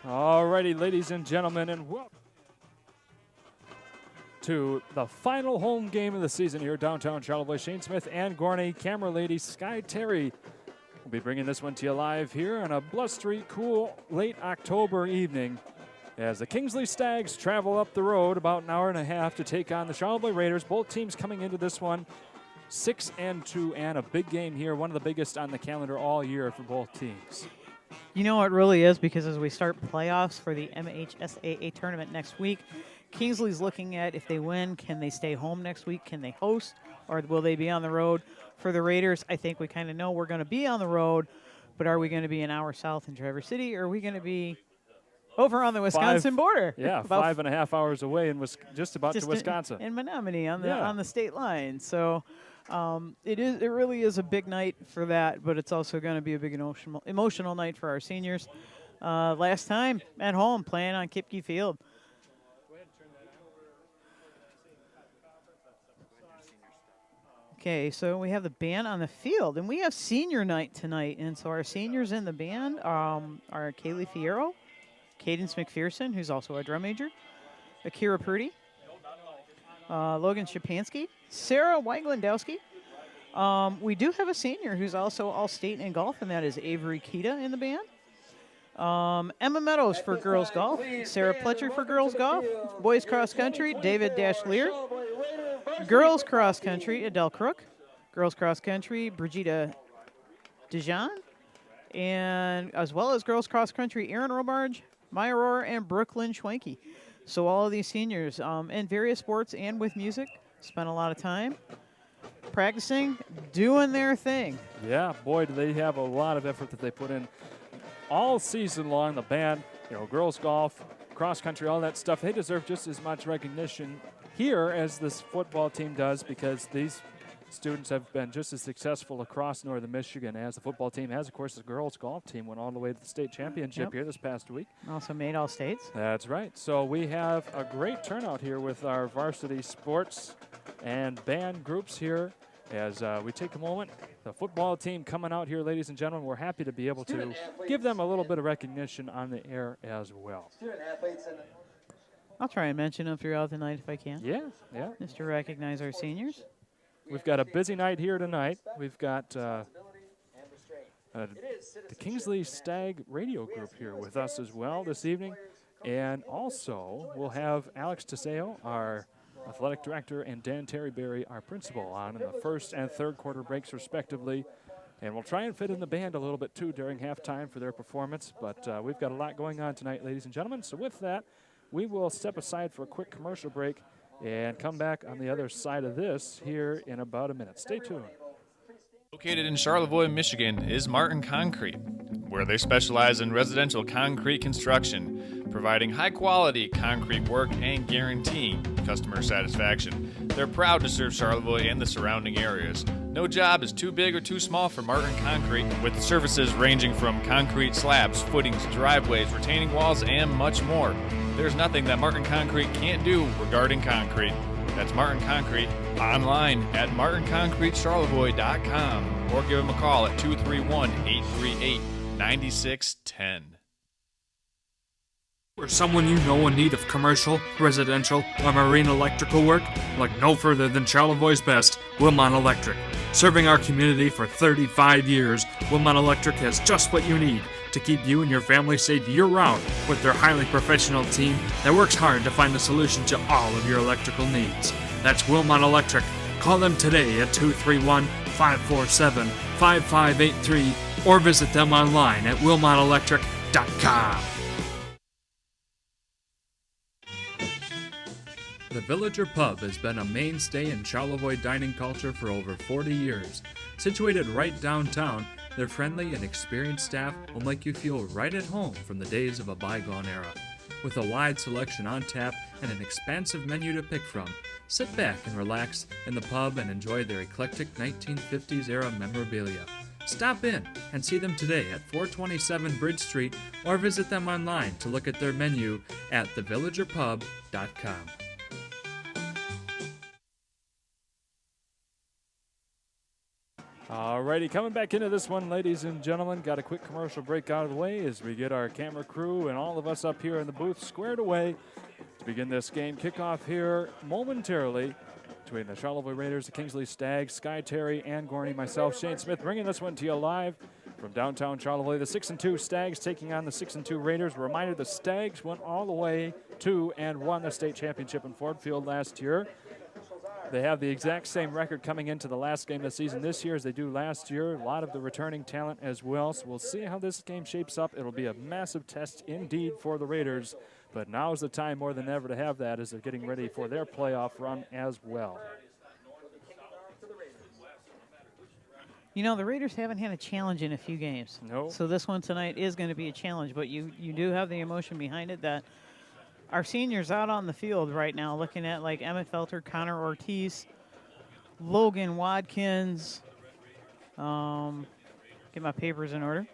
All righty, ladies and gentlemen, and welcome to the final home game of the season here downtown Charlevoix. Shane Smith and Gorney, camera lady Sky Terry will be bringing this one to you live here on a blustery, cool, late October evening as the Kingsley Stags travel up the road about an hour and a half to take on the Charlevoix Rayders. Both teams coming into this one 6-2, and a big game here, one of the biggest on the calendar all year for both teams. You know, it really is, because as we start playoffs for the MHSAA tournament next week, Kingsley's looking at, if they win, can they stay home next week? Can they host, or will they be on the road? For the Raiders, I think we kind of know we're going to be on the road, but are we going to be an hour south in Traverse City, or are we going to be over on the Wisconsin border? Yeah, 5.5 hours away in just about to Wisconsin. In Menominee on the state line. So it really is a big night for that, but it's also going to be a big emotional night for our seniors. Last time at home playing on Kipke Field. Okay, so we have the band on the field, and we have senior night tonight. And so our seniors in the band are Kaylee Fierro, Cadence McPherson, who's also a drum major, Akira Purdy, Logan Shapansky, Sarah Weiglandowski. We do have a senior who's also all-state in golf, and that is Avery Kita in the band. Emma Meadows for girls golf, Sarah Pletcher for girls golf, boys cross country, David Dashlear, girls cross country, Adele Crook, girls cross country, Brigitte Dijon, and as well as girls cross country, Erin Robarge, Maya Rohr, and Brooklyn Schwenke. So all of these seniors in various sports and with music spent a lot of time practicing, doing their thing. Yeah, boy, do they have a lot of effort that they put in all season long. The band, girls golf, cross country, all that stuff, they deserve just as much recognition here as this football team does, because these students have been just as successful across northern Michigan as the football team has. Of course, the girls golf team went all the way to the state championship here this past week. Also made all states. That's right. So we have a great turnout here with our varsity sports and band groups here as we take a moment. The football team coming out here, ladies and gentlemen, we're happy to be able to give them a little bit of recognition on the air as well. I'll try and mention them throughout the night if I can. Yeah, yeah. Just to recognize our seniors. We've got a busy night here tonight. We've got the Kingsley Stag radio group here with us as well this evening. And also, we'll have Alex Teseo, our athletic director, and Dan Terryberry, our principal, on in the first and third quarter breaks respectively. And we'll try and fit in the band a little bit too during halftime for their performance. But we've got a lot going on tonight, ladies and gentlemen. So with that, we will step aside for a quick commercial break and come back on the other side of this here in about a minute. Stay tuned. Located in Charlevoix, Michigan, is Martin Concrete, where they specialize in residential concrete construction, providing high-quality concrete work and guaranteeing customer satisfaction. They're proud to serve Charlevoix and the surrounding areas. No job is too big or too small for Martin Concrete, with services ranging from concrete slabs, footings, driveways, retaining walls, and much more. There's nothing that Martin Concrete can't do regarding concrete. That's Martin Concrete, online at martinconcretecharlevoix.com, or give them a call at 231-838-9610. Or someone you know in need of commercial, residential, or marine electrical work? Look no further than Charlevoix's best, Wilmot Electric. Serving our community for 35 years, Wilmot Electric has just what you need to keep you and your family safe year-round with their highly professional team that works hard to find the solution to all of your electrical needs. That's Wilmot Electric. Call them today at 231-547-5583 or visit them online at wilmotelectric.com. The Villager Pub has been a mainstay in Charlevoix dining culture for over 40 years. Situated right downtown, their friendly and experienced staff will make you feel right at home from the days of a bygone era. With a wide selection on tap and an expansive menu to pick from, sit back and relax in the pub and enjoy their eclectic 1950s era memorabilia. Stop in and see them today at 427 Bridge Street or visit them online to look at their menu at thevillagerpub.com. Alrighty, coming back into this one, ladies and gentlemen. Got a quick commercial break out of the way as we get our camera crew and all of us up here in the booth squared away to begin this game. Kickoff here momentarily between the Charlevoix Raiders, the Kingsley Stags, Sky Terry, and Gorney, myself, Shane Smith, bringing this one to you live from downtown Charlevoix. The 6-2 Stags taking on the 6-2 Raiders. Reminder, the Stags went all the way to and won the state championship in Ford Field last year. They have the exact same record coming into the last game of the season this year as they do last year. A lot of the returning talent as well. So we'll see how this game shapes up. It'll be a massive test indeed for the Raiders. But now is the time more than ever to have that as they're getting ready for their playoff run as well. You know, the Raiders haven't had a challenge in a few games. No. So this one tonight is going to be a challenge, but you do have the emotion behind it that our seniors out on the field right now, looking at like Emmett Felter, Connor Ortiz, Logan Watkins. Get my papers in order.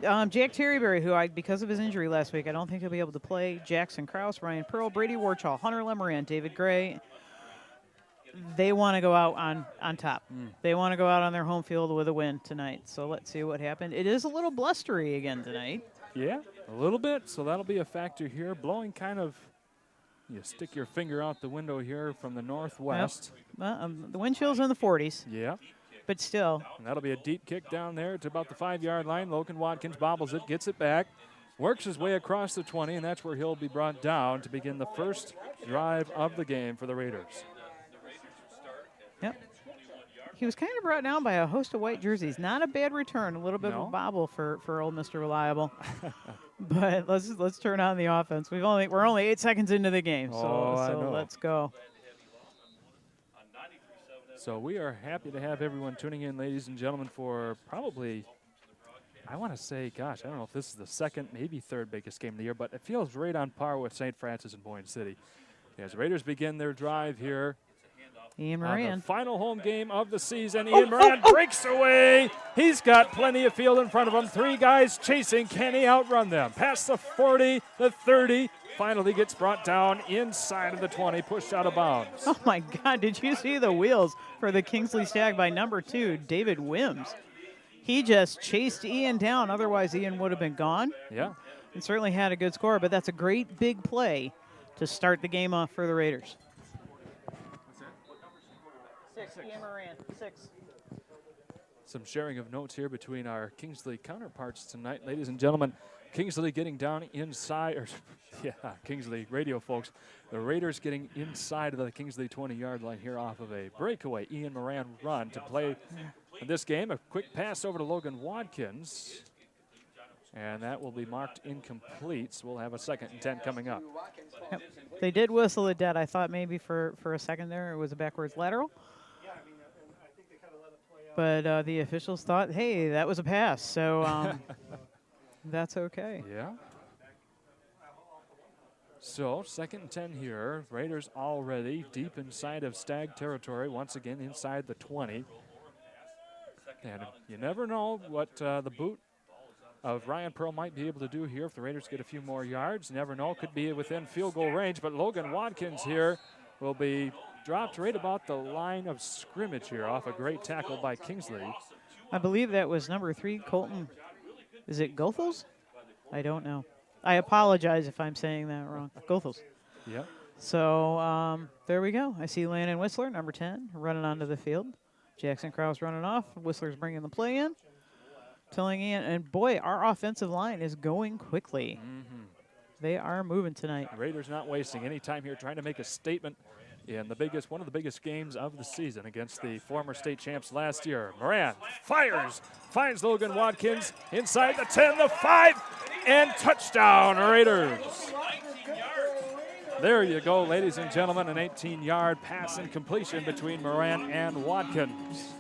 Jack Terryberry, who because of his injury last week, I don't think he'll be able to play. Jackson Krause, Ryan Pearl, Brady Warchall, Hunter Lemoran, David Gray. They want to go out on top. They want to go out on their home field with a win tonight. So let's see what happened. It is a little blustery again tonight. Yeah, a little bit. So that'll be a factor here. Blowing kind of, you stick your finger out the window here from the northwest. Yep. The wind chill's in the 40s. Yeah. But still. And that'll be a deep kick down there to about the 5-yard line. Logan Watkins bobbles it, gets it back, works his way across the 20, and that's where he'll be brought down to begin the first drive of the game for the Raiders. Yep. He was kind of brought down by a host of white jerseys. Not a bad return. A little bit of a bobble for old Mr. Reliable. But let's turn on the offense. We're only 8 seconds into the game, so let's go. So we are happy to have everyone tuning in, ladies and gentlemen, for probably, I want to say, gosh, I don't know if this is the second, maybe third biggest game of the year, but it feels right on par with St. Francis and Boyne City. As the Raiders begin their drive here. Ian Moran. The final home game of the season. Ian Moran breaks away. He's got plenty of field in front of him. 3 guys chasing. Can he outrun them? Past the 40, the 30. Finally gets brought down inside of the 20, pushed out of bounds. Oh, my God. Did you see the wheels for the Kingsley Stag by number 2, David Wims? He just chased Ian down. Otherwise, Ian would have been gone. Yeah. And certainly had a good score, but that's a great big play to start the game off for the Raiders. 6, Ian Moran, 6. Some sharing of notes here between our Kingsley counterparts tonight, ladies and gentlemen. Kingsley getting down inside, Kingsley radio folks. The Raiders getting inside of the Kingsley 20-yard line here off of a breakaway Ian Moran run to play in this game. A quick pass over to Logan Watkins, and that will be marked incomplete. So we'll have a 2nd and 10 coming up. Yep. They did whistle it dead. I thought maybe for a second there it was a backwards lateral. But the officials thought, hey, that was a pass. So that's okay. Yeah. So 2nd and 10 here. Raiders already deep inside of Stag territory. Once again inside the 20. And you never know what the boot of Ryan Pearl might be able to do here if the Raiders get a few more yards. Never know. Could be within field goal range. But Logan Watkins here will be dropped right about the line of scrimmage here off a great tackle by Kingsley. I believe that was number 3, Colton. Is it Goethals? I don't know. I apologize if I'm saying that wrong. Goethals. Yep. So there we go. I see Landon Whistler, number 10, running onto the field. Jackson Krause running off. Whistler's bringing the play in. Telling Ian, and boy, our offensive line is going quickly. They are moving tonight. Raiders not wasting any time here, trying to make a statement in one of the biggest games of the season against the former state champs last year. Moran fires, finds Logan Watkins inside the 10, the 5, and touchdown, Raiders. There you go, ladies and gentlemen, an 18-yard pass and completion between Moran and Watkins.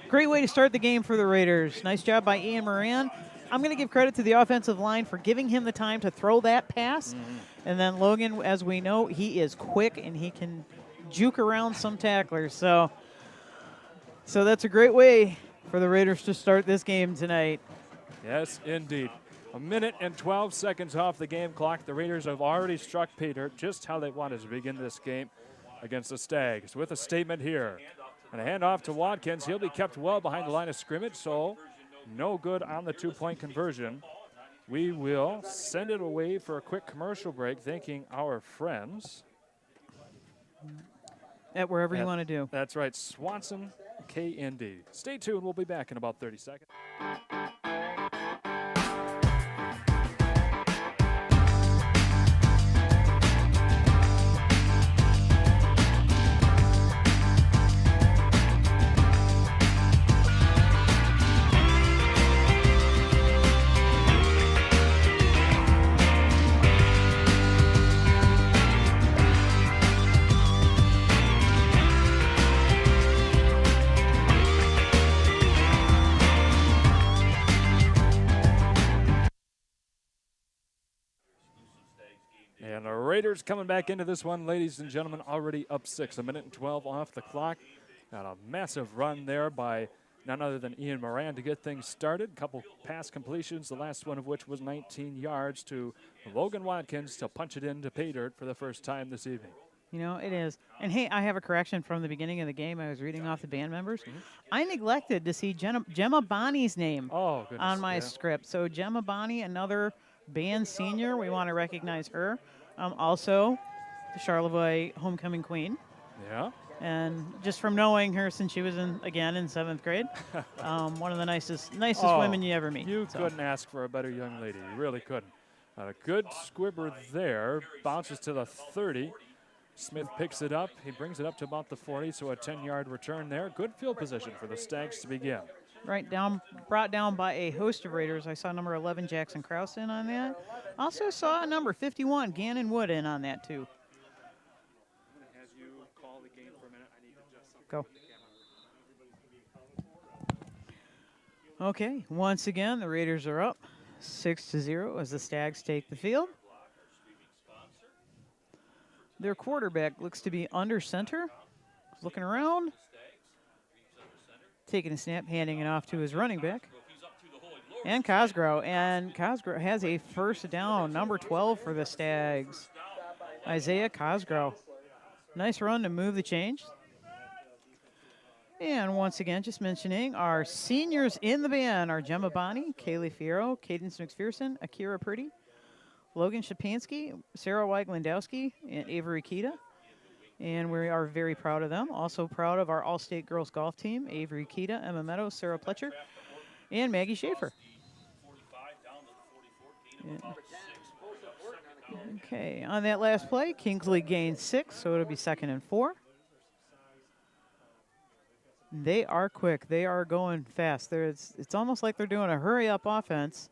Great way to start the game for the Raiders. Nice job by Ian Moran. I'm going to give credit to the offensive line for giving him the time to throw that pass. And then Logan, as we know, he is quick and he can juke around some tacklers. So that's a great way for the Raiders to start this game tonight. Yes, indeed. 1 minute and 12 seconds off the game clock. The Raiders have already struck Peter just how they wanted to begin this game against the Stags with a statement here. And a handoff to Watkins. He'll be kept well behind the line of scrimmage, so no good on the 2-point conversion. We will send it away for a quick commercial break, thanking our friends At wherever you want to do. That's right, Swanson K&D. Stay tuned. We'll be back in about 30 seconds. And the Raiders coming back into this one, ladies and gentlemen, already up 6. 1:12 off the clock. Got a massive run there by none other than Ian Moran to get things started. Couple pass completions, the last one of which was 19 yards to Logan Watkins to punch it into pay dirt for the first time this evening. You know, it is. And, hey, I have a correction from the beginning of the game. I was reading off the band members. I neglected to see Gemma Bonney's name on my script. So Gemma Bonney, another band senior. We want to recognize her. Also, the Charlevoix homecoming queen. Yeah. And just from knowing her since she was in 7th grade, one of the nicest women you ever meet. You couldn't ask for a better young lady. You really couldn't. A good squibber there. Bounces to the 30. Smith picks it up. He brings it up to about the 40, so a 10-yard return there. Good field position for the Stags to begin. Right down, brought down by a host of Raiders. I saw number 11, Jackson Krause, in on that. Also saw number 51, Gannon Wood, in on that, too. Go. Okay, once again, the Raiders are up 6-0 as the Stags take the field. Their quarterback looks to be under center. Looking around. Taking a snap, handing it off to his running back. And Cosgrove. And Cosgrove has a first down, number 12 for the Stags. Isaiah Cosgrove. Nice run to move the change. And once again, just mentioning our seniors in the band are Gemma Bonney, Kaylee Fierro, Cadence McPherson, Akira Purdy, Logan Shapansky, Sarah Weiglandowski, and Avery Kita. And we are very proud of them. Also proud of our All-State Girls Golf Team, Avery Kita, Emma Meadows, Sarah Pletcher, and Maggie Schaefer. Yeah. Okay, on that last play, Kingsley gained 6, so it'll be 2nd and 4. They are quick. They are going fast. It's almost like they're doing a hurry-up offense.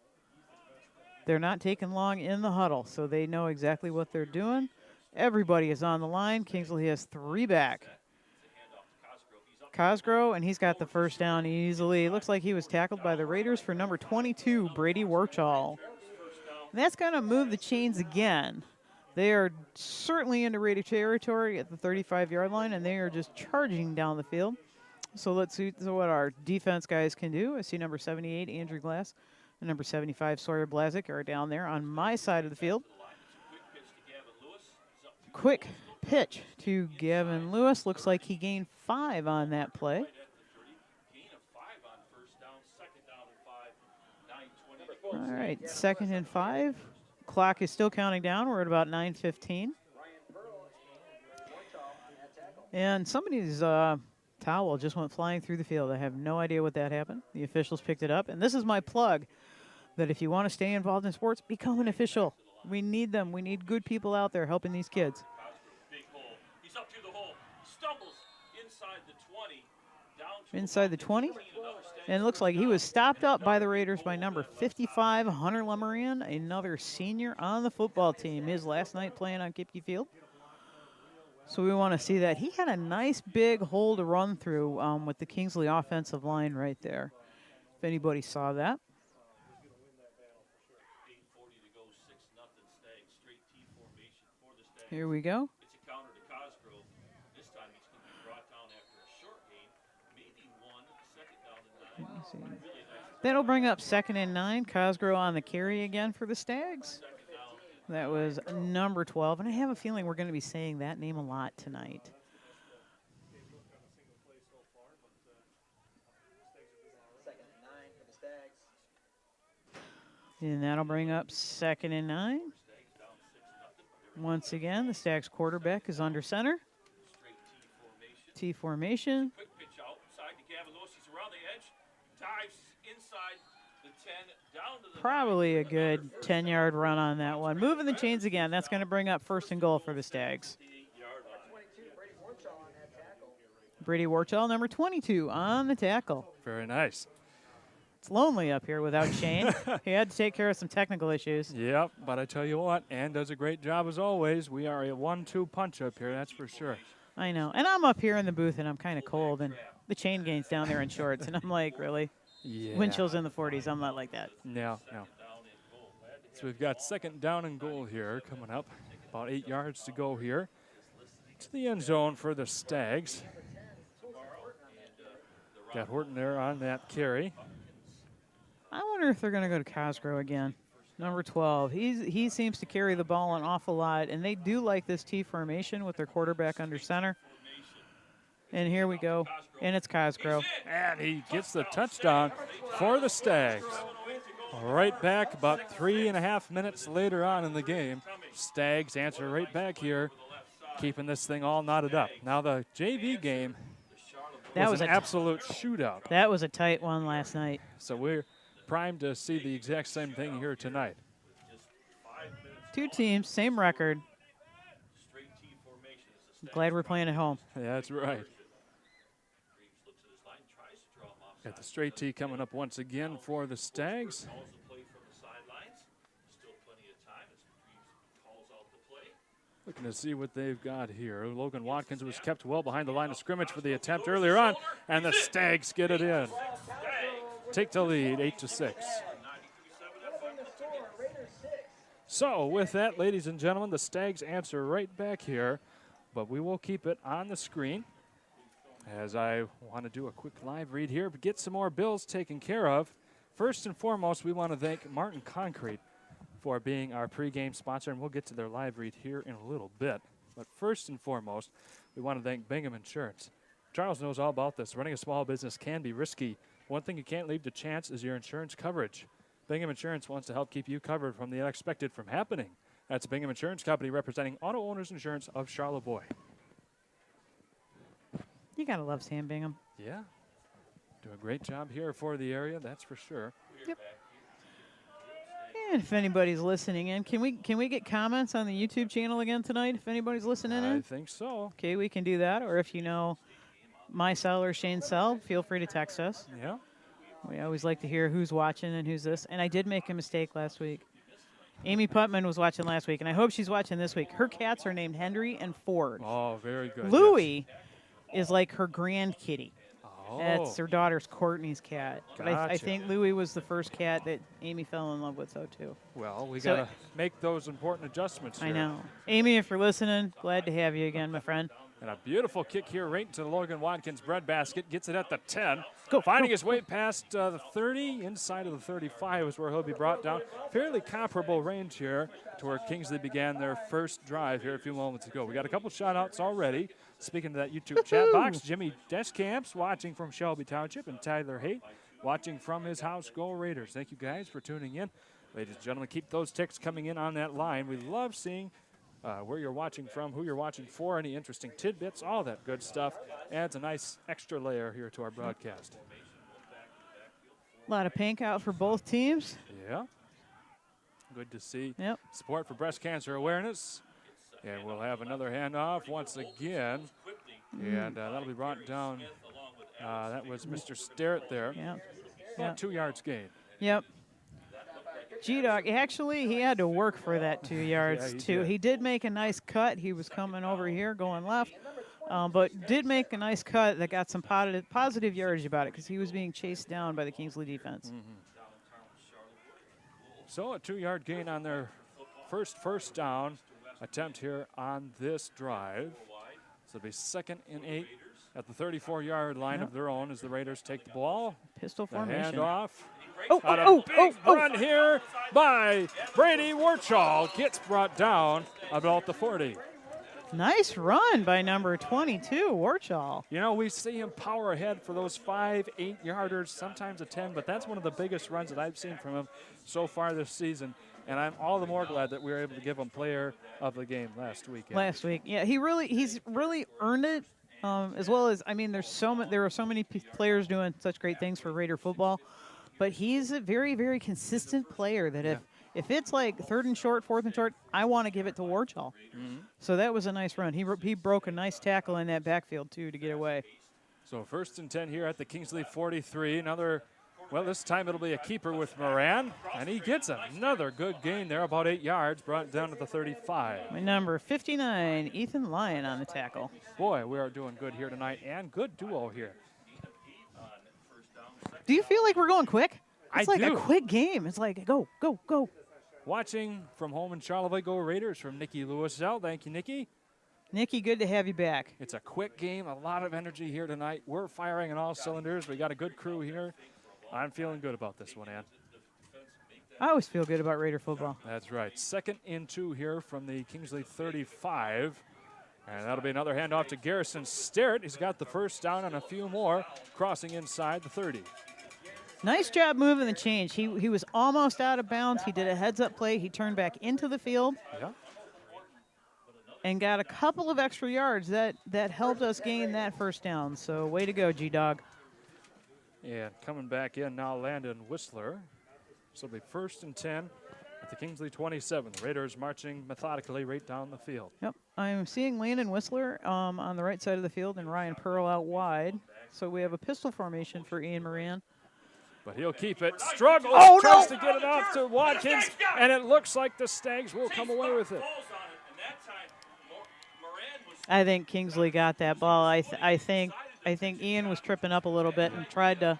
They're not taking long in the huddle, so they know exactly what they're doing. Everybody is on the line. Kingsley has 3 back. Cosgrove, and he's got the first down easily. It looks like he was tackled by the Raiders for number 22, Brady Warchall. And that's going to move the chains again. They are certainly into Raider territory at the 35-yard line, and they are just charging down the field. So let's see what our defense guys can do. I see number 78, Andrew Glass, and number 75, Sawyer Blazik, are down there on my side of the field. Quick pitch to Gavin Lewis. Looks like he gained 5 on that play. All right, 2nd and 5. Clock is still counting down. We're at about 9:15. And somebody's towel just went flying through the field. I have no idea what that happened. The officials picked it up. And this is my plug, that if you want to stay involved in sports, become an official. We need them. We need good people out there helping these kids. He's up to the hole. Stumbles inside the 20. Inside the 20. And it looks like he was stopped up by the Raiders by number 55, Hunter Lemoran, another senior on the football team. His last night playing on Kipke Field. So we want to see that. He had a nice big hole to run through with the Kingsley offensive line right there, if anybody saw that. Here we go. It's a counter to Cosgrove. This time he's going to be brought down after a short gain. Maybe 1 second down and 9. That'll bring up 2nd and 9. Cosgrove on the carry again for the Stags. That was number 12, and I have a feeling we're going to be saying that name a lot tonight. And that'll bring up 2nd and 9. Once again, the Stags quarterback is under center. T formation. Quick pitch outside to Gavalos. He's around the edge. Dives inside the 10, down to the Probably a good 10-yard run on that one. Moving the chains again. That's going to bring up 1st and goal for the Stags. Brady Warchell, number 22, on the tackle. Very nice. It's lonely up here without Shane. He had to take care of some technical issues. Yep, but I tell you what, Ann does a great job as always. We are a 1-2 punch up here, that's for sure. I know. And I'm up here in the booth, and I'm kind of cold, and the chain gain's down there in shorts, and I'm like, really? Yeah. Wind chill's in the 40s. I'm not like that. No. So we've got 2nd down and goal here coming up. About 8 yards to go here. To the end zone for the Stags. Got Horton there on that carry. I wonder if they're going to go to Cosgrove again. Number 12. He seems to carry the ball an awful lot, and they do like this T formation with their quarterback under center. And here we go, and it's Cosgrove. And he gets the touchdown for the Stags. Right back about 3.5 minutes later on in the game. Stags answer right back here, keeping this thing all knotted up. Now the JV game was an absolute shootout. That was a tight one last night. So we're primed to see the exact same thing here tonight. 2 teams, same record. Glad we're playing at home. Yeah, that's right. Got the straight tee coming up once again for the Stags. Looking to see what they've got here. Logan Watkins was kept well behind the line of scrimmage for the attempt earlier on, and the Stags get it in. Take the lead, 8-6. So with that, ladies and gentlemen, the Stags answer right back here, but we will keep it on the screen as I want to do a quick live read here, but get some more bills taken care of. First and foremost, we want to thank Martin Concrete for being our pregame sponsor, and we'll get to their live read here in a little bit. But first and foremost, we want to thank Bingham Insurance. Charles knows all about this. Running a small business can be risky. One thing you can't leave to chance is your insurance coverage. Bingham Insurance wants to help keep you covered from the unexpected from happening. That's Bingham Insurance Company representing Auto Owners Insurance of Charlevoix. You got to love Sam Bingham. Yeah. Do a great job here for the area, that's for sure. Yep. And if anybody's listening in, can we get comments on the YouTube channel again tonight if anybody's listening in? I think so. Okay, we can do that. Or if you know my cell or Shane's cell, feel free to text us. Yeah. We always like to hear who's watching and who's this. And I did make a mistake last week. Amy Putman was watching last week, and I hope she's watching this week. Her cats are named Henry and Ford. Oh, very good. Louie is like her grand kitty. Oh. That's her daughter's Courtney's cat. But I Gotcha. think Louie was the first cat that Amy fell in love with, so too. Well, we So- got to make those important adjustments here. I know. Amy, if you're listening, glad to have you again, my friend. And a beautiful kick here right into the Logan Watkins breadbasket. Gets it at the 10. Go, Finding go. his way past the 30. Inside of the 35 is where he'll be brought down. Fairly comparable range here to where Kingsley began their first drive here a few moments ago. We got a couple shout-outs already. Speaking to that YouTube chat box, Jimmy Deschamps watching from Shelby Township, and Tyler Haight watching from his house. Go Raiders. Thank you guys for tuning in. Ladies and gentlemen, keep those texts coming in on that line. We love seeing where you're watching from, who you're watching for, any interesting tidbits, all that good stuff. Adds a nice extra layer here to our broadcast. A lot of pink out for both teams. Yeah. Good to see. Yep. Support for breast cancer awareness. And we'll have another handoff once again. And that'll be brought down. That was Mr. Sterrett there. Yeah. About 2 yards gain. Yep. G-Dog, actually, he had to work for that 2 yards, he too. did. He did make a nice cut. He was coming over here, going left, but did make a nice cut that got some positive yardage about it because he was being chased down by the Kingsley defense. So a 2 yard gain on their first down attempt here on this drive. So it'll be 2nd and 8 at the 34-yard line of their own as the Raiders take the ball. Pistol The formation. handoff. Oh, On a oh, big oh, run here by Brady Warchall. Gets brought down about the 40. Nice run by number 22, Warchall. You know, we see him power ahead for those 5, 8-yarders, sometimes a 10, but that's one of the biggest runs that I've seen from him so far this season. And I'm all the more glad that we were able to give him player of the game last weekend. Last week, yeah, he's really earned it. As well as, I mean, there are so many players doing such great things for Raider football, but he's a very, very consistent player that if it's like 3rd and short, 4th and short, I want to give it to Warchall. So that was a nice run. He broke a nice tackle in that backfield, too, to get away. So 1st and 10 here at the Kingsley 43. Another, well, this time it'll be a keeper with Moran, and he gets another good gain there, about 8 yards, brought down to the 35. My number 59, Ethan Lyon on the tackle. Boy, we are doing good here tonight, and good duo here. Do you feel like we're going quick? It's I like do. a quick game. It's like, go, go, go. Watching from home in Charlevoix, go Raiders from Nikki Lewisell. Thank you, Nikki. Nikki, good to have you back. It's a quick game, a lot of energy here tonight. We're firing on all cylinders. We got a good crew here. I'm feeling good about this one, Ann. I always feel good about Raider football. That's right. 2nd and 2 here from the Kingsley 35. And that'll be another handoff to Garrison Sterrett. He's got the first down and a few more, crossing inside the 30. Nice job moving the change. He was almost out of bounds. He did a heads-up play. He turned back into the field Yeah. and got a couple of extra yards. That helped us gain that first down. So way to go, G-Dog. And coming back in now, Landon Whistler. So it'll be 1st and 10 at the Kingsley 27. The Raiders marching methodically right down the field. Yep, I'm seeing Landon Whistler on the right side of the field and Ryan Pearl out wide. So we have a pistol formation for Ian Moran. But he'll keep it. Struggles, Oh, tries no. to get it off to Watkins, and it looks like the Stags will come away with it. I think Kingsley got that ball. I think Ian was tripping up a little bit and tried to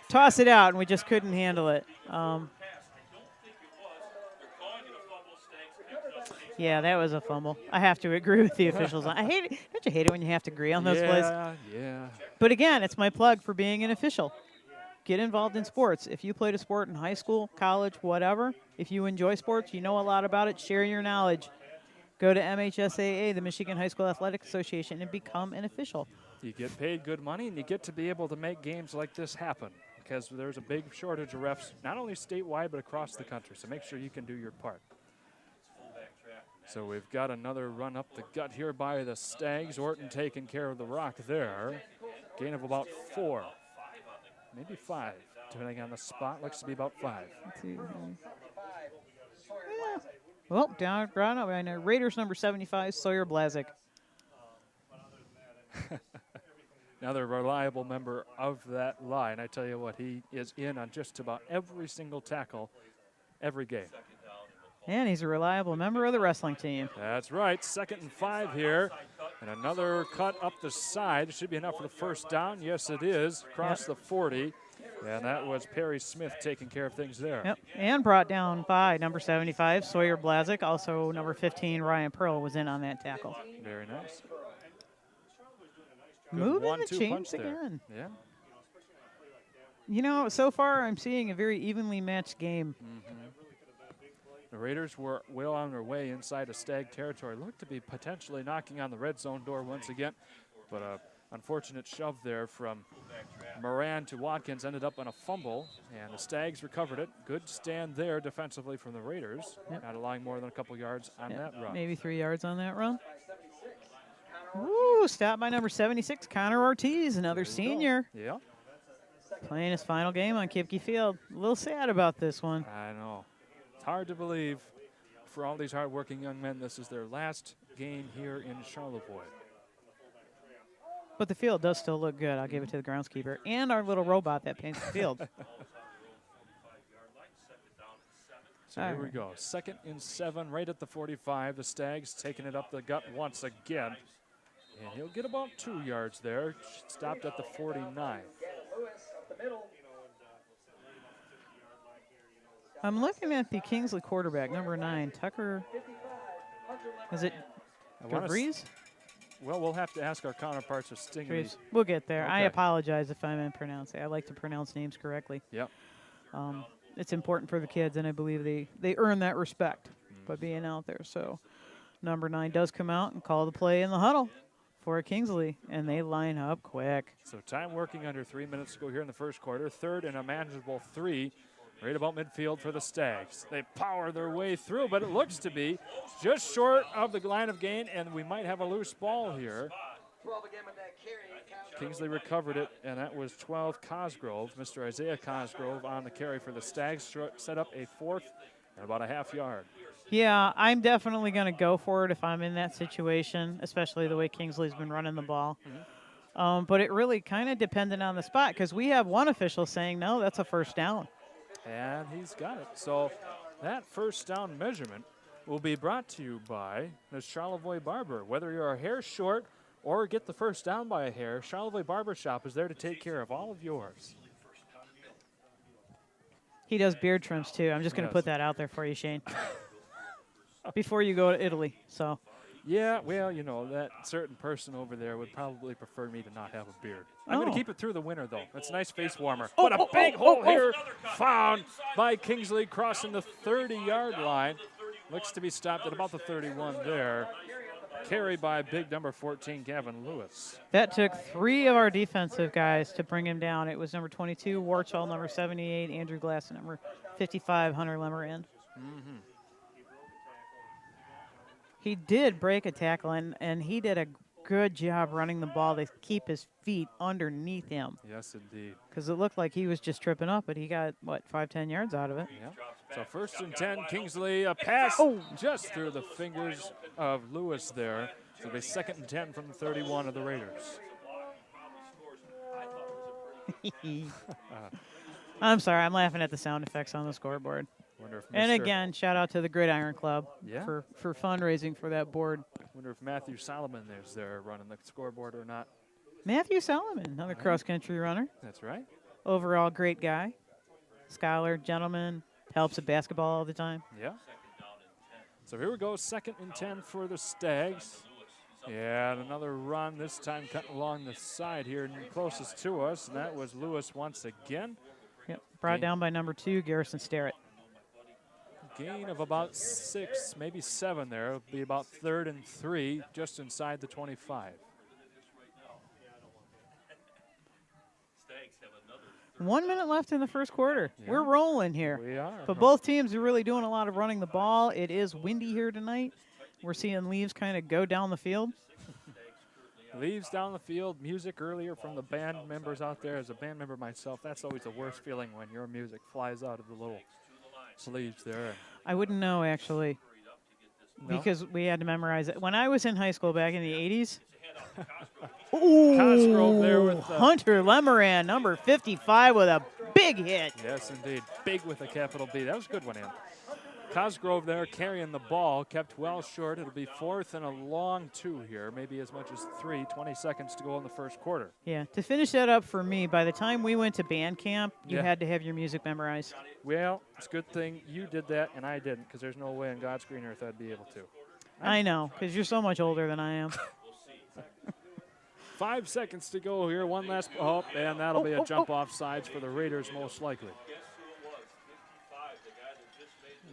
toss it out, and we just couldn't handle it. Yeah, that was a fumble. I have to agree with the officials. I hate it. Don't you hate it when you have to agree on those plays? Yeah. But again, it's my plug for being an official. Get involved in sports. If you played a sport in high school, college, whatever, if you enjoy sports, you know a lot about it, share your knowledge. Go to MHSAA, the Michigan High School Athletic Association, and become an official. You get paid good money, and you get to be able to make games like this happen because there's a big shortage of refs, not only statewide, but across the country. So make sure you can do your part. So we've got another run up the gut here by the Stags. Orton taking care of the rock there. Gain of about 4, maybe 5, depending on the spot. Looks to be about 5. Let's see. Yeah. Well, down, I know. Raiders number 75, Sawyer Blazik. Another reliable member of that line. I tell you what, he is in on just about every single tackle every game. And he's a reliable member of the wrestling team. That's right. 2nd and 5 here. And another cut up the side. It should be enough for the first down. Yes, it is. Across the 40. And that was Perry Smith taking care of things there. Yep, and brought down by number 75, Sawyer Blazik. Also, number 15, Ryan Pearl, was in on that tackle. Very nice. Good Moving the 1-2 chains punch there. again. Yeah. You know, so far I'm seeing a very evenly matched game. The Raiders were well on their way inside of Stag territory. Looked to be potentially knocking on the red zone door once again. But a unfortunate shove there from Moran to Watkins ended up on a fumble. And the Stags recovered it. Good stand there defensively from the Raiders. Yep. Not allowing more than a couple yards on that run. Maybe 3 yards on that run. Ooh, stop by number 76, Connor Ortiz, another senior. Yeah. Playing his final game on Kipke Field. A little sad about this one. I know. It's hard to believe for all these hardworking young men, this is their last game here in Charlevoix. But the field does still look good. I'll give it to the groundskeeper and our little robot that paints the field. So here we go. 2nd and 7, right at the 45. The Stags taking it up the gut once again. And he'll get about 2 yards there. Stopped at the 49. I'm looking at the Kingsley quarterback, number 9, Tucker. Is it Gavrees? Well, we'll have to ask our counterparts of Stingley. We'll get there. I Okay. apologize if I'm mispronouncing. I like to pronounce names correctly. Yep. It's important for the kids, and I believe they earn that respect by being out there. So Number 9 does come out and call the play in the huddle for Kingsley, and they line up quick. So time working under 3 minutes to go here in the first quarter. Third and a manageable 3. Right about midfield for the Stags. They power their way through, but it looks to be just short of the line of gain, and we might have a loose ball here. Kingsley recovered it, and that was 12 Cosgrove. Mr. Isaiah Cosgrove on the carry for the Stags, set up a 4th and about a half yard. Yeah, I'm definitely going to go for it if I'm in that situation, especially the way Kingsley's been running the ball. But it really kind of depended on the spot, because we have one official saying, no, that's a first down. And he's got it. So that first down measurement will be brought to you by the Charlevoix Barber. Whether you're a hair short or get the first down by a hair, Charlevoix Barber Shop is there to take care of all of yours. He does beard trims, too. I'm just going to put that out there for you, Shane. Before you go to Italy, so. Yeah, well, you know, that certain person over there would probably prefer me to not have a beard. I'm going to keep it through the winter, though. That's a nice face warmer. But a big hole here found by Kingsley crossing the 30-yard line. Looks to be stopped at about the 31 there. Carried by big number 14, Gavin Lewis. That took 3 of our defensive guys to bring him down. It was number 22, Warchall, number 78, Andrew Glass, and number 55, Hunter Lemerand. He did break a tackle, and he did a good job running the ball to keep his feet underneath him. Yes, indeed. Because it looked like he was just tripping up, but he got, what, 5-10 yards out of it. Yeah. So first and 10, Kingsley, a pass just through the fingers of Lewis there. So it'll be second and 10 from the 31 of the Raiders. I'm sorry, I'm laughing at the sound effects on the scoreboard. Wonder if And again, shout out to the Gridiron Club for fundraising for that board. Wonder if Matthew Solomon is there running the scoreboard or not. Matthew Solomon, another cross-country runner. That's right. Overall, great guy. Scholar, gentleman, helps at basketball all the time. Yeah. So here we go, second and 10 for the Stags. Yeah, and another run, this time cutting along the side here, closest to us, and that was Lewis once again. Yep, brought down by number 2, Garrison Starrett. Gain of about 6, maybe 7 there. It'll be about 3rd and 3, just inside the 25. 1 minute left in the first quarter. Yeah. We're rolling here. We are. But both teams are really doing a lot of running the ball. It is windy here tonight. We're seeing leaves kind of go down the field. Leaves down the field. Music earlier from the band members out there. As a band member myself, that's always the worst feeling when your music flies out of the little sleeves there. I wouldn't know, actually, because we had to memorize it. When I was in high school back in the 80s, Cosgrove there with Hunter Lemerand, number 55, with a big hit. Yes, indeed. Big with a capital B. That was a good one, Ann. Cosgrove there carrying the ball, kept well short. It'll be 4th and a long 2 here, maybe as much as 3, 20 seconds to go in the first quarter. Yeah, to finish that up for me, by the time we went to band camp, you had to have your music memorized. Well, it's a good thing you did that and I didn't, because there's no way on God's green earth I'd be able to. I know, because you're so much older than I am. 5 seconds to go here. One last, and that'll be a jump off sides for the Raiders most likely.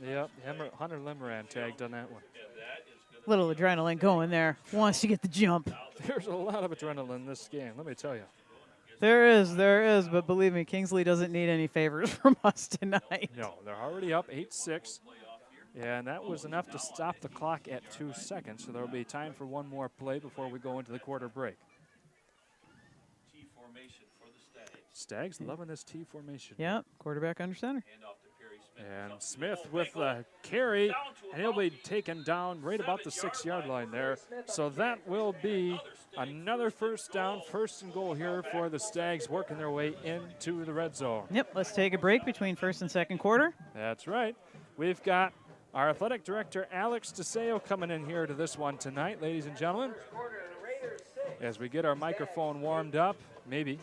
Yep, Hunter Lemerand tagged on that one. Little adrenaline going there. Wants to get the jump. There's a lot of adrenaline in this game, let me tell you. There is, but believe me, Kingsley doesn't need any favors from us tonight. No, they're already up 8-6, and that was enough to stop the clock at 2 seconds, so there will be time for one more play before we go into the quarter break. T formation for the Stags loving this T formation. Yep, quarterback under center. And Smith with the carry, and he'll be taken down right about the 6-yard line there. So that will be another first down, 1st and goal here for the Stags, working their way into the red zone. Yep, let's take a break between first and second quarter. That's right. We've got our athletic director, Alex DeSeo, coming in here to this one tonight, ladies and gentlemen. As we get our microphone warmed up, maybe.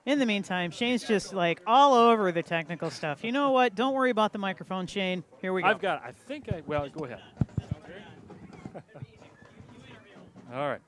In the meantime, Shane's just like all over the technical stuff. You know what? Don't worry about the microphone, Shane. Here we go. Well, go ahead. All right.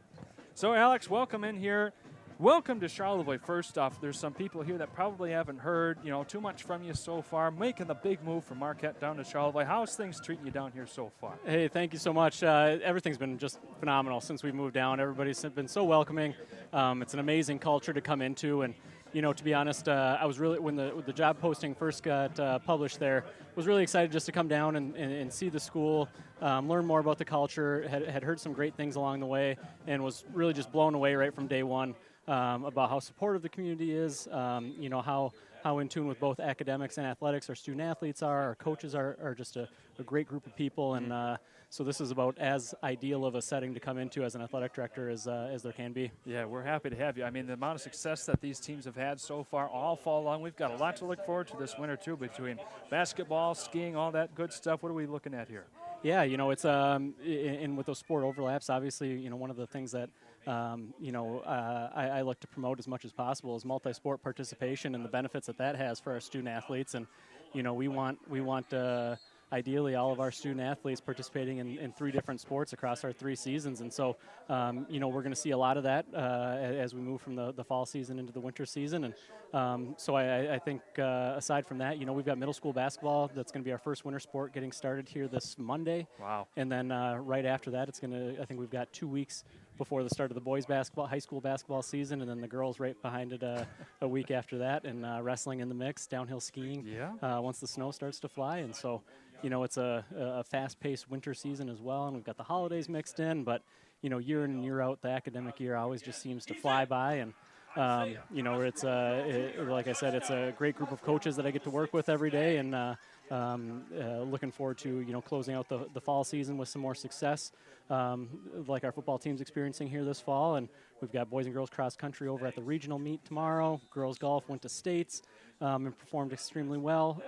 So, Alex, welcome in here. Welcome to Charlevoix. First off, there's some people here that probably haven't heard, too much from you so far. Making the big move from Marquette down to Charlevoix. How's things treating you down here so far? Hey, thank you so much. Everything's been just phenomenal since we moved down. Everybody's been so welcoming. It's an amazing culture to come into, and to be honest, I was really, when the job posting first got published there, was really excited just to come down and see the school, learn more about the culture. Had heard some great things along the way, and was really just blown away right from day one. About how supportive the community is, how in tune with both academics and athletics our student athletes are. Our coaches are just a great group of people, and so this is about as ideal of a setting to come into as an athletic director as there can be. Yeah, we're happy to have you. I mean, the amount of success that these teams have had so far all fall along. We've got a lot to look forward to this winter, too, between basketball, skiing, all that good stuff. What are we looking at here? Yeah, it's and with those sport overlaps, obviously, one of the things that I look to promote as much as possible is multi-sport participation and the benefits that has for our student athletes. And we want ideally all of our student athletes participating in 3 different sports across our 3 seasons. And so we're going to see a lot of that as we move from the fall season into the winter season. And so I think aside from that, we've got middle school basketball. That's going to be our first winter sport getting started here this Monday. Wow. And then right after that, I think we've got 2 weeks before the start of the boys basketball, high school basketball season, and then the girls right behind it a week after that, and wrestling in the mix, downhill skiing once the snow starts to fly. And so, it's a fast-paced winter season as well, and we've got the holidays mixed in, but, year in and year out, the academic year always just seems to fly by. And it's like I said, it's a great group of coaches that I get to work with every day, and looking forward to closing out the fall season with some more success, like our football team's experiencing here this fall. And we've got boys and girls cross country over at the regional meet tomorrow. Girls golf went to states and performed extremely well.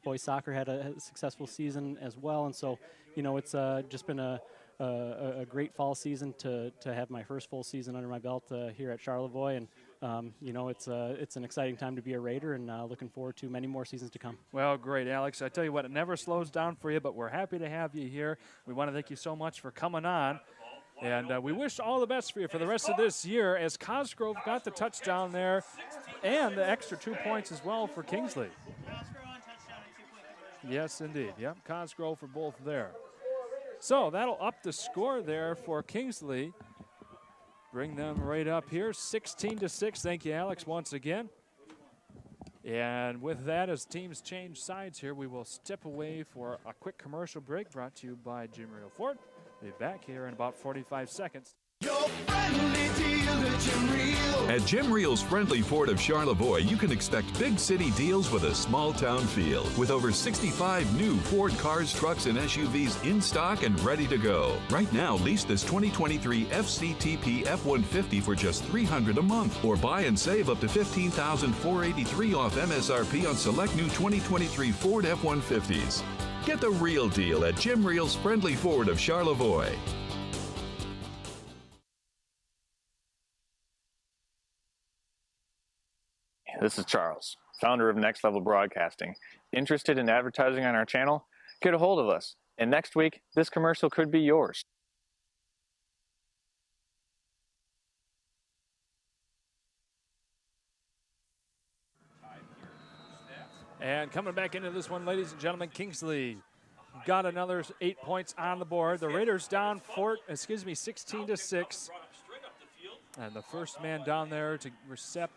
Boys soccer had a successful season as well, and so it's just been a great fall season to have my first full season under my belt here at Charlevoix, and it's an exciting time to be a Raider, and looking forward to many more seasons to come. Well, great, Alex. I tell you what, it never slows down for you, but we're happy to have you here. We want to thank you so much for coming on, and we wish all the best for you for the rest of this year, as Cosgrove got the touchdown there and the extra 2 points as well for Kingsley. Yes, indeed. Yep, Cosgrove for both there. So that'll up the score there for Kingsley. Bring them right up here, 16-6. Thank you, Alex, once again. And with that, as teams change sides here, we will step away for a quick commercial break brought to you by Jim Real Ford. We'll be back here in about 45 seconds. At Jim Reel's Friendly Ford of Charlevoix, you can expect big city deals with a small town feel. With over 65 new Ford cars, trucks, and SUVs in stock and ready to go. Right now, lease this 2023 FCTP F-150 for just $300 a month, or buy and save up to $15,483 off MSRP on select new 2023 Ford F-150s. Get the real deal at Jim Reel's Friendly Ford of Charlevoix. This is Charles, founder of Next Level Broadcasting. Interested in advertising on our channel? Get a hold of us, and next week, this commercial could be yours. And coming back into this one, ladies and gentlemen, Kingsley got another 8 points on the board. The Raiders down 16-6. And the first man down there to receive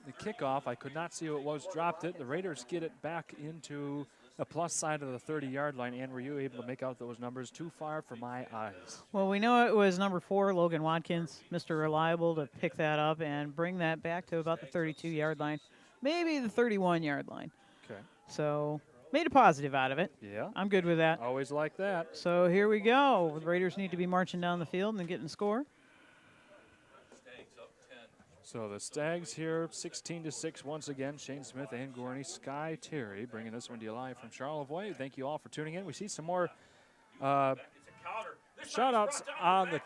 the kickoff, I could not see who it was, dropped it. The Raiders get it back into the plus side of the 30-yard line. And were you able to make out those numbers? Too far for my eyes. Well, we know it was number 4, Logan Watkins, Mr. Reliable, to pick that up and bring that back to about the 32-yard line, maybe the 31-yard line. Okay. So made a positive out of it. Yeah. I'm good with that. Always like that. So here we go. The Raiders need to be marching down the field and getting a score. So the Stags here, 16-6 once again. Shane Smith and Gorney, Sky Terry bringing this one to you live from Charlevoix. Thank you all for tuning in. We see some more shout-outs on the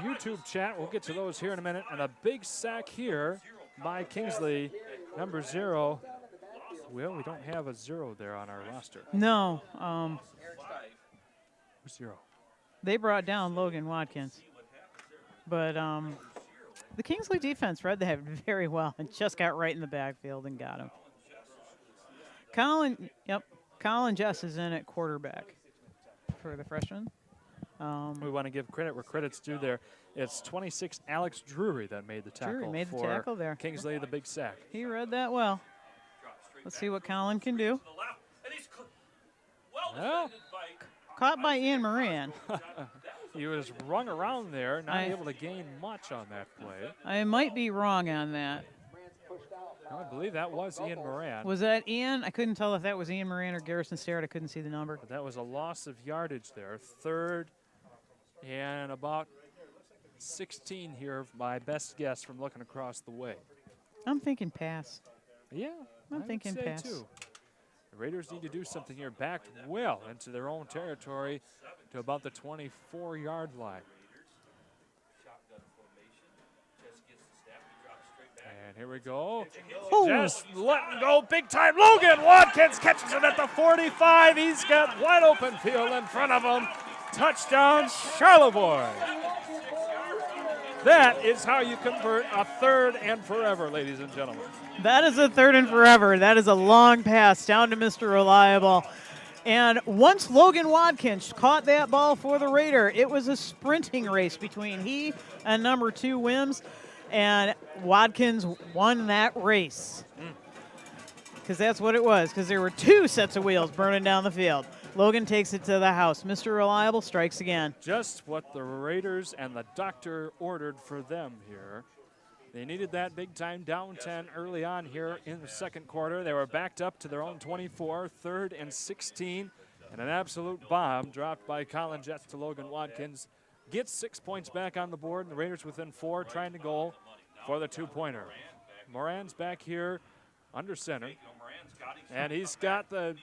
YouTube chat. We'll get to those here in a minute. And a big sack here by Kingsley, number 0. Well, we don't have a 0 there on our roster. No. Who's 0? They brought down Logan Watkins. But The Kingsley defense read that very well and just got right in the backfield and got him. Colin Jess is in at quarterback for the freshman. We want to give credit where credit's due there. It's 26 Alex Drury that made the tackle. Drury made the for tackle there. Kingsley, the big sack. He read that well. Let's see what Colin can do. Well, Caught by Ian Moran. he was rung around there, not able to gain much on that play. I might be wrong on that. I believe that was Ian Moran. Was that Ian? I couldn't tell if that was Ian Moran or Garrison Starrett. I couldn't see the number. But that was a loss of yardage there. 3rd and about 16 here, my best guess from looking across the way. I'm thinking pass. Yeah, I'm thinking would say pass. too. The Raiders need to do something here, backed well into their own territory to about the 24-yard line. And here we go. Just letting go big time. Logan Watkins catches it at the 45. He's got wide open field in front of him. Touchdown, Charlevoix. That is how you convert a 3rd and forever, ladies and gentlemen. That is a 3rd and forever. That is a long pass down to Mr. Reliable. And once Logan Watkins caught that ball for the Raider, it was a sprinting race between he and number 2 Wims. And Watkins won that race. Because that's what it was, because there were 2 sets of wheels burning down the field. Logan takes it to the house. Mr. Reliable strikes again. Just what the Raiders and the doctor ordered for them here. They needed that big-time down 10 early on here in the 2nd quarter. They were backed up to their own 24, 3rd and 16, and an absolute bomb dropped by Colin Jets to Logan Watkins. Gets 6 points back on the board, and the Raiders within 4 trying to goal for the 2-pointer. Moran's back here under center, and he's got the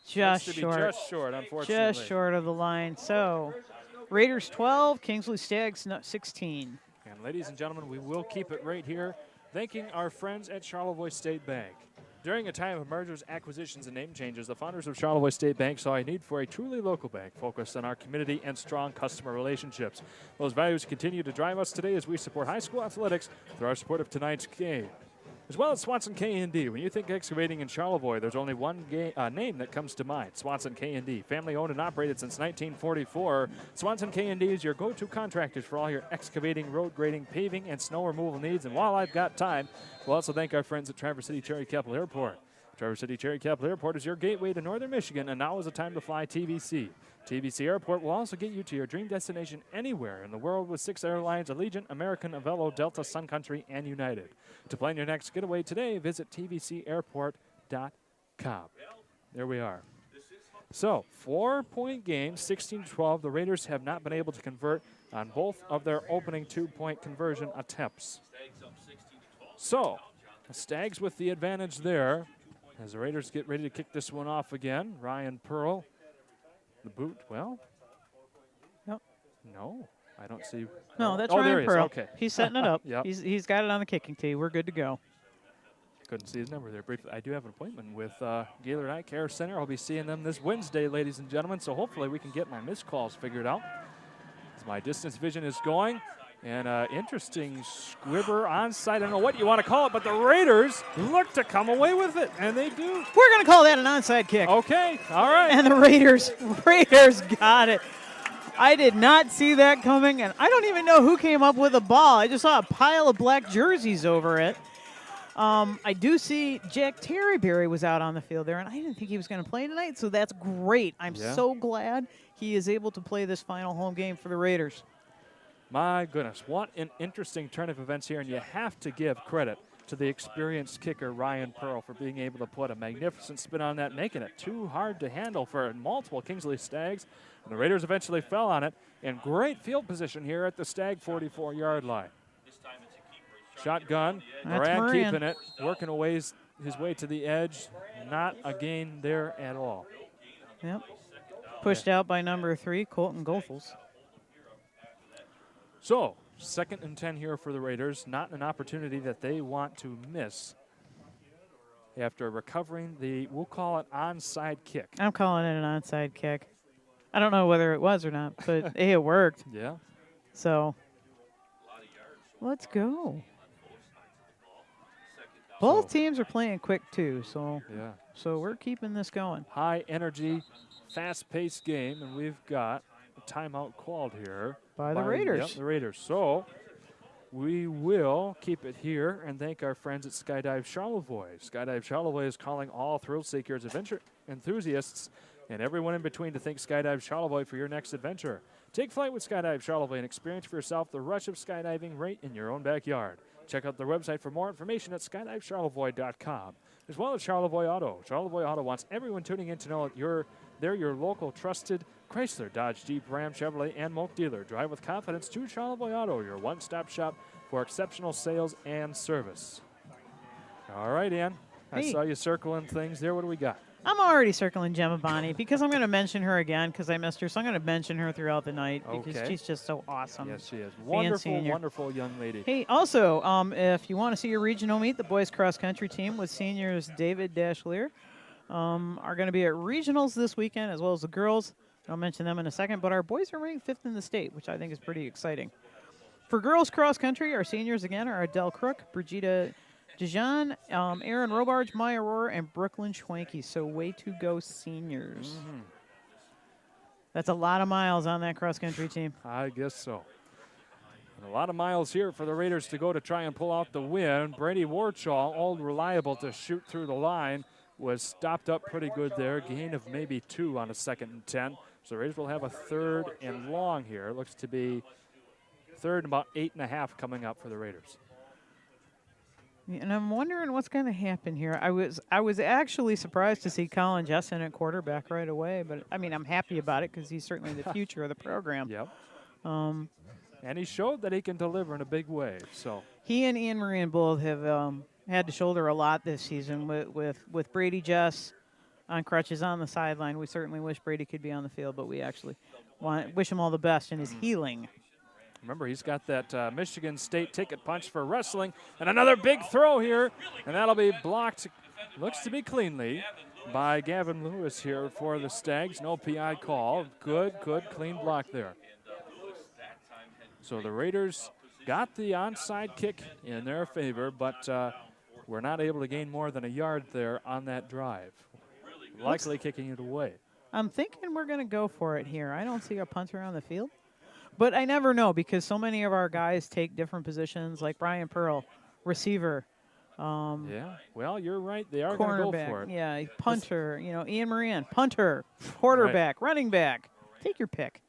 just short, unfortunately. Just short of the line. So Raiders 12, Kingsley Stags 16. And ladies and gentlemen, we will keep it right here, thanking our friends at Charlevoix State Bank. During a time of mergers, acquisitions, and name changes, the founders of Charlevoix State Bank saw a need for a truly local bank focused on our community and strong customer relationships. Those values continue to drive us today as we support high school athletics through our support of tonight's game. As well as Swanson K&D. When you think excavating in Charlevoix, there's only one name that comes to mind, Swanson K&D. Family owned and operated since 1944, Swanson K&D is your go-to contractors for all your excavating, road grading, paving, and snow removal needs. And while I've got time, we'll also thank our friends at Traverse City Cherry Capital Airport. Traverse City Cherry Capital Airport is your gateway to northern Michigan, and now is the time to fly TVC. TVC Airport will also get you to your dream destination anywhere in the world with 6 airlines: Allegiant, American, Avelo, Delta, Sun Country, and United. To plan your next getaway today, visit tvcairport.com. There we are. So, 4-point game, 16-12. The Raiders have not been able to convert on both of their opening 2-point conversion attempts. So, the Stags with the advantage there as the Raiders get ready to kick this one off again. Ryan Pearl. The boot, well, no, I don't see. No, that's there Ryan he is. Pearl. Okay. He's setting it up. Yep. He's got it on the kicking tee. We're good to go. Couldn't see his number there briefly. I do have an appointment with Gaylord Eye Care Center. I'll be seeing them this Wednesday, ladies and gentlemen, so hopefully we can get my missed calls figured out as my distance vision is going. And interesting squibber onside. I don't know what you want to call it, but the Raiders look to come away with it, and they do. We're going to call that an onside kick. Okay, all right. And the Raiders got it. I did not see that coming, and I don't even know who came up with the ball. I just saw a pile of black jerseys over it. I do see Jack Terryberry was out on the field there, and I didn't think he was going to play tonight, so that's great. I'm so glad he is able to play this final home game for the Raiders. My goodness, what an interesting turn of events here, and you have to give credit to the experienced kicker, Ryan Pearl, for being able to put a magnificent spin on that, making it too hard to handle for multiple Kingsley Stags. And the Raiders eventually fell on it in great field position here at the Stag 44-yard line. Shotgun, Moran keeping it, working his way to the edge. Not a gain there at all. Yep. Pushed out by number 3, Colton Goethals. So, 2nd and 10 here for the Raiders. Not an opportunity that they want to miss after recovering the, we'll call it, onside kick. I'm calling it an onside kick. I don't know whether it was or not, but hey, it worked. Yeah. So Let's go. Both teams are playing quick too, so Yeah. so we're keeping this going. High energy, fast-paced game, and we've got a timeout called here By the Raiders. Yep, the Raiders. So we will keep it here and thank our friends at Skydive Charlevoix. Skydive Charlevoix is calling all thrill seekers, adventure enthusiasts, and everyone in between to thank Skydive Charlevoix for your next adventure. Take flight with Skydive Charlevoix and experience for yourself the rush of skydiving right in your own backyard. Check out their website for more information at skydivecharlevoix.com, as well as Charlevoix Auto. Charlevoix Auto wants everyone tuning in to know that they're your local trusted Chrysler, Dodge, Jeep, Ram, Chevrolet, and Moke dealer. Drive with confidence to Charlevoix Auto, your one-stop shop for exceptional sales and service. All right, Ann. I Hey. saw you circling things there. What do we got? I'm already circling Gemma Bonney because I'm going to mention her again because I missed her. So I'm going to mention her throughout the night because Okay. she's just so awesome. Yes, she is. Wonderful, senior. wonderful young lady. Hey, also, if you want to see your regional meet, the boys cross country team with seniors David Dashlear are going to be at regionals this weekend, as well as the girls. I'll mention them in a second, but our boys are ranked 5th in the state, which I think is pretty exciting. For girls cross country, our seniors again are Adele Crook, Brigida Dijon, Aaron Robarge, Maya Rohr, and Brooklyn Schwanke. So way to go, seniors. That's a lot of miles on that cross country team. I guess so. And a lot of miles here for the Raiders to go to try and pull out the win. Brady Warchaw, old reliable to shoot through the line, was stopped up pretty good there. Gain of maybe 2 on a 2nd and 10. So the Raiders will have a 3rd and long here. Looks to be 3rd and about 8.5 coming up for the Raiders. And I'm wondering what's going to happen here. I was actually surprised to see Colin Jessen at quarterback right away, but I mean I'm happy about it because he's certainly the future of the program. Yep. And he showed that he can deliver in a big way. So He and Ian Moran both have had to shoulder a lot this season with Brady Jess on crutches on the sideline. We certainly wish Brady could be on the field, but we actually wish him all the best in his healing. remember, he's got that Michigan State ticket punch for wrestling. And another big throw here, and that'll be blocked, looks to be cleanly, by Gavin Lewis here for the Stags. No PI call. Good, clean block there. So the Raiders got the onside kick in their favor, but were not able to gain more than a yard there on that drive. Likely kicking it away. I'm thinking we're going to go for it here. I don't see a punter on the field. But I never know because so many of our guys take different positions, like Brian Pearl, receiver. Yeah, well, you're right. They are going to go for it. Yeah, punter. You know, Ian Moran, punter, quarterback, running back. Take your pick.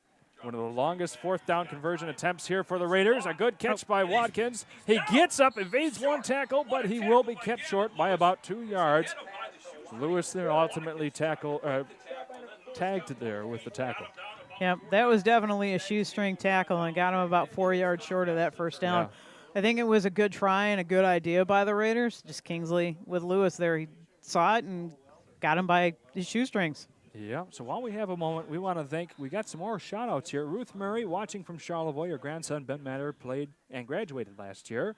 One of the longest 4th down conversion attempts here for the Raiders. A good catch by Watkins. He gets up, evades one tackle, but he will be kept short by about 2 yards. Lewis there ultimately tagged there with the tackle. Yeah, that was definitely a shoestring tackle and got him about 4 yards short of that first down. Yeah. I think it was a good try and a good idea by the Raiders. Just Kingsley with Lewis there. He saw it and got him by his shoestrings. Yeah, so while we have a moment, we want to thank, we got some more shout-outs here. Ruth Murray, watching from Charlevoix. Her grandson, Ben Matter, played and graduated last year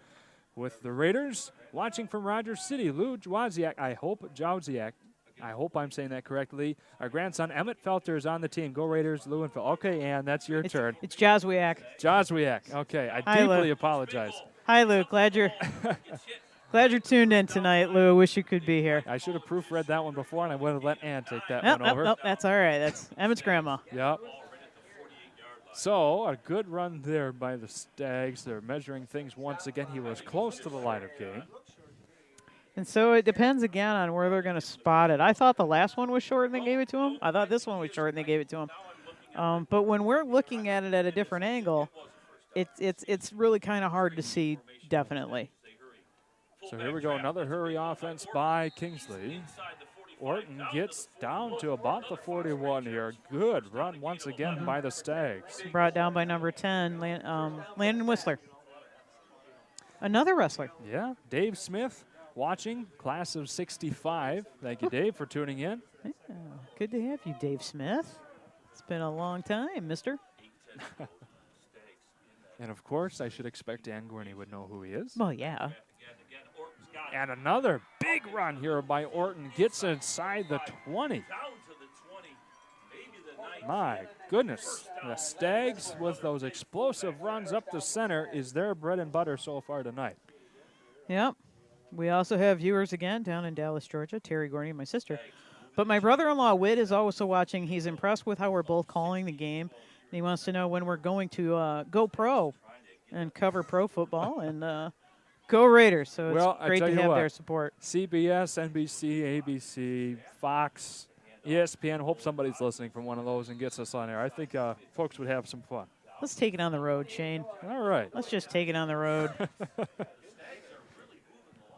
with the Raiders. Watching from Rogers City, Lou Jwaziak, I hope I'm saying that correctly. Our grandson, Emmett Felter, is on the team. Go Raiders, Lou and Phil. Okay, Ann, that's your turn. It's Jazwiak. Jazwiak, okay. I Hi, deeply Lou. apologize. Hi, Lou. Glad you're tuned in tonight, Lou. Wish you could be here. I should have proofread that one before, and I would have let Ann take that one over. Nope, that's all right. That's Emmett's grandma. Yep. So, a good run there by the Stags. They're measuring things once again. He was close to the line of game. And so it depends again on where they're going to spot it. I thought the last one was short and they gave it to him. I thought this one was short and they gave it to him. But when we're looking at it at a different angle, it's really kind of hard to see, definitely. So here we go, another hurry offense by Kingsley. Orton gets down to about the 41 here. Good run once again by the Stags. Brought down by number 10, Landon Whistler. Another wrestler. Yeah, Dave Smith watching, class of 65. Thank you, Dave, for tuning in. Yeah, good to have you, Dave Smith. It's been a long time, mister. And, of course, I should expect Dan Gorney would know who he is. Well, yeah. And another big run here by Orton. Gets inside the 20. My goodness, the Stags with those explosive runs up the center is their bread and butter so far tonight. Yep. We also have viewers again down in Dallas, Georgia, Terry Gorney, my sister. But my brother-in-law, Whit, is also watching. He's impressed with how we're both calling the game. And he wants to know when we're going to go pro and cover pro football and go Raiders. So it's great to have their support. CBS, NBC, ABC, Fox, ESPN. Hope somebody's listening from one of those and gets us on air. I think folks would have some fun. Let's take it on the road, Shane. All right. Let's just take it on the road.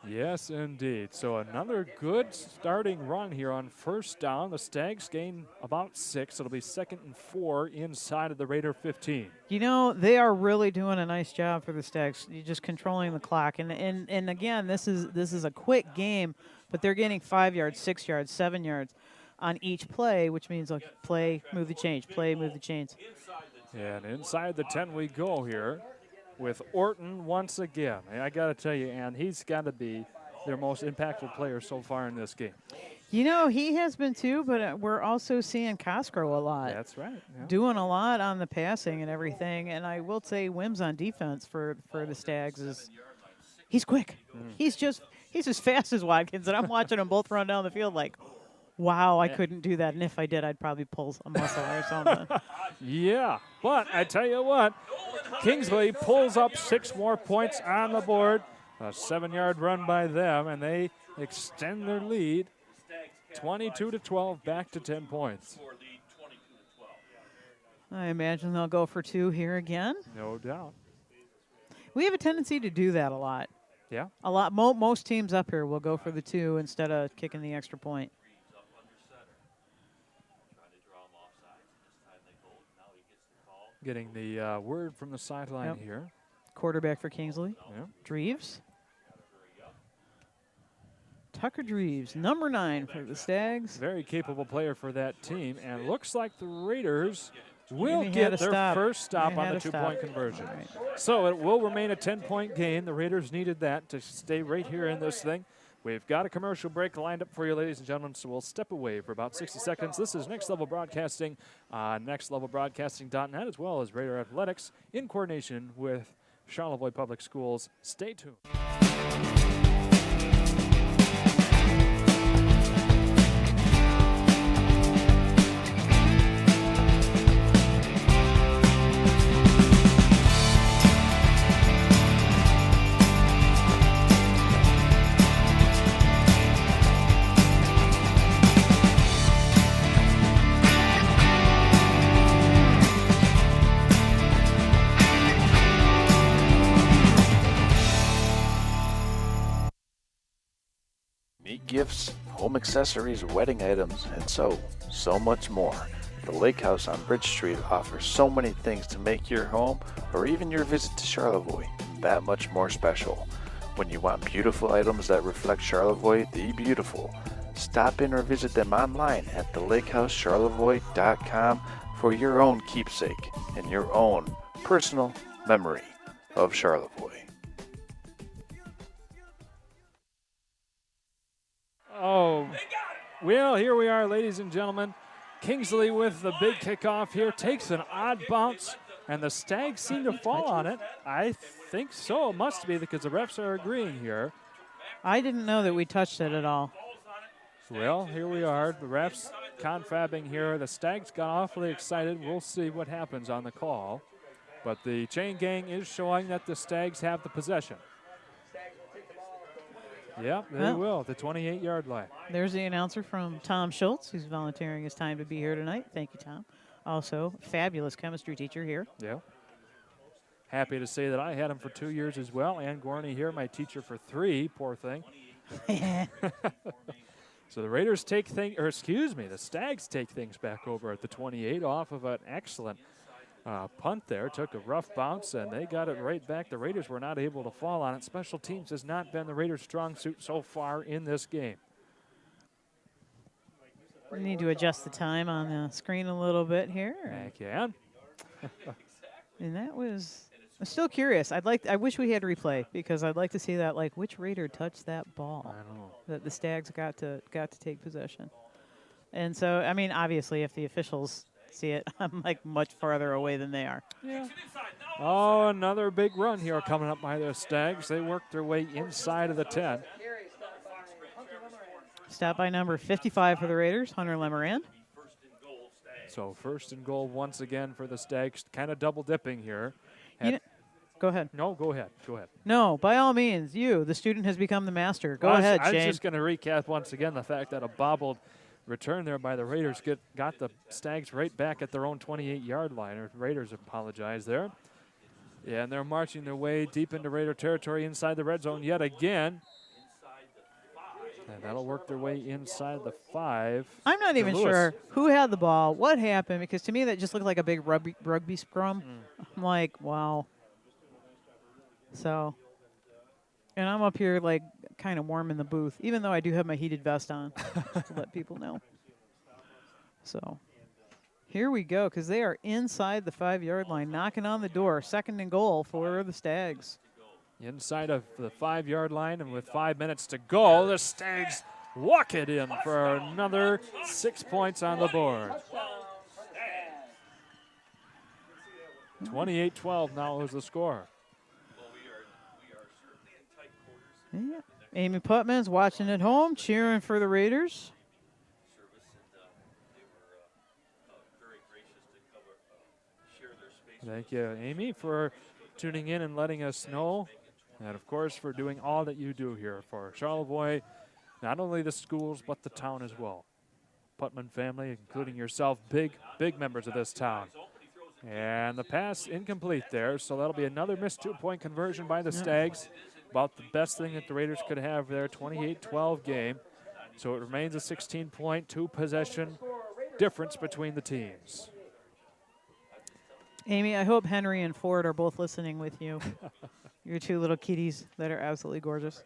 Yes, indeed. So another good starting run here on first down. The Stags gain about 6. It'll be 2nd and 4 inside of the Raider 15. You know, they are really doing a nice job for the Stags. You're just controlling the clock. And again, this is a quick game, but they're getting 5 yards, 6 yards, 7 yards on each play, which means like play, move the chains, play, move the chains. And inside the 10 we go here with Orton once again. I got to tell you, Ann, he's got to be their most impactful player so far in this game. You know, he has been too, but we're also seeing Cosgrove a lot. That's right. Yeah. Doing a lot on the passing and everything. And I will say Wims on defense for the Stags is he's quick. He's as fast as Watkins, and I'm watching them both run down the field like, wow, I couldn't do that. And if I did, I'd probably pull a muscle or something. Yeah, but I tell you what, Kingsley pulls up 6 more points on the board. A 7-yard run by them, and they extend their lead 22-12, back to 10 points. I imagine they'll go for 2 here again. No doubt. We have a tendency to do that a lot. Yeah? A lot. Most teams up here will go for the 2 instead of kicking the extra point. Getting the word from the sideline here. Quarterback for Kingsley. Yeah. Dreves. Tucker Dreves, number 9 for the Stags. Very capable player for that team, and looks like the Raiders will get their first stop on the 2-point conversion. Right. So it will remain a 10-point game. The Raiders needed that to stay right here in this thing. We've got a commercial break lined up for you, ladies and gentlemen, so we'll step away for about 60 seconds. This is Next Level Broadcasting on nextlevelbroadcasting.net, as well as Raider Athletics in coordination with Charlevoix Public Schools. Stay tuned. Gifts, home accessories, wedding items, and so much more. The Lake House on Bridge Street offers so many things to make your home or even your visit to Charlevoix that much more special. When you want beautiful items that reflect Charlevoix the beautiful, stop in or visit them online at thelakehousecharlevoix.com for your own keepsake and your own personal memory of Charlevoix. Oh, well, here we are, ladies and gentlemen. Kingsley with the big kickoff here takes an odd bounce, and the Stags seem to fall on it. I think so. It must be because the refs are agreeing here. I didn't know that we touched it at all. Well, here we are. The refs confabbing here. The Stags got awfully excited. We'll see what happens on the call. But the chain gang is showing that the Stags have the possession. Yep, they will, the 28-yard line. There's the announcer from Tom Schultz, who's volunteering his time to be here tonight. Thank you, Tom. Also, fabulous chemistry teacher here. Yeah. Happy to say that I had him for 2 years as well. Ann Gorney here, my teacher for 3, poor thing. So the Raiders the Stags take things back over at the 28 off of an excellent punt there. Took a rough bounce, and they got it right back. The Raiders were not able to fall on it. Special teams has not been the Raiders' strong suit so far in this game. We need to adjust the time on the screen a little bit here. I can. And that was, I'm still curious. I wish we had replay because I'd like to see that, like, which Raider touched that ball I don't know. that the Stags got to take possession. And so, I mean, obviously, if the officials see it. I'm like much farther away than they are. Yeah. Oh, another big run here coming up by the Stags. They worked their way inside of the 10. Stop by number 55 for the Raiders, Hunter Lemarand. So first and goal once again for the Stags, kind of double dipping here. Go ahead. No, go ahead. Go ahead. No, by all means, the student has become the master. Go ahead, Shane. I was just going to recap once again the fact that a bobbled return there by the Raiders got the Stags right back at their own 28-yard line. Or Raiders apologize there. Yeah, and they're marching their way deep into Raider territory inside the red zone yet again. And that'll work their way inside the 5. I'm not even sure who had the ball, what happened, because to me that just looked like a big rugby scrum. I'm like, wow. So, and I'm up here like kind of warm in the booth, even though I do have my heated vest on to let people know. So, here we go, because they are inside the 5-yard line, knocking on the door. Second and goal for the Stags. Inside of the 5-yard line, and with 5 minutes to go, the Stags walk it in for another 6 points on the board. 28-12 now is the score. Yeah. Amy Putman's watching at home, cheering for the Raiders. Thank you, Amy, for tuning in and letting us know. And, of course, for doing all that you do here for Charlevoix, not only the schools, but the town as well. Putman family, including yourself, big members of this town. And the pass incomplete there, so that'll be another missed 2-point conversion by the Stags. About the best thing that the Raiders could have there, 28-12 game. So it remains a 16-point, 2-possession difference between the teams. Amy, I hope Henry and Ford are both listening with you. Your two little kitties that are absolutely gorgeous.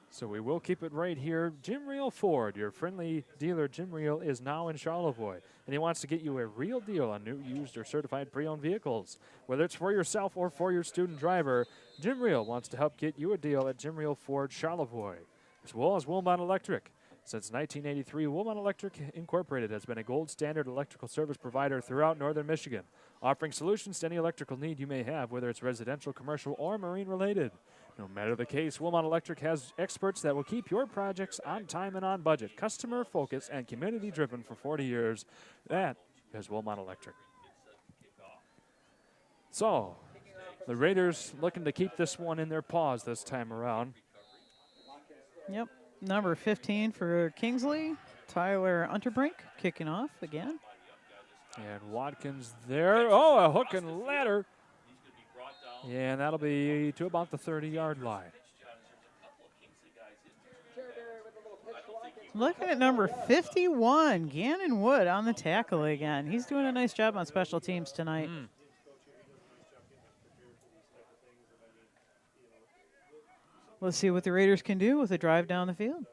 So we will keep it right here. Jim Reel Ford, your friendly dealer, Jim Reel, is now in Charlevoix, and he wants to get you a real deal on new, used, or certified pre-owned vehicles. Whether it's for yourself or for your student driver, Jim Reel wants to help get you a deal at Jim Reel Ford Charlevoix, as well as Wilmot Electric. Since 1983, Wilmot Electric Incorporated has been a gold standard electrical service provider throughout northern Michigan, offering solutions to any electrical need you may have, whether it's residential, commercial, or marine related. No matter the case, Wilmot Electric has experts that will keep your projects on time and on budget, customer focused, and community driven for 40 years. That is Wilmot Electric. So, the Raiders looking to keep this one in their paws this time around. Yep. Number 15 for Kingsley, Tyler Unterbrink kicking off again. And Watkins there. Oh, a hook and ladder. Yeah, and that'll be to about the 30-yard line. Looking at number 51, Gannon Wood on the tackle again. He's doing a nice job on special teams tonight. Let's see what the Raiders can do with a drive down the field.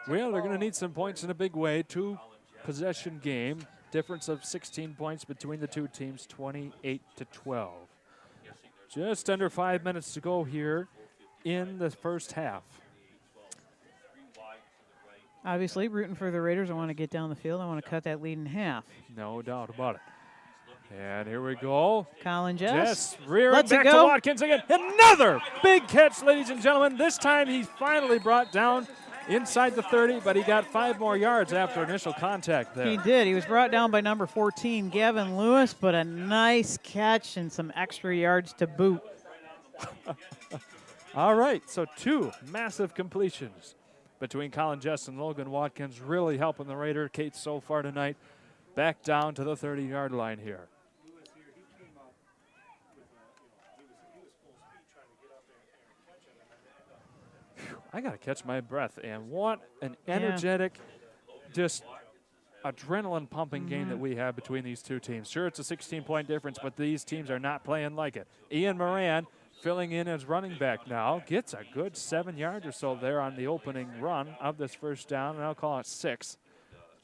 Well, they're going to need some points in a big way. 2-possession game. Difference of 16 points between the two teams, 28-12. Just under 5 minutes to go here in the first half. Obviously, rooting for the Raiders. I want to get down the field. I want to cut that lead in half. No doubt about it. And here we go. Colin Jess. Rear back to Watkins again. Another big catch, ladies and gentlemen. This time he's finally brought down inside the 30, but he got 5 more yards after initial contact there. He did. He was brought down by number 14, Gavin Lewis, but a nice catch and some extra yards to boot. All right, so 2 massive completions between Colin Jess and Logan Watkins, really helping the Raider Kate so far tonight, back down to the 30-yard line here. I got to catch my breath. And what an energetic, just adrenaline-pumping game that we have between these two teams. Sure, it's a 16-point difference, but these teams are not playing like it. Ian Moran filling in as running back now. Gets a good 7 yards or so there on the opening run of this first down, and I'll call it 6.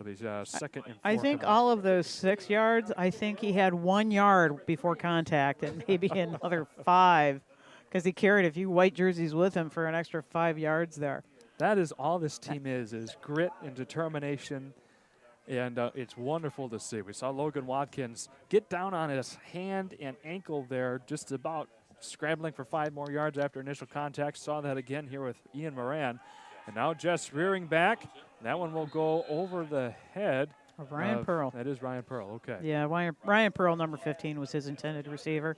It'll be second and 4. I think all of those 6 yards, I think he had 1 yard before contact and maybe another 5. Because he carried a few white jerseys with him for an extra 5 yards there. That is all this team is grit and determination. And it's wonderful to see. We saw Logan Watkins get down on his hand and ankle there, just about scrambling for 5 more yards after initial contact. Saw that again here with Ian Moran. And now Jess rearing back. That one will go over the head of Ryan Pearl. That is Ryan Pearl, okay. Yeah, Ryan Pearl, number 15, was his intended receiver.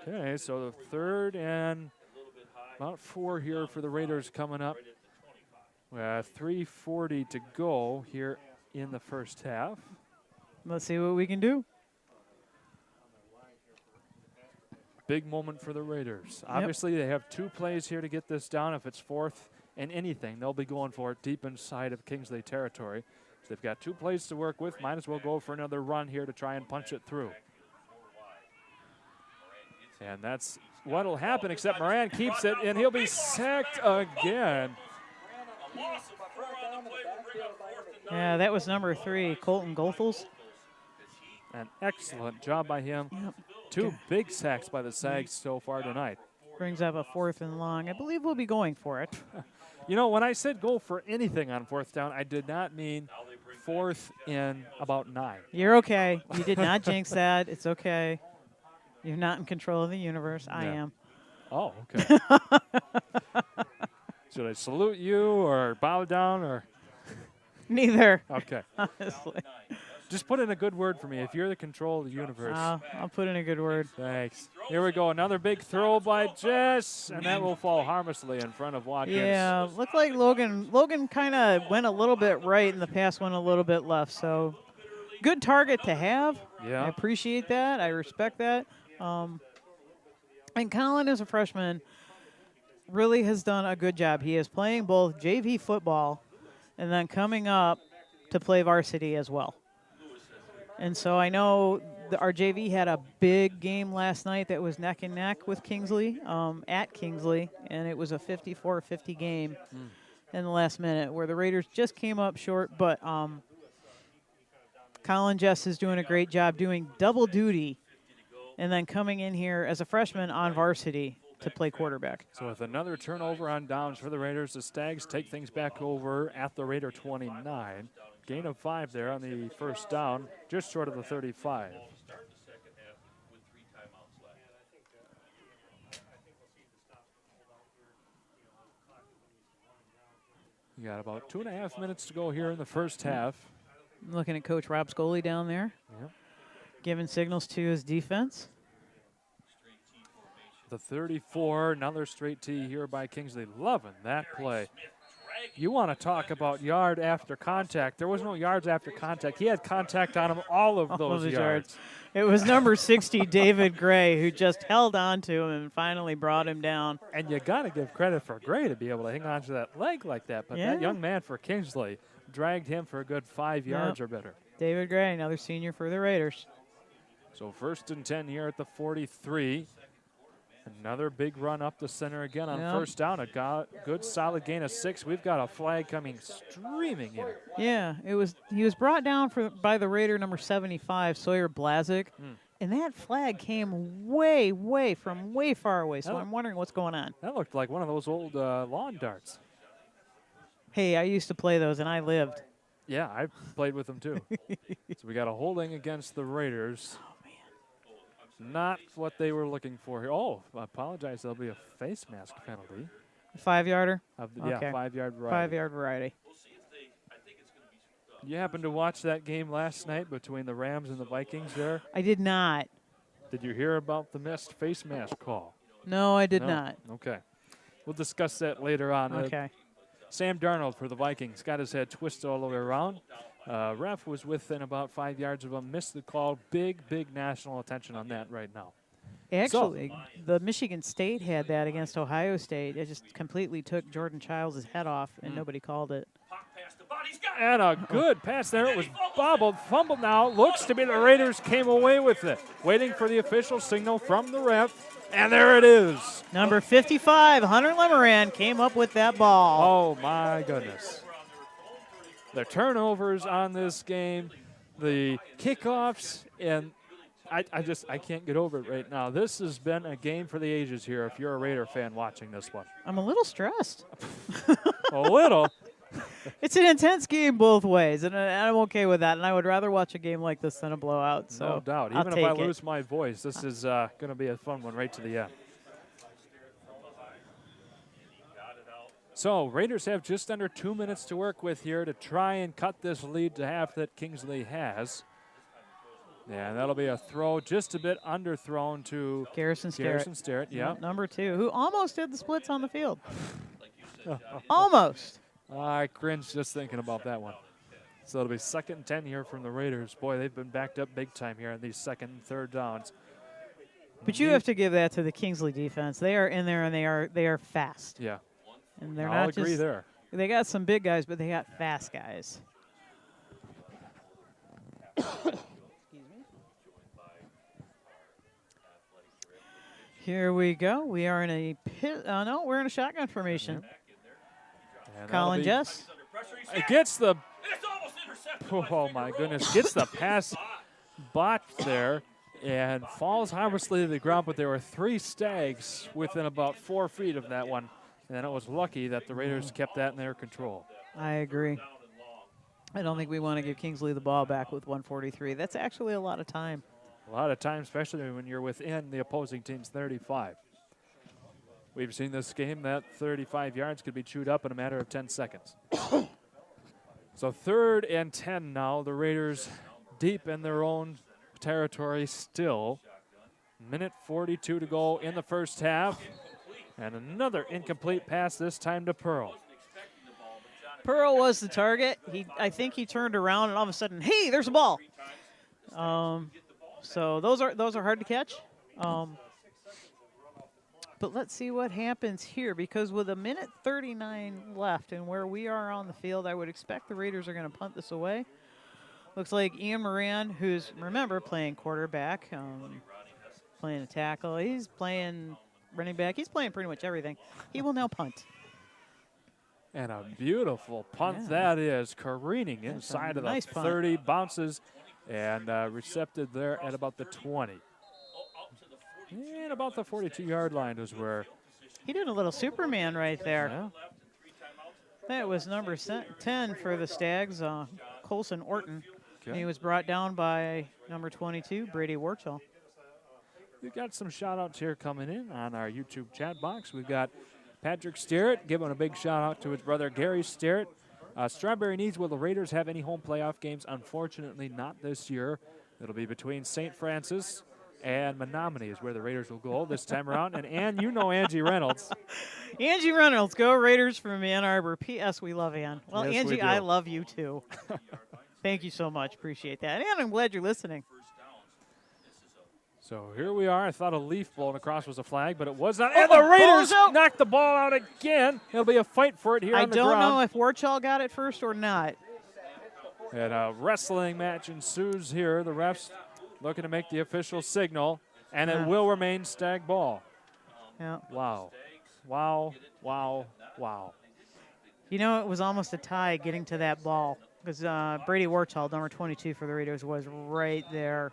Okay, so the 3rd and about 4 here for the Raiders coming up. 3:40 to go here in the first half. Let's see what we can do. Big moment for the Raiders. Obviously, they have 2 plays here to get this down. If it's 4th and anything, they'll be going for it deep inside of Kingsley territory. So they've got 2 plays to work with. Might as well go for another run here to try and punch it through. And that's what'll happen, except Moran keeps it, and he'll be sacked again. Yeah, that was number 3, Colton Goethals. An excellent job by him. Yep. 2 big sacks by the Sags so far tonight. Brings up a 4th and long. I believe we'll be going for it. You know, when I said go for anything on 4th down, I did not mean 4th and about 9. You're okay. You did not jinx that. It's okay. You're not in control of the universe. I am. Oh, okay. Should I salute you or bow down or? Neither. Okay. Honestly. Just put in a good word for me if you're the control of the universe. I'll put in a good word. Thanks. Here we go. Another big throw by Jess, and that will fall harmlessly in front of Watkins. Yeah, looked like Logan kind of went a little bit right, and the pass went a little bit left. So good target to have. Yeah. I appreciate that. I respect that. And Colin, as a freshman, really has done a good job. He is playing both JV football and then coming up to play varsity as well. And so I know our JV had a big game last night that was neck and neck with Kingsley, at Kingsley, and it was a 54-50 game in the last minute where the Raiders just came up short. But Colin Jess is doing a great job doing double duty and then coming in here as a freshman on varsity to play quarterback. So with another turnover on downs for the Raiders, the Stags take things back over at the Raider 29. Gain of 5 there on the first down, just short of the 35. You got about 2.5 minutes to go here in the first half. I'm looking at Coach Rob Scully down there, giving signals to his defense. The 34, another straight tee here by Kingsley. Loving that play. You want to talk about yard after contact. There was no yards after contact. He had contact on him all of those yards. It was number 60, David Gray, who just held on to him and finally brought him down. And you got to give credit for Gray to be able to hang on to that leg like that. But that young man for Kingsley dragged him for a good 5 yards or better. David Gray, another senior for the Raiders. So 1st and 10 here at the 43. Another big run up the center again on first down. A good solid gain of 6. We've got a flag coming streaming in. Yeah, he was brought down by the Raider number 75, Sawyer Blazik, and that flag came way far away. So I'm wondering what's going on. That looked like one of those old lawn darts. Hey, I used to play those, and I lived. Yeah, I played with them too. So we got a holding against the Raiders. Not what they were looking for here. Oh, I apologize. There'll be a face mask penalty. 5-yarder? Yeah, 5-yard variety. 5-yard variety. You happened to watch that game last night between the Rams and the Vikings there? I did not. Did you hear about the missed face mask call? No, I did not. Okay. We'll discuss that later on. Okay. Sam Darnold for the Vikings got his head twisted all the way around. Ref was within about 5 yards of him, missed the call. Big national attention on that right now. Actually, the Michigan State had that against Ohio State. It just completely took Jordan Childs' head off, and nobody called it. And a good pass there. It was bobbled, fumbled now. Looks to be the Raiders came away with it. Waiting for the official signal from the ref, and there it is. Number 55, Hunter Lemoran, came up with that ball. Oh, my goodness. The turnovers on this game, the kickoffs, and I can't get over it right now. This has been a game for the ages here if you're a Raider fan watching this one. I'm a little stressed. A little? It's an intense game both ways, and I'm okay with that. And I would rather watch a game like this than a blowout. So no doubt. I'll Even if I take it. lose my voice, this is going to be a fun one right to the end. So Raiders have just under 2 minutes to work with here to try and cut this lead to half that Kingsley has. And that'll be a throw just a bit underthrown to Garrison Sterrett. Yeah. Number 2, who almost did the splits on the field. Almost. I cringe just thinking about that one. So it'll be 2nd and 10 here from the Raiders. Boy, they've been backed up big time here on these 2nd and 3rd downs. But you have to give that to the Kingsley defense. They are in there, and they are fast. Yeah. And they're I'll not agree just, there. They got some big guys, but they got fast guys. Here we go. We are in a pit. No, we're in a shotgun formation. Colin Jess. It gets the. Oh my goodness! Gets the pass botched there and falls harmlessly to the ground. But there were 3 Stags within about 4 feet of that one, and it was lucky that the Raiders kept that in their control. I agree. I don't think we want to give Kingsley the ball back with 1:43. That's actually a lot of time. A lot of time, especially when you're within the opposing team's 35. We've seen this game that 35 yards could be chewed up in a matter of 10 seconds. So 3rd and 10 now. The Raiders deep in their own territory still. Minute 42 to go in the first half. And another incomplete pass, this time to Pearl. Pearl was the target. I think he turned around and all of a sudden, hey, there's a ball. So those are hard to catch. But let's see what happens here, because with 1:39 left and where we are on the field, I would expect the Raiders are going to punt this away. Looks like Ian Moran, who's, remember, playing quarterback, playing a tackle. He's playing running back. He's playing pretty much everything. He will now punt. And a beautiful punt that is, careening inside of the 30, bounces and recepted there at about the 20. And about the 42-yard line is where. He did a little Superman right there. Yeah. That was number 10 for the Stags, Colson Orton. Okay. And he was brought down by number 22, Brady Warchell. We've got some shout-outs here coming in on our YouTube chat box. We've got Patrick Sterrett giving a big shout-out to his brother Gary Sterrett. Strawberry needs, will the Raiders have any home playoff games? Unfortunately, not this year. It'll be between St. Francis and Menominee is where the Raiders will go this time around. And you know Angie Reynolds. Angie Reynolds, go Raiders from Ann Arbor. P.S. We love Ann. Well, yes, Angie, I love you too. Thank you so much. Appreciate that. And I'm glad you're listening. So here we are. I thought a leaf blown across was a flag, but it was not. And the Raiders knocked the ball out again. It'll be a fight for it here on the ground. I don't know if Warchell got it first or not. And a wrestling match ensues here. The refs looking to make the official signal, and it will remain Stag ball. Yeah. Wow. Wow, wow, wow. You know, it was almost a tie getting to that ball because Brady Warchell, number 22 for the Raiders, was right there.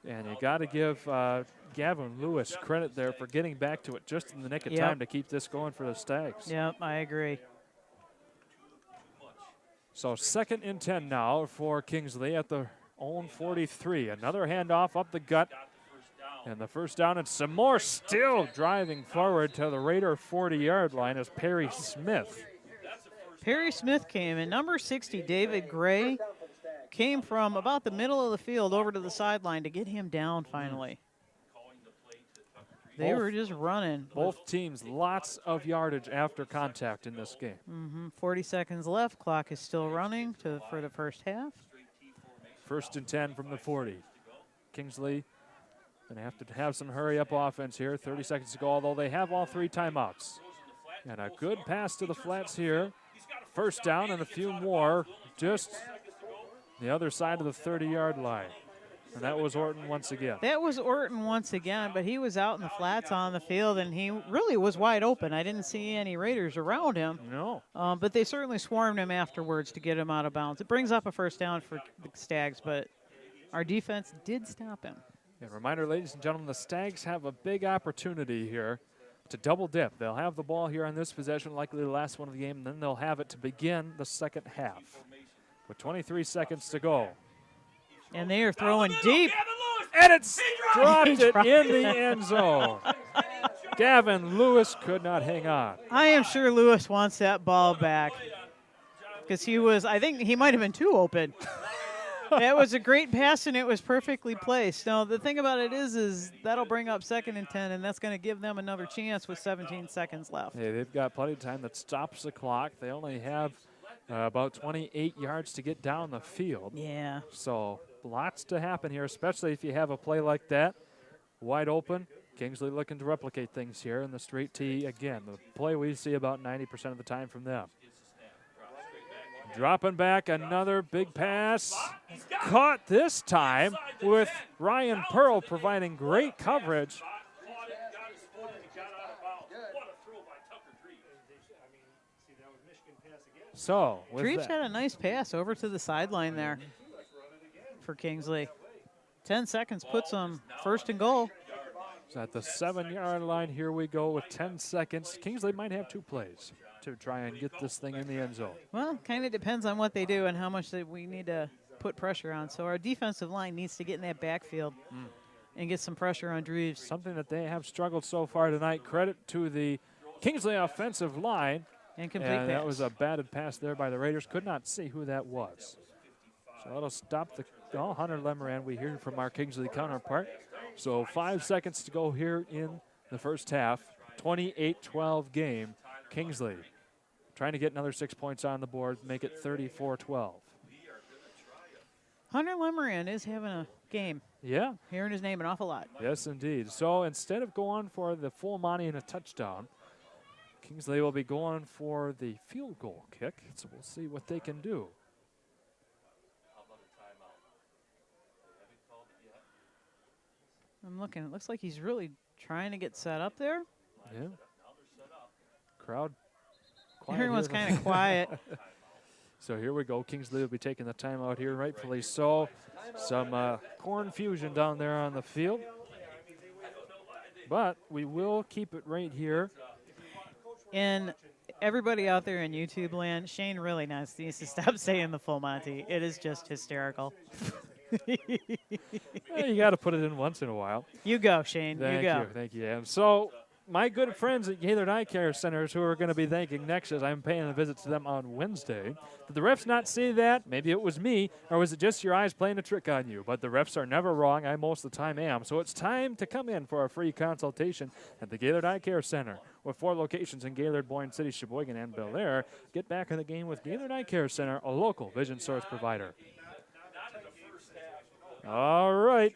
And you got to give Gavin Lewis credit there for getting back to it just in the nick of time to keep this going for the Stags. Yep, I agree. So 2nd and 10 now for Kingsley at the own 43. Another handoff up the gut. And the first down, and some more still driving forward to the Raider 40-yard line is Perry Smith. Perry Smith came in. Number 60, David Gray, came from about the middle of the field over to the sideline to get him down finally. They were just running. Both teams, lots of yardage after contact in this game. 40 seconds left. Clock is still running for the first half. 1st and 10 from the 40. Kingsley going to have to have some hurry-up offense here. 30 seconds to go, although they have all 3 timeouts. And a good pass to the flats here. First down and a few more just the other side of the 30-yard line. And that was Orton once again. That was Orton once again, but he was out in the flats on the field, and he really was wide open. I didn't see any Raiders around him. No. But they certainly swarmed him afterwards to get him out of bounds. It brings up a first down for the Stags, but our defense did stop him. Yeah, reminder, ladies and gentlemen, the Stags have a big opportunity here. to double dip. They'll have the ball here on this possession, likely the last one of the game, and then they'll have it to begin the second half. With 23 seconds to go. And they are throwing deep. And it's dropped it in the end zone. Gavin Lewis could not hang on. I am sure Lewis wants that ball back because I think he might have been too open. It was a great pass, and it was perfectly placed. Now, the thing about it is that'll bring up 2nd and 10, and that's going to give them another chance with 17 seconds left. Yeah, they've got plenty of time that stops the clock. They only have about 28 yards to get down the field. Yeah. So lots to happen here, especially if you have a play like that. Wide open. Kingsley looking to replicate things here in the straight tee. Again, the play we see about 90% of the time from them. Dropping back, another big pass. Caught this time with Ryan Pearl providing great coverage. So, Treves had a nice pass over to the sideline there for Kingsley. 10 seconds puts them 1st and goal. So at the 7-yard line, here we go with 10 seconds. Kingsley might have 2 plays to try and get this thing in the end zone. Well, kind of depends on what they do and how much we need to put pressure on. So our defensive line needs to get in that backfield and get some pressure on Treves. Something that they have struggled so far tonight. Credit to the Kingsley offensive line. Incomplete pass. That was a batted pass there by the Raiders. Could not see who that was. So that'll stop the Hunter Lemoran. We hear from our Kingsley counterpart. So 5 seconds to go here in the first half. 28-12 game. Kingsley trying to get another 6 points on the board, make it 34-12. Hunter Lemoran is having a game. Yeah. Hearing his name an awful lot. Yes, indeed. So instead of going for the full monty and a touchdown, Kingsley will be going for the field goal kick. So we'll see what they can do. I'm looking. It looks like he's really trying to get set up there. Yeah. Crowd quiet. Everyone's kind of quiet. So here we go. Kingsley will be taking the timeout here, rightfully so. Some corn fusion down there on the field. But we will keep it right here. And everybody out there in YouTube land, Shane really needs to stop saying the full Monty. It is just hysterical. Well, you got to put it in once in a while. You go, Shane. Thank you go. Thank you. And so my good friends at Gaylord Eye Care Centers, who are going to be thanking next as I'm paying a visit to them on Wednesday. Did the refs not see that? Maybe it was me, or was it just your eyes playing a trick on you? But the refs are never wrong. I most of the time am. So it's time to come in for a free consultation at the Gaylord Eye Care Center. With 4 locations in Gaylord, Boyne City, Sheboygan, and Bel Air, get back in the game with Gaylord Eye Care Center, a local vision source provider. All right.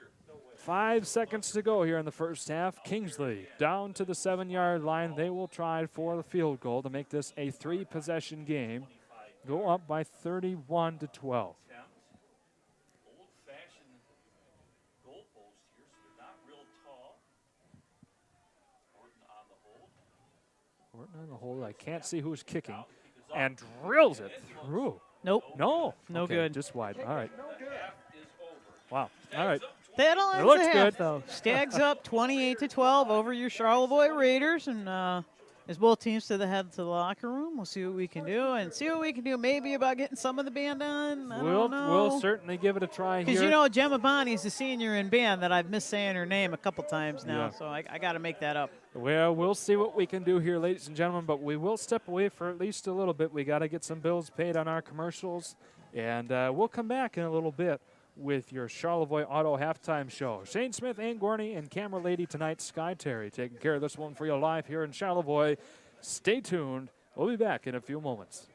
5 seconds to go here in the first half. Kingsley down to the 7-yard line. They will try for the field goal to make this a 3-possession game. Go up by 31-12. Horton on the hold. I can't see who's kicking. And drills it through. Nope. No. No okay, good. Just wide. All right. Wow. All right. That'll It end looks the half, good. though. Stags up 28-12 over your Charlevoix Raiders. And as both teams to the head to the locker room, we'll see what we can do. And see what we can do maybe about getting some of the band on. I don't know. We'll certainly give it a try here. Because, you know, Gemma Bonnie's the senior in band that I've missed saying her name a couple times now. Yeah. So I got to make that up. Well, we'll see what we can do here, ladies and gentlemen, but we will step away for at least a little bit. We got to get some bills paid on our commercials, and we'll come back in a little bit with your Charlevoix Auto Halftime Show. Shane Smith, Ann Gorney, and camera lady tonight, Sky Terry, taking care of this one for you live here in Charlevoix. Stay tuned. We'll be back in a few moments.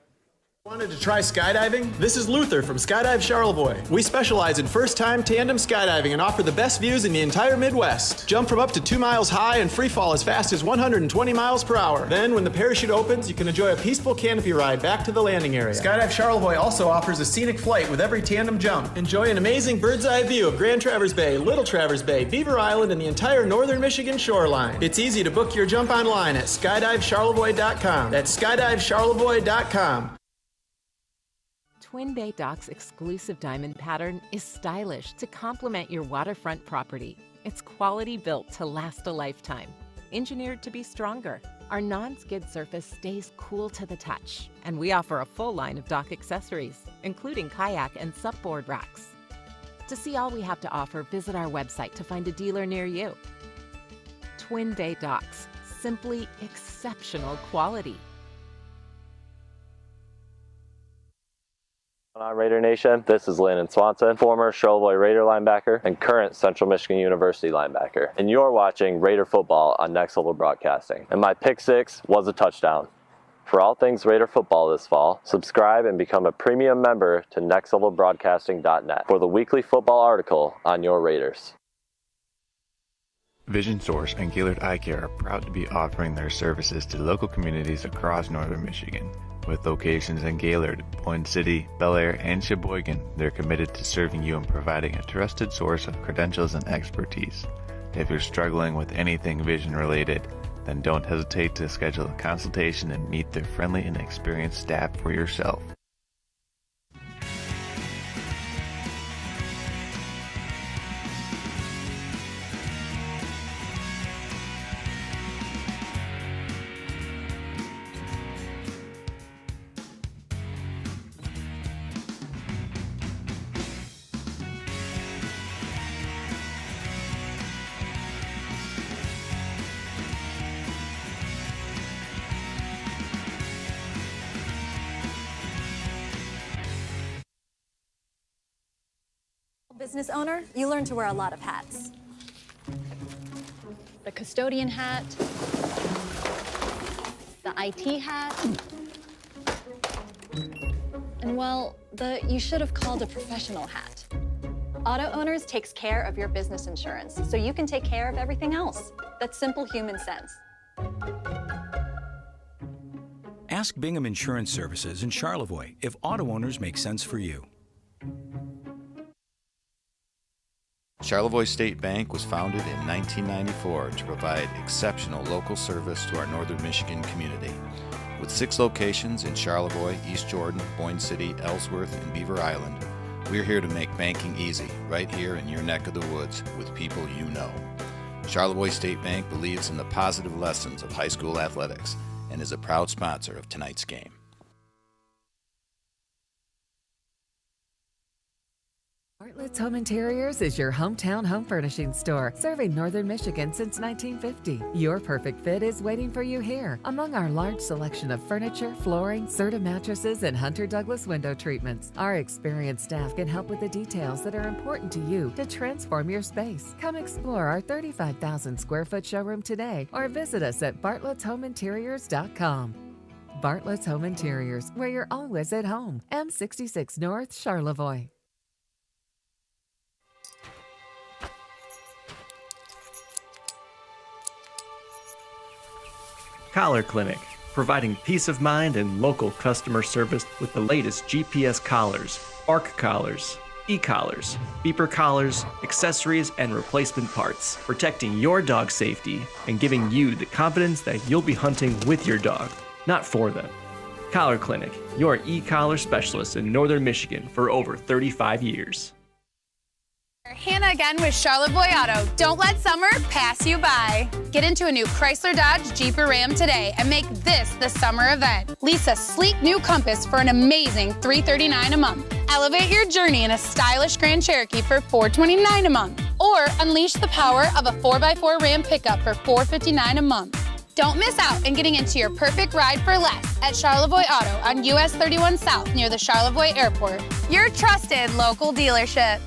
Wanted to try skydiving? This is Luther from Skydive Charlevoix. We specialize in first-time tandem skydiving and offer the best views in the entire Midwest. Jump from up to 2 miles high and free fall as fast as 120 miles per hour. Then, when the parachute opens, you can enjoy a peaceful canopy ride back to the landing area. Skydive Charlevoix also offers a scenic flight with every tandem jump. Enjoy an amazing bird's-eye view of Grand Traverse Bay, Little Traverse Bay, Beaver Island, and the entire northern Michigan shoreline. It's easy to book your jump online at skydivecharlevoix.com. That's skydivecharlevoix.com. Twin Bay Dock's exclusive diamond pattern is stylish to complement your waterfront property. It's quality built to last a lifetime. engineered to be stronger. Our non-skid surface stays cool to the touch, and we offer a full line of dock accessories, including kayak and supboard racks. To see all we have to offer, visit our website to find a dealer near you. Twin Bay Docks, simply exceptional quality. On Raider Nation, this is Landon Swanson, former Charlevoix Raider linebacker and current Central Michigan University linebacker. And you're watching Raider football on Next Level Broadcasting. And my pick six was a touchdown. For all things Raider football this fall, subscribe and become a premium member to nextlevelbroadcasting.net for the weekly football article on your Raiders. Vision Source and Gaylord Eye Care are proud to be offering their services to local communities across northern Michigan. With locations in Gaylord, Boyne City, Bel Air, and Sheboygan, they're committed to serving you and providing a trusted source of credentials and expertise. If you're struggling with anything vision related, then don't hesitate to schedule a consultation and meet their friendly and experienced staff for yourself. Business owner, you learn to wear a lot of hats. The custodian hat, the IT hat, and well, the you should have called a professional hat. Auto Owners takes care of your business insurance, so you can take care of everything else. That's simple human sense. Ask Bingham Insurance Services in Charlevoix if auto owners make sense for you. Charlevoix State Bank was founded in 1994 to provide exceptional local service to our northern Michigan community. With 6 locations in Charlevoix, East Jordan, Boyne City, Ellsworth, and Beaver Island, we're here to make banking easy, right here in your neck of the woods with people you know. Charlevoix State Bank believes in the positive lessons of high school athletics and is a proud sponsor of tonight's game. Bartlett's Home Interiors is your hometown home furnishing store, serving northern Michigan since 1950. Your perfect fit is waiting for you here. Among our large selection of furniture, flooring, Serta mattresses, and Hunter Douglas window treatments, our experienced staff can help with the details that are important to you to transform your space. Come explore our 35,000 square foot showroom today or visit us at bartlettshomeinteriors.com. Bartlett's Home Interiors, where you're always at home. M66 North, Charlevoix. Collar Clinic, providing peace of mind and local customer service with the latest GPS collars, ARC collars, e-collars, beeper collars, accessories, and replacement parts, protecting your dog's safety and giving you the confidence that you'll be hunting with your dog, not for them. Collar Clinic, your e-collar specialist in northern Michigan for over 35 years. Hannah again with Charlevoix Auto. Don't let summer pass you by. Get into a new Chrysler, Dodge, Jeep, or Ram today and make this the summer event. Lease a sleek new Compass for an amazing $339 a month. Elevate your journey in a stylish Grand Cherokee for $429 a month. Or unleash the power of a 4x4 Ram pickup for $459 a month. Don't miss out on getting into your perfect ride for less at Charlevoix Auto on US 31 South near the Charlevoix Airport. Your trusted local dealership.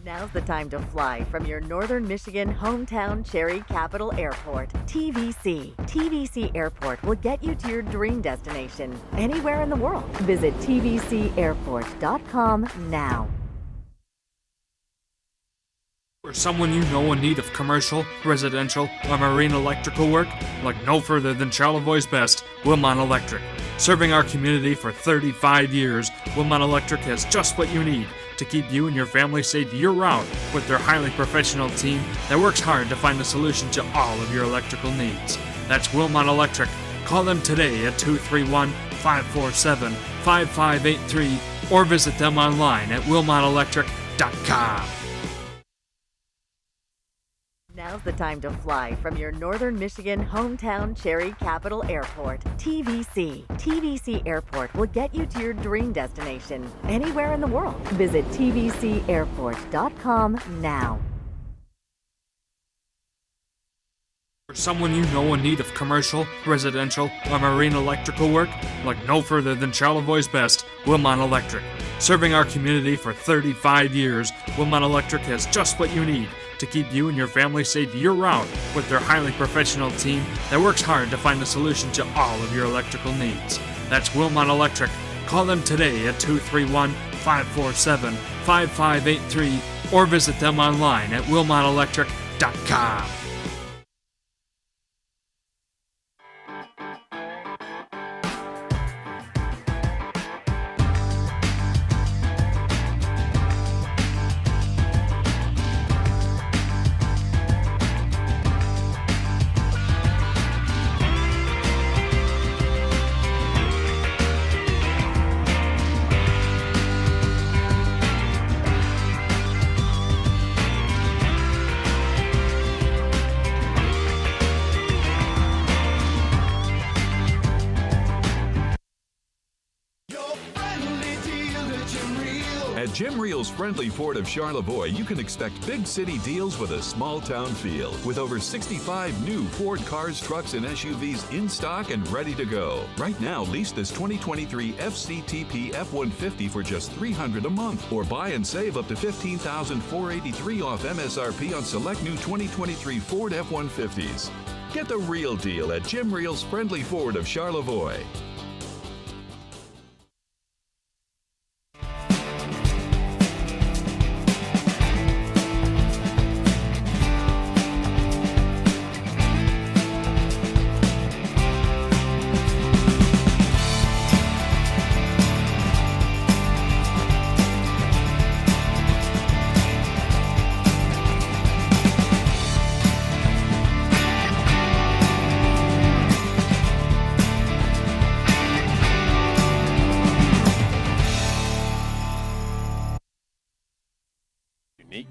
Now's the time to fly from your northern Michigan hometown Cherry Capital Airport. TVC. TVC Airport will get you to your dream destination anywhere in the world. Visit tvcairport.com now. For someone you know in need of commercial, residential, or marine electrical work, look no further than Charlevoix's best, Wilmot Electric. Serving our community for 35 years, Wilmot Electric has just what you need to keep you and your family safe year-round with their highly professional team that works hard to find a solution to all of your electrical needs. That's Wilmot Electric. Call them today at 231-547-5583 or visit them online at wilmotelectric.com. Now's the time to fly from your Northern Michigan hometown Cherry Capital Airport. TVC. TVC Airport will get you to your dream destination anywhere in the world. Visit tvcairport.com now. For someone you know in need of commercial, residential, or marine electrical work, look no further than Charlevoix's best, Wilmot Electric. Serving our community for 35 years, Wilmot Electric has just what you need to keep you and your family safe year-round with their highly professional team that works hard to find a solution to all of your electrical needs. That's Wilmot Electric. Call them today at 231-547-5583 or visit them online at wilmotelectric.com. At Jim Reel's Friendly Ford of Charlevoix, you can expect big city deals with a small town feel. With over 65 new Ford cars, trucks, and SUVs in stock and ready to go. Right now, lease this 2023 FCTP F-150 for just $300 a month. Or buy and save up to $15,483 off MSRP on select new 2023 Ford F-150s. Get the real deal at Jim Reel's Friendly Ford of Charlevoix.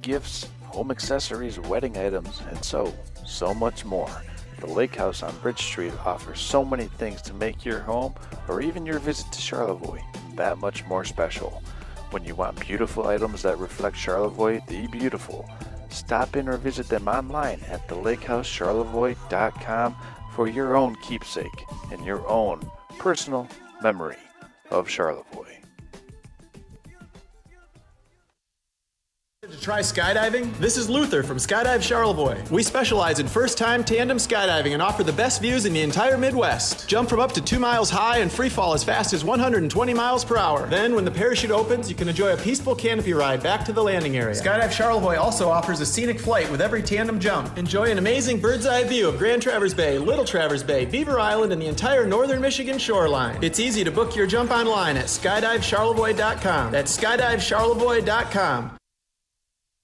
Gifts, home accessories, wedding items, and so much more. The Lake House on Bridge Street offers so many things to make your home or even your visit to Charlevoix that much more special. When you want beautiful items that reflect Charlevoix the beautiful, stop in or visit them online at thelakehousecharlevoix.com for your own keepsake and your own personal memory of Charlevoix. To try skydiving? This is Luther from Skydive Charlevoix. We specialize in first-time tandem skydiving and offer the best views in the entire Midwest. Jump from up to 2 miles high and free fall as fast as 120 miles per hour. Then, when the parachute opens, you can enjoy a peaceful canopy ride back to the landing area. Skydive Charlevoix also offers a scenic flight with every tandem jump. Enjoy an amazing bird's-eye view of Grand Traverse Bay, Little Traverse Bay, Beaver Island, and the entire northern Michigan shoreline. It's easy to book your jump online at skydivecharlevoix.com. That's skydivecharlevoix.com.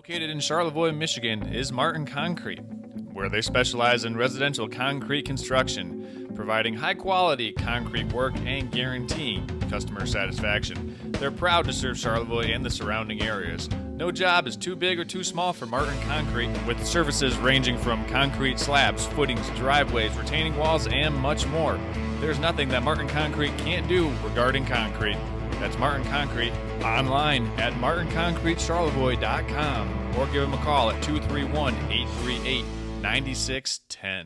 Located in Charlevoix, Michigan, is Martin Concrete, where they specialize in residential concrete construction, providing high-quality concrete work and guaranteeing customer satisfaction. They're proud to serve Charlevoix and the surrounding areas. No job is too big or too small for Martin Concrete, with services ranging from concrete slabs, footings, driveways, retaining walls, and much more. There's nothing that Martin Concrete can't do regarding concrete. That's Martin Concrete, online at martinconcretecharlevoix.com or give them a call at 231-838-9610.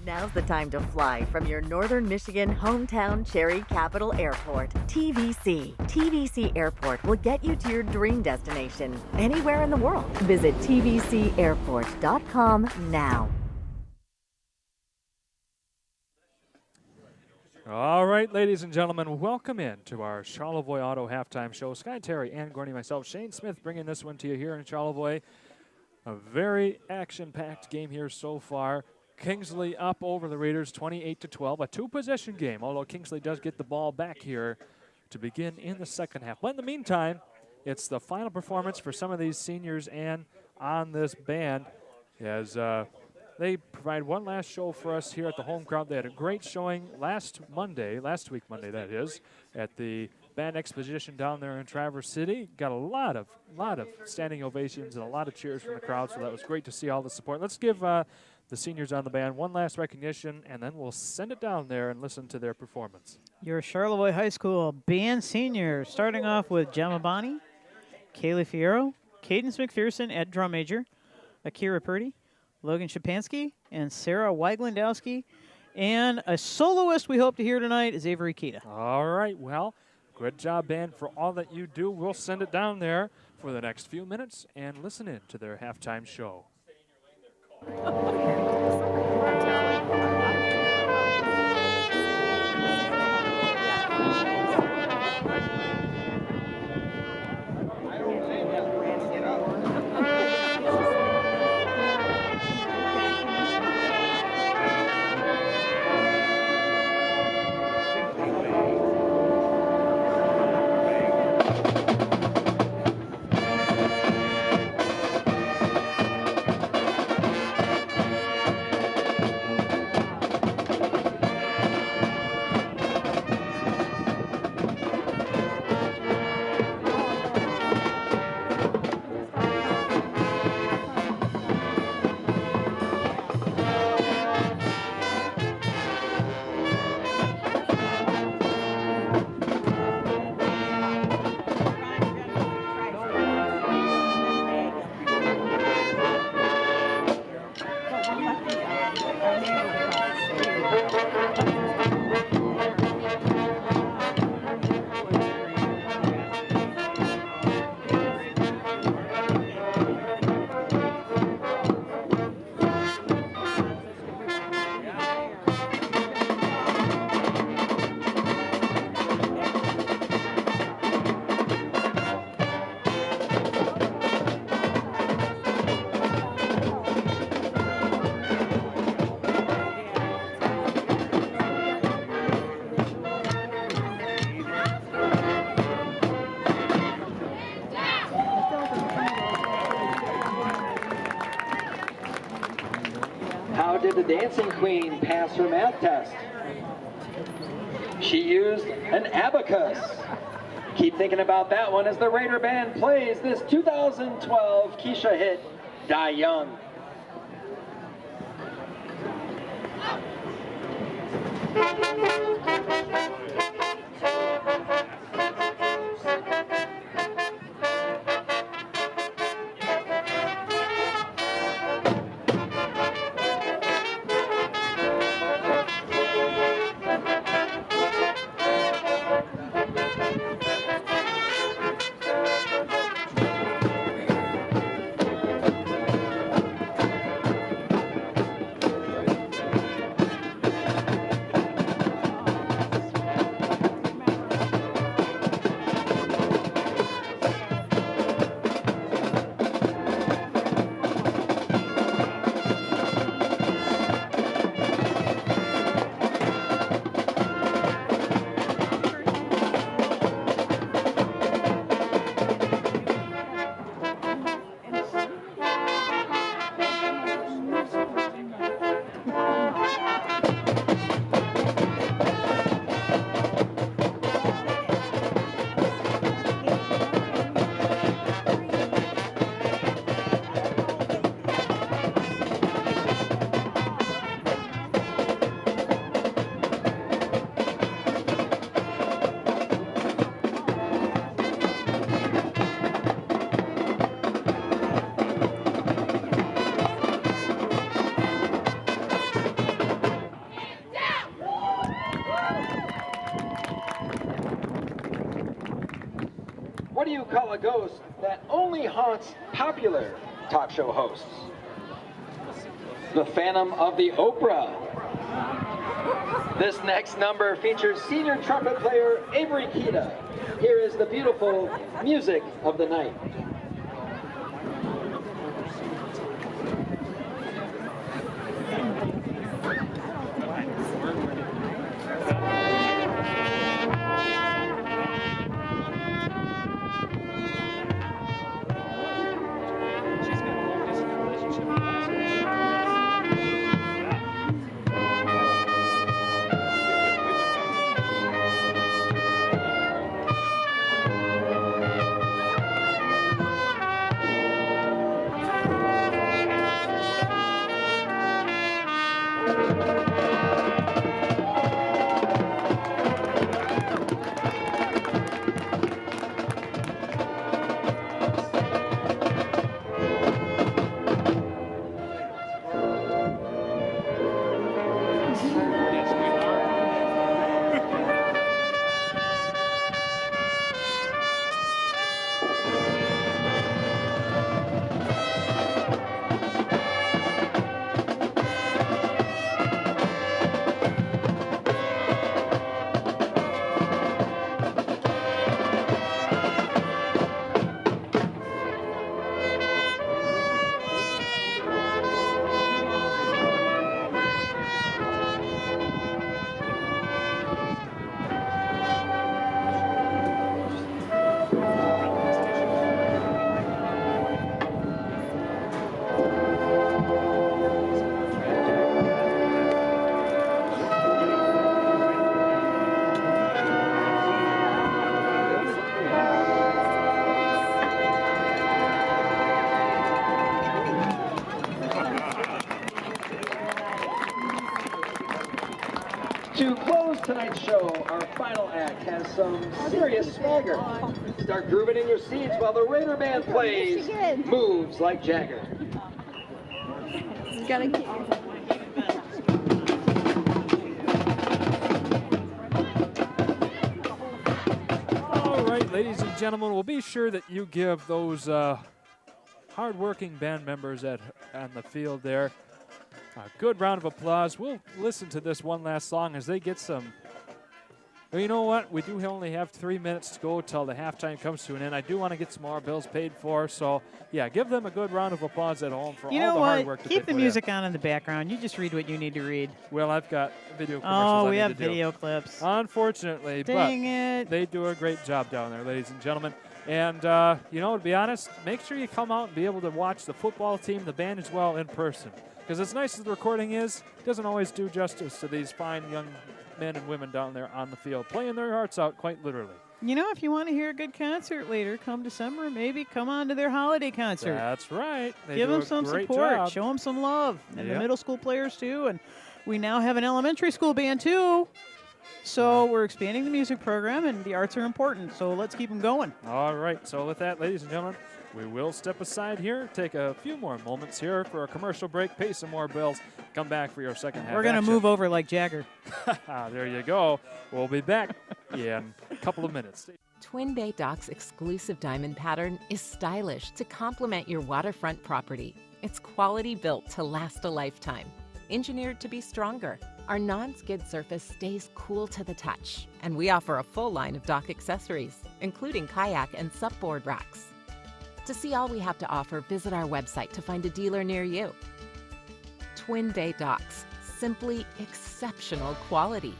Now's the time to fly from your Northern Michigan hometown Cherry Capital Airport. TVC. TVC Airport will get you to your dream destination anywhere in the world. Visit tvcairport.com now. All right, ladies and gentlemen, welcome in to our Charlevoix Auto Halftime Show. Sky Terry, Ann Gorney, myself, Shane Smith bringing this one to you here in Charlevoix. A very action-packed game here so far. Kingsley up over the Raiders 28-12, a two-possession game, although Kingsley does get the ball back here to begin in the second half. But in the meantime, it's the final performance for some of these seniors and on this band as they provide one last show for us here at the home crowd. They had a great showing last week Monday that is, at the band exposition down there in Traverse City. Got a lot of standing ovations and a lot of cheers from the crowd, so that was great to see all the support. Let's give the seniors on the band one last recognition, and then we'll send it down there and listen to their performance. Your Charlevoix High School band seniors, starting off with Gemma Bonney, Kaylee Fierro, Cadence McPherson at drum major, Akira Purdy, Logan Shapansky, and Sarah Weiglandowski. And a soloist we hope to hear tonight is Avery Kita. All right, well, good job, band, for all that you do. We'll send it down there for the next few minutes and listen in to their halftime show. How did the dancing queen pass her math test? She used an abacus. Keep thinking about that one as the Raider Band plays this 2012 Keisha hit, Die Young. What do you call a ghost that only haunts popular talk show hosts? The Phantom of the Oprah. This next number features senior trumpet player Avery Kita. Here is the beautiful music of the night. show, our final act, has some serious swagger. Start grooving in your seats while the Raider Band plays Moves Like Jagger. You gotta keep All right, ladies and gentlemen, we'll be sure that you give those hard-working band members on the field there a good round of applause. We'll listen to this one last song as they get some. Well, you know what? We do only have 3 minutes to go till the halftime comes to an end. I do want to get some more bills paid for, so yeah, give them a good round of applause at home for all the hard work that Keep they the put music on in the background. You just read what you need to read. Well, I've got video commercials. Oh, we I have need to do. video clips. Unfortunately, Dang but it. They do a great job down there, ladies and gentlemen. And, you know, to be honest, make sure you come out and be able to watch the football team, the band as well, in person. Because as nice as the recording is, it doesn't always do justice to these fine young men and women down there on the field, playing their hearts out, quite literally. You know, if you want to hear a good concert later, come December, maybe come on to their holiday concert. That's right. They Give do them a some great support. job. Show them some love. And the Yep. middle school players, too. And we now have an elementary school band, too. So we're expanding the music program, and the arts are important. So let's keep them going. All right. So with that, ladies and gentlemen, we will step aside here, take a few more moments here for a commercial break, pay some more bills, come back for your second half. We're going to move over like Jagger. There you go. We'll be back in a couple of minutes. Twin Bay Dock's exclusive diamond pattern is stylish to complement your waterfront property. It's quality built to last a lifetime, engineered to be stronger. Our non-skid surface stays cool to the touch, and we offer a full line of dock accessories, including kayak and supboard racks. To see all we have to offer, visit our website to find a dealer near you. Twin Bay Docks, simply exceptional quality.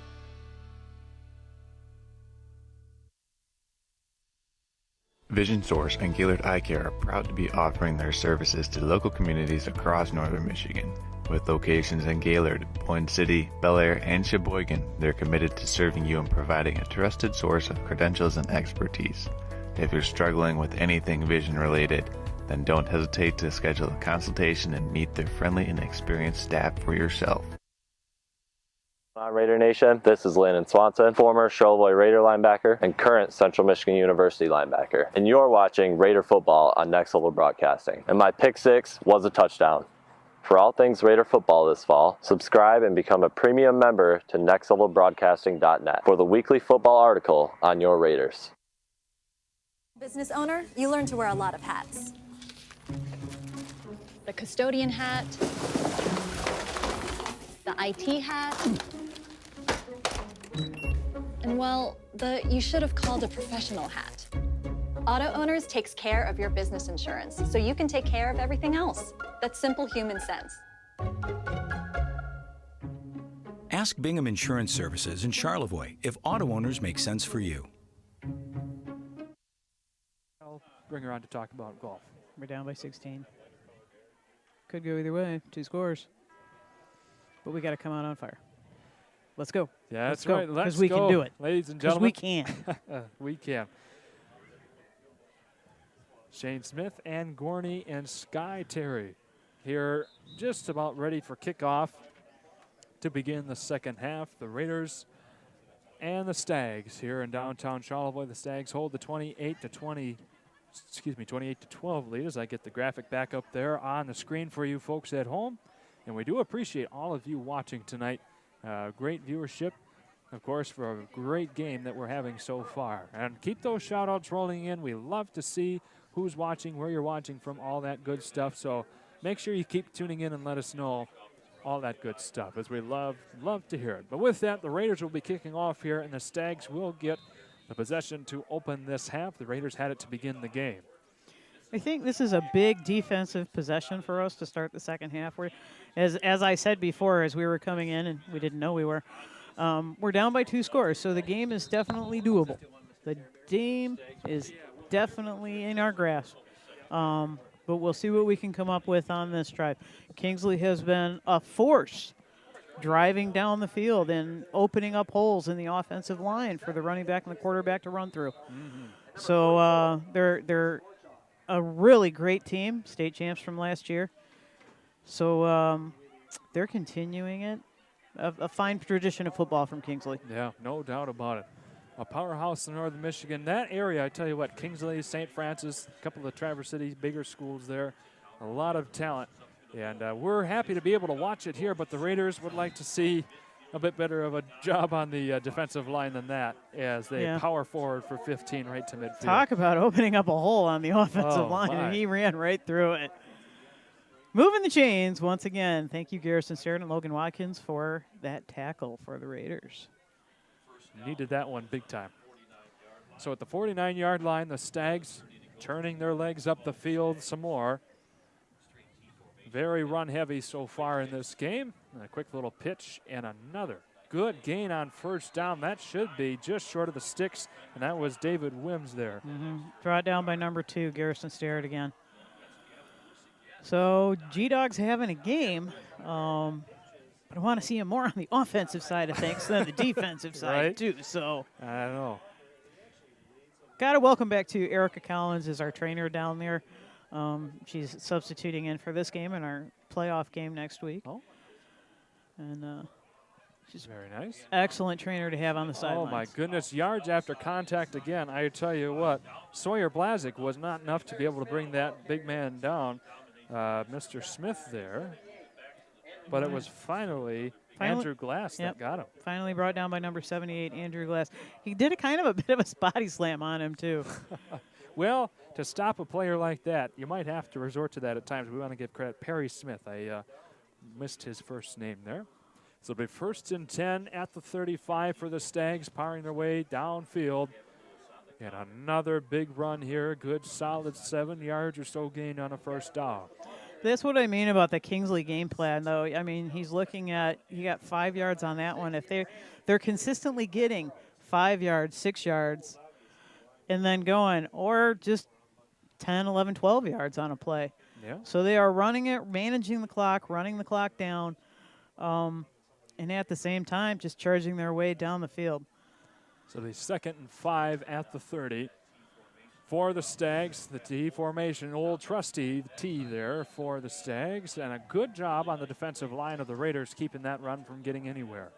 Vision Source and Gaylord Eye Care are proud to be offering their services to local communities across northern Michigan. With locations in Gaylord, Point City, Bel Air, and Sheboygan, they're committed to serving you and providing a trusted source of credentials and expertise. If you're struggling with anything vision related, then don't hesitate to schedule a consultation and meet their friendly and experienced staff for yourself. On Raider Nation, this is Landon Swanson, former Charlevoix Raider linebacker and current Central Michigan University linebacker. And you're watching Raider football on Next Level Broadcasting. And my pick six was a touchdown. For all things Raider football this fall, subscribe and become a premium member to nextlevelbroadcasting.net for the weekly football article on your Raiders. Business owner, you learn to wear a lot of hats. The custodian hat, the IT hat, and well, you should have called a professional hat. Auto Owners takes care of your business insurance, so you can take care of everything else. That's simple human sense. Ask Bingham Insurance Services in Charlevoix if auto owners make sense for you. I'll bring her on to talk about golf. We're down by 16. Could go either way, 2 scores. But we got to come out on fire. Let's go. Yeah, Let's that's go, right. Let's because we go, can do it. ladies and Because gentlemen. we can. We can. Shane Smith and Gorney and Sky Terry here just about ready for kickoff to begin the second half. The Raiders and the Stags here in downtown Charlevoix. The Stags hold the 28 to 12 lead as I get the graphic back up there on the screen for you folks at home. And we do appreciate all of you watching tonight. Great viewership, of course, for a great game that we're having so far. And keep those shout-outs rolling in. We love to see who's watching, where you're watching from, all that good stuff. So make sure you keep tuning in and let us know all that good stuff, as we love to hear it. But with that, the Raiders will be kicking off here, and the Stags will get the possession to open this half. The Raiders had it to begin the game. I think this is a big defensive possession for us to start the second half. As I said before, as we were coming in, and we didn't know we were, we're down by 2 scores, so the game is definitely doable. The game is definitely in our grasp. But we'll see what we can come up with on this drive. Kingsley has been a force driving down the field and opening up holes in the offensive line for the running back and the quarterback to run through. So they're a really great team, state champs from last year. So they're continuing it. a fine tradition of football from Kingsley. Yeah, no doubt about it. A powerhouse in northern Michigan. That area, I tell you what, Kingsley, St. Francis, a couple of the Traverse City bigger schools there, a lot of talent. And we're happy to be able to watch it here, but the Raiders would like to see a bit better of a job on the defensive line than that as they power forward for 15 right to midfield. Talk about opening up a hole on the offensive line, and he ran right through it. Moving the chains once again. Thank you, Garrison Starrett and Logan Watkins, for that tackle for the Raiders. Needed that one big time. So at the 49-yard line, the Stags turning their legs up the field some more. Very run-heavy so far in this game. And a quick little pitch and another good gain on first down. That should be just short of the sticks, and that was David Wims there. Brought down by number 2, Garrison Starrett again. So G-Dogs having a game, but I want to see him more on the offensive side of things than the defensive side, too. So I don't know. Got to welcome back to Erica Collins as our trainer down there. She's substituting in for this game and our playoff game next week. And she's very nice. Excellent trainer to have on the sidelines. Oh, my goodness. Yards after contact again. I tell you what, Sawyer Blazik was not enough to be able to bring that big man down, Mr. Smith there. But it was finally Andrew Glass that got him. Finally brought down by number 78, Andrew Glass. He did a bit of a body slam on him, too. Well, to stop a player like that, you might have to resort to that at times. We want to give credit. Perry Smith. I missed his first name there. So it'll be 1st and 10 at the 35 for the Stags, powering their way downfield. And another big run here. Good, solid 7 yards or so gain on a first down. That's what I mean about the Kingsley game plan, though. I mean, he's looking at, he got 5 yards on that one. If they're consistently getting 5 yards, 6 yards, and then going, or just 10, 11, 12 yards on a play. Yeah. So they are running it, managing the clock, running the clock down, and at the same time, just charging their way down the field. So the 2nd and 5 at the 30 for the Stags. The T formation, old trusty T there for the Stags, and a good job on the defensive line of the Raiders keeping that run from getting anywhere.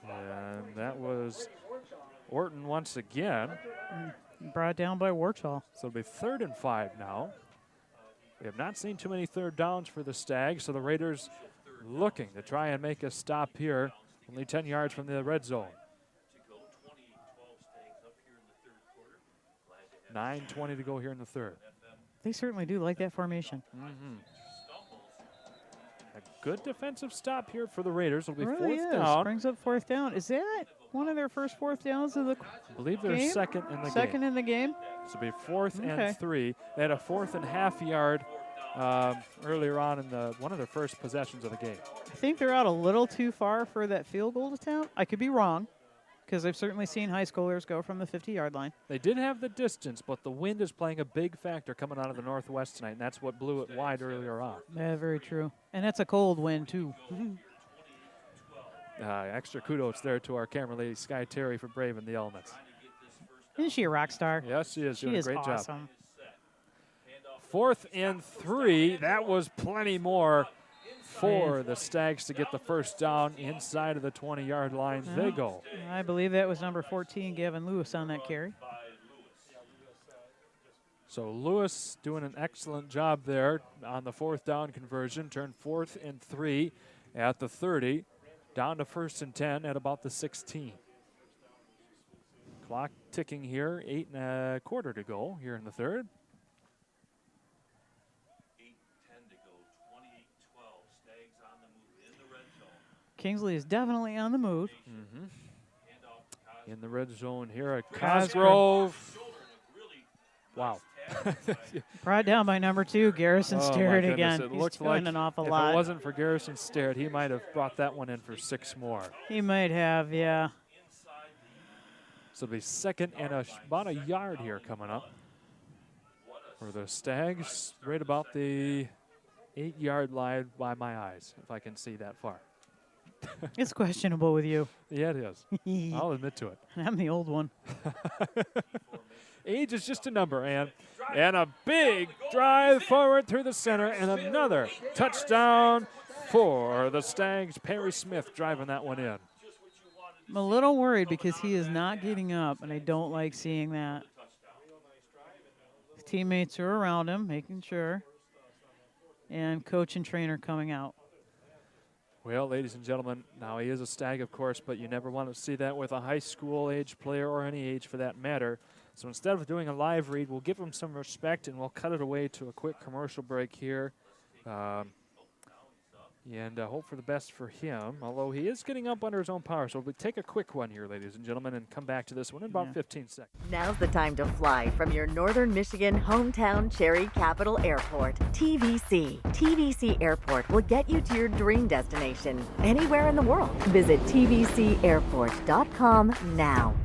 And that was Orton once again. Brought down by Warchall. So it'll be 3rd and 5 now. We have not seen too many third downs for the Stags, so the Raiders looking to try and make a stop here. Only 10 yards from the red zone. 9:20 to go here in the third. They certainly do like that formation. A good defensive stop here for the Raiders. It'll be really 4th down. Brings up 4th down. Is that one of their first 4th downs of the game? I believe they're second in the game. Second in the game? So it'll be 4th and 3. They had a 4th and half yard earlier on in one of their first possessions of the game. I think they're out a little too far for that field goal attempt. I could be wrong, because I've certainly seen high schoolers go from the 50-yard line. They did have the distance, but the wind is playing a big factor coming out of the northwest tonight, and that's what blew it wide earlier on. Yeah, very true. And that's a cold wind, too. Extra kudos there to our camera lady, Sky Terry, for braving the elements. Isn't she a rock star? Yes, she is. She doing is a great awesome. job. 4th and 3. That was plenty more for the Stags to get the first down inside of the 20-yard line. They go. I believe that was number 14, Gavin Lewis, on that carry. So Lewis doing an excellent job there on the 4th down conversion. Turned 4th and 3 at the 30. Down to 1st and 10 at about the 16. Clock ticking here. 8 1/4 to go here in the third. Kingsley is definitely on the move. In the red zone here at Cosgrove. Wow. Brought down by number 2, Garrison Starrett again. It He's looks doing like an awful if lot. it wasn't for Garrison Starrett, he might have brought that one in for 6 more. He might have, yeah. So it'll be 2nd and about a yard here coming up for the Stags, right about the 8-yard line by my eyes, if I can see that far. It's questionable with you. Yeah, it is. I'll admit to it. I'm the old one. Age is just a number, and a big drive forward through the center, and another touchdown for the Stags. Perry Smith driving that one in. I'm a little worried because he is not getting up, and I don't like seeing that. His teammates are around him, making sure. And coach and trainer coming out. Well, ladies and gentlemen, now he is a Stag, of course, but you never want to see that with a high school age player or any age for that matter. So instead of doing a live read, we'll give him some respect and we'll cut it away to a quick commercial break here. And hope for the best for him, although he is getting up under his own power. So we'll take a quick one here, ladies and gentlemen, and come back to this one in about 15 seconds. Now's the time to fly from your Northern Michigan hometown Cherry Capital Airport, TVC. TVC Airport will get you to your dream destination anywhere in the world. Visit tvcairport.com now.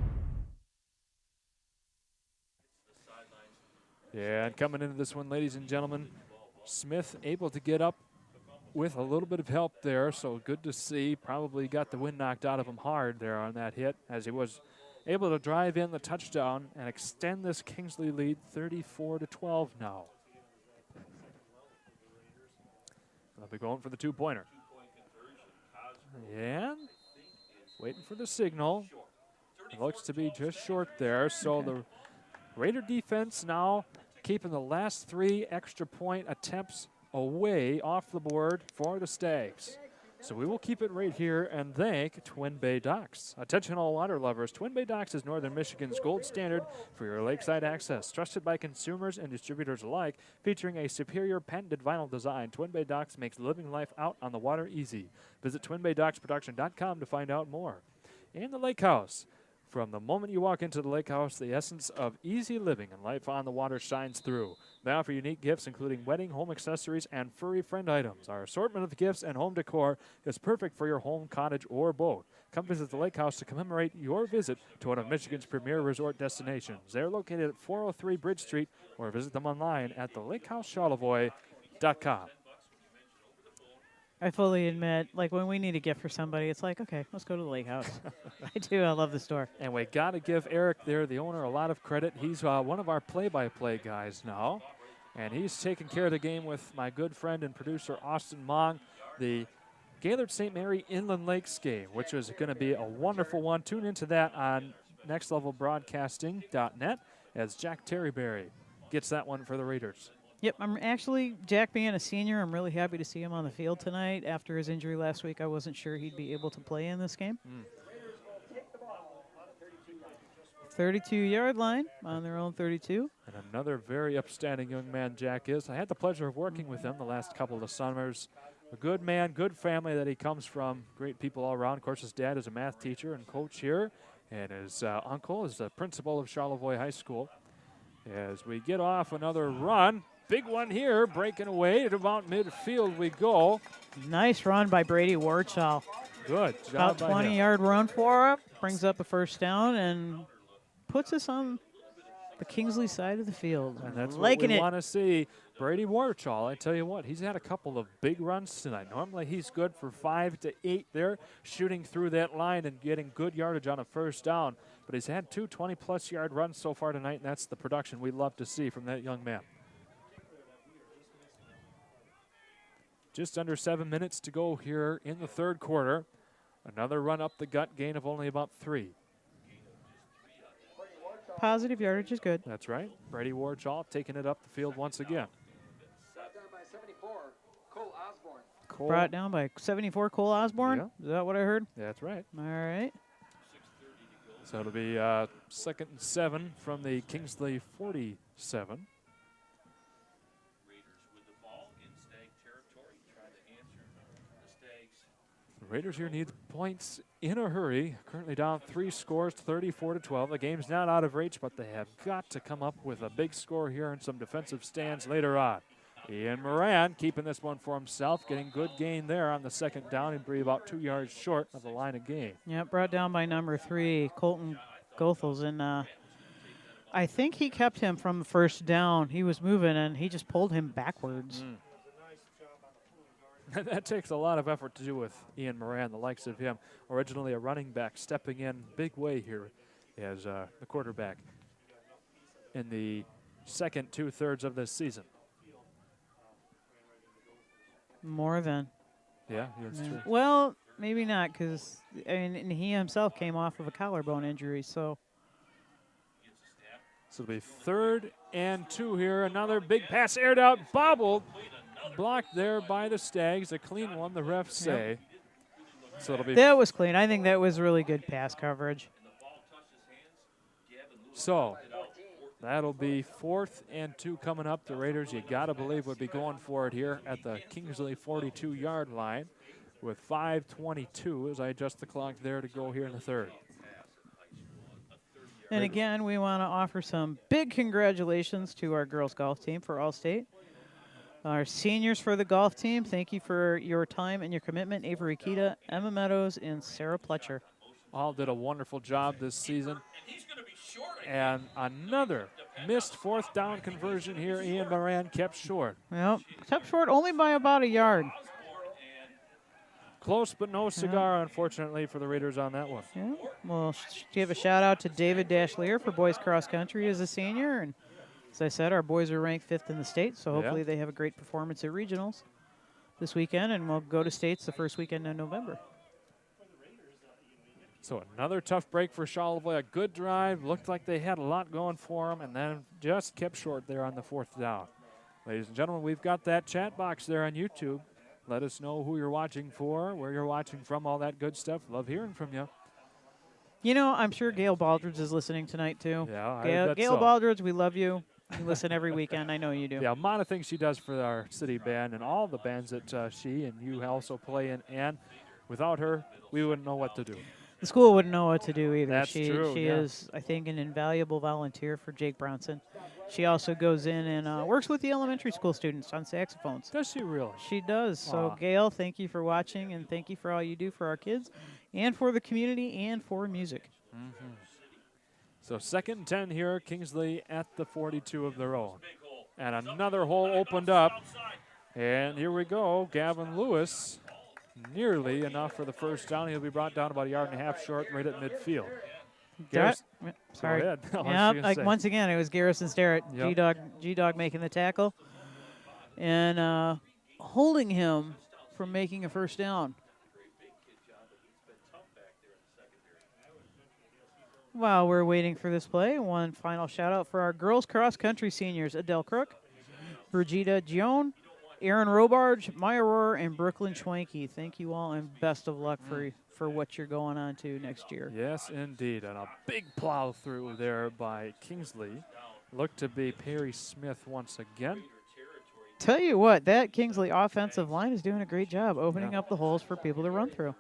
Yeah, and coming into this one, ladies and gentlemen, Smith able to get up with a little bit of help there, so good to see. Probably got the wind knocked out of him hard there on that hit, as he was able to drive in the touchdown and extend this Kingsley lead 34-12 now. They'll be going for the two-pointer. And waiting for the signal. It looks to be just short there, so the Raider defense now keeping the last 3 extra point attempts away off the board for the Stags. So we will keep it right here and thank Twin Bay Docks. Attention all water lovers, Twin Bay Docks is Northern Michigan's gold standard for your lakeside access. Trusted by consumers and distributors alike, featuring a superior patented vinyl design, Twin Bay Docks makes living life out on the water easy. Visit twinbaydocksproduction.com to find out more. And the Lake House. From the moment you walk into the Lake House, the essence of easy living and life on the water shines through. They offer unique gifts, including wedding, home accessories, and furry friend items. Our assortment of gifts and home decor is perfect for your home, cottage, or boat. Come visit the Lake House to commemorate your visit to one of Michigan's premier resort destinations. They're located at 403 Bridge Street, or visit them online at thelakehouseCharlevoix.com. I fully admit, like, when we need a gift for somebody, it's like, okay, let's go to the Lake House. I do. I love the store. And we got to give Eric there, the owner, a lot of credit. He's one of our play-by-play guys now, and he's taking care of the game with my good friend and producer, Austin Mong, the Gaylord St. Mary Inland Lakes game, which is going to be a wonderful one. Tune into that on nextlevelbroadcasting.net as Jack Terryberry gets that one for the Raiders. Yep, I'm actually, Jack being a senior, I'm really happy to see him on the field tonight. After his injury last week, I wasn't sure he'd be able to play in this game. 32-yard line on their own 32. And another very upstanding young man Jack is. I had the pleasure of working with him the last couple of summers. A good man, good family that he comes from, great people all around. Of course, his dad is a math teacher and coach here, and his uncle is the principal of Charlevoix High School. As we get off another run, big one here, breaking away at about midfield we go. Nice run by Brady Warchall. Good job. About 20-yard run for him, brings up a first down and puts us on the Kingsley side of the field. And that's liking what we want to see. Brady Warchall, I tell you what, he's had a couple of big runs tonight. Normally he's good for 5 to 8 there, shooting through that line and getting good yardage on a first down. But he's had 2 20-plus yard runs so far tonight, and that's the production we love to see from that young man. Just under 7 minutes to go here in the third quarter. Another run up the gut, gain of only about 3. Positive yardage is good. That's right. Brady Warchall taking it up the field once again. Brought down by 74, Cole Osborne. Yeah. Is that what I heard? That's right. All right. So it'll be 2nd and 7 from the Kingsley 47. The Raiders here need points in a hurry. Currently down 3 scores, 34-12. The game's not out of reach, but they have got to come up with a big score here and some defensive stands later on. Ian Moran keeping this one for himself, getting good gain there on the second down and be about 2 yards short of the line of gain. Yeah, brought down by number 3, Colton Goethals, and I think he kept him from the first down. He was moving, and he just pulled him backwards. That takes a lot of effort to do with Ian Moran, the likes of him. Originally a running back, stepping in big way here as the quarterback in the second 2/3 of this season. More than. Yeah, that's true. Well, maybe not, because I mean, and he himself came off of a collarbone injury, so. So it'll be 3rd and 2 here. Another big pass aired out, bobbled, blocked there by the Stags. A clean one, the refs say. So it'll be. That was clean. I think that was really good pass coverage. So that'll be 4th and 2 coming up. The Raiders, you got to believe, would be going for it here at the Kingsley 42-yard line with 5:22 as I adjust the clock there to go here in the 3rd. And again, we want to offer some big congratulations to our girls golf team for All-State. Our seniors for the golf team, thank you for your time and your commitment. Avery Kita, Emma Meadows, and Sarah Pletcher. All did a wonderful job this season. And another missed 4th down conversion here. Ian Moran kept short. Yep, kept short only by about a yard. Close, but no cigar, unfortunately, for the Raiders on that one. Yeah. Well, give a shout out to David Dashlear for boys cross country as a senior. And as I said, our boys are ranked 5th in the state, so hopefully they have a great performance at regionals this weekend, and we'll go to states the first weekend in November. So another tough break for Charlevoix. A good drive. Looked like they had a lot going for them, and then just kept short there on the 4th down. Ladies and gentlemen, we've got that chat box there on YouTube. Let us know who you're watching for, where you're watching from, all that good stuff. Love hearing from you. You know, I'm sure Gail Baldridge is listening tonight, too. Yeah, Gail Baldridge, we love you. You listen every weekend. I know you do. Yeah, a lot of things she does for our city band and all the bands that she and you also play in. And without her, we wouldn't know what to do. The school wouldn't know what to do either. That's true. She is, I think, an invaluable volunteer for Jake Bronson. She also goes in and works with the elementary school students on saxophones. Does she really? She does. So, Aw. Gail, thank you for watching, and thank you for all you do for our kids and for the community and for music. Mm-hmm. So 2nd and 10 here, Kingsley at the 42 of their own. And another hole opened up. And here we go, Gavin Lewis. Nearly enough for the 1st down. He'll be brought down about a yard and a half short right at midfield. Sorry. Go ahead. Yeah, like once again, it was Garrison Starrett, Yep. G-Dog making the tackle and holding him from making a 1st down. While we're waiting for this play, one final shout out for our girls cross country seniors, Adele Crook, Brigida Gion, Aaron Robarge, Maya Rohr, and Brooklyn Schwanke. Thank you all, and best of luck for what you're going on to next year. Yes, indeed. And a big plow through there by Kingsley. Looked to be Perry Smith once again. Tell you what, that Kingsley offensive line is doing a great job opening up the holes for people to run through.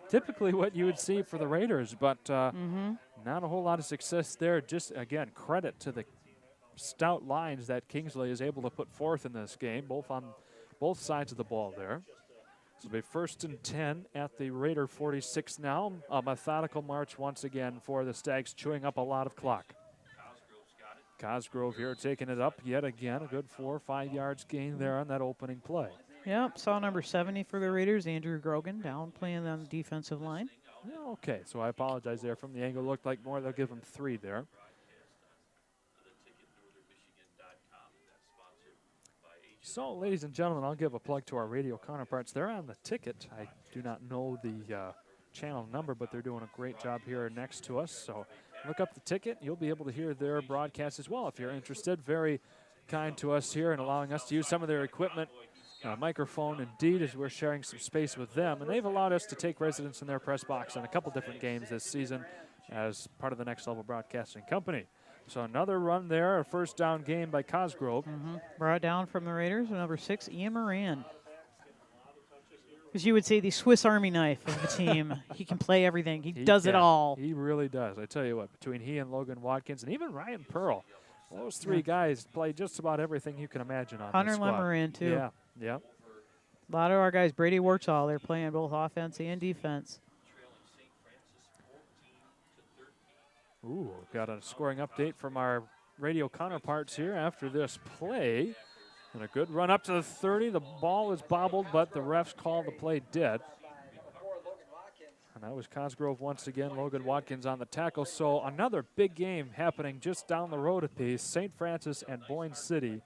Typically what you would see for the Raiders, but not a whole lot of success there. Just, again, credit to the stout lines that Kingsley is able to put forth in this game, both on both sides of the ball there. This will be 1st and 10 at the Raider 46 now. A methodical march once again for the Stags, chewing up a lot of clock. Cosgrove here taking it up yet again. A good 4 or 5 yards gain there on that opening play. Yep, saw number 70 for the Raiders, Andrew Grogan, down playing on the defensive line. Yeah, okay, so I apologize there. From the angle, looked like more. They'll give him 3 there. So, ladies and gentlemen, I'll give a plug to our radio counterparts. They're on the ticket. I do not know the channel number, but they're doing a great job here next to us. So look up the ticket. You'll be able to hear their broadcast as well if you're interested. Very kind to us here and allowing us to use some of their equipment. Microphone, indeed, as we're sharing some space with them. And they've allowed us to take residence in their press box on a couple different games this season as part of the Next Level Broadcasting Company. So another run there, a 1st down game by Cosgrove. Brought down from the Raiders, number 6, Ian Moran. As you would say, the Swiss Army knife of the team. He can play everything. He does it all. He really does. I tell you what, between he and Logan Watkins and even Ryan Pearl, those 3 guys play just about everything you can imagine on Hunter this squad. Lemoran, too. Yeah, yeah. A lot of our guys, Brady Warchall, they're playing both offense and defense. Ooh, got a scoring update from our radio counterparts here after this play. And a good run up to the 30. The ball is bobbled, but the refs called the play dead. And that was Cosgrove once again. Logan Watkins on the tackle. So another big game happening just down the road a piece. St. Francis and Boyne City.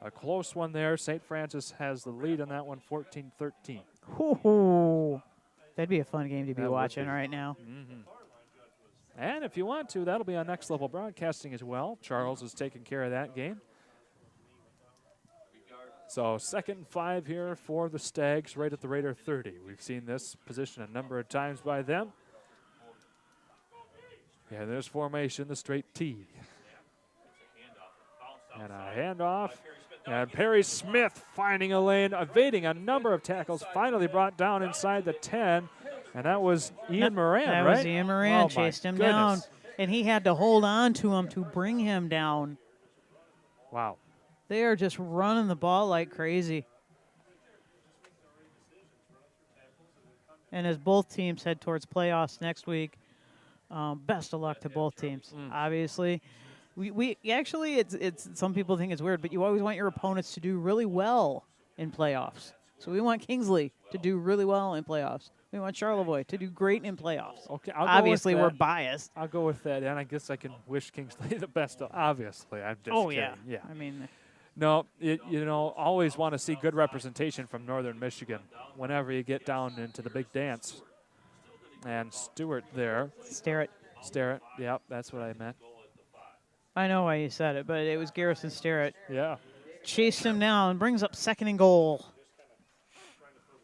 A close one there. St. Francis has the lead in that one, 14-13. Ooh, that'd be a fun game to be watching right now. And if you want to, that'll be on Next Level Broadcasting as well. Charles is taking care of that game. So 2nd and 5 here for the Stags right at the Raider 30. We've seen this position a number of times by them. Yeah, there's formation, the straight T. And a handoff. And Perry Smith finding a lane, evading a number of tackles, finally brought down inside the 10. And that was Ian Moran, that right? was Ian Moran, chased him down. And he had to hold on to him to bring him down. Wow. They are just running the ball like crazy. And as both teams head towards playoffs next week, best of luck to both teams. Obviously, we actually, it's some people think it's weird, but you always want your opponents to do really well in playoffs. So we want Kingsley to do really well in playoffs. We want Charlevoix to do great in playoffs. Okay, obviously we're biased. I'll go with that, and I guess I can wish Kingsley the best. Obviously, I'm just kidding. Yeah. I mean, no, always want to see good representation from Northern Michigan whenever you get down into the big dance. And Stewart there. Starrett. Yep, that's what I meant. I know why you said it, but it was Garrison Starrett. Yeah. Chased him down, brings up 2nd and goal.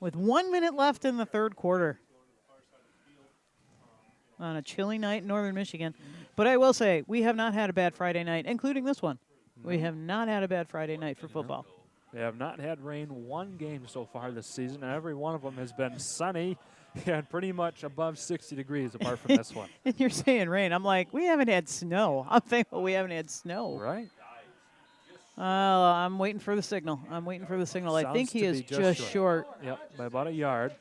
With 1 minute left in the 3rd quarter. On a chilly night in Northern Michigan. But I will say, we have not had a bad Friday night, including this one. We have not had a bad Friday night for football. They have not had rain one game so far this season, and every one of them has been sunny and pretty much above 60 degrees apart from this one. And you're saying rain. I'm like, we haven't had snow. I'm thankful we haven't had snow. Right. I'm waiting for the signal. I think he is just short. Yep, by about a yard.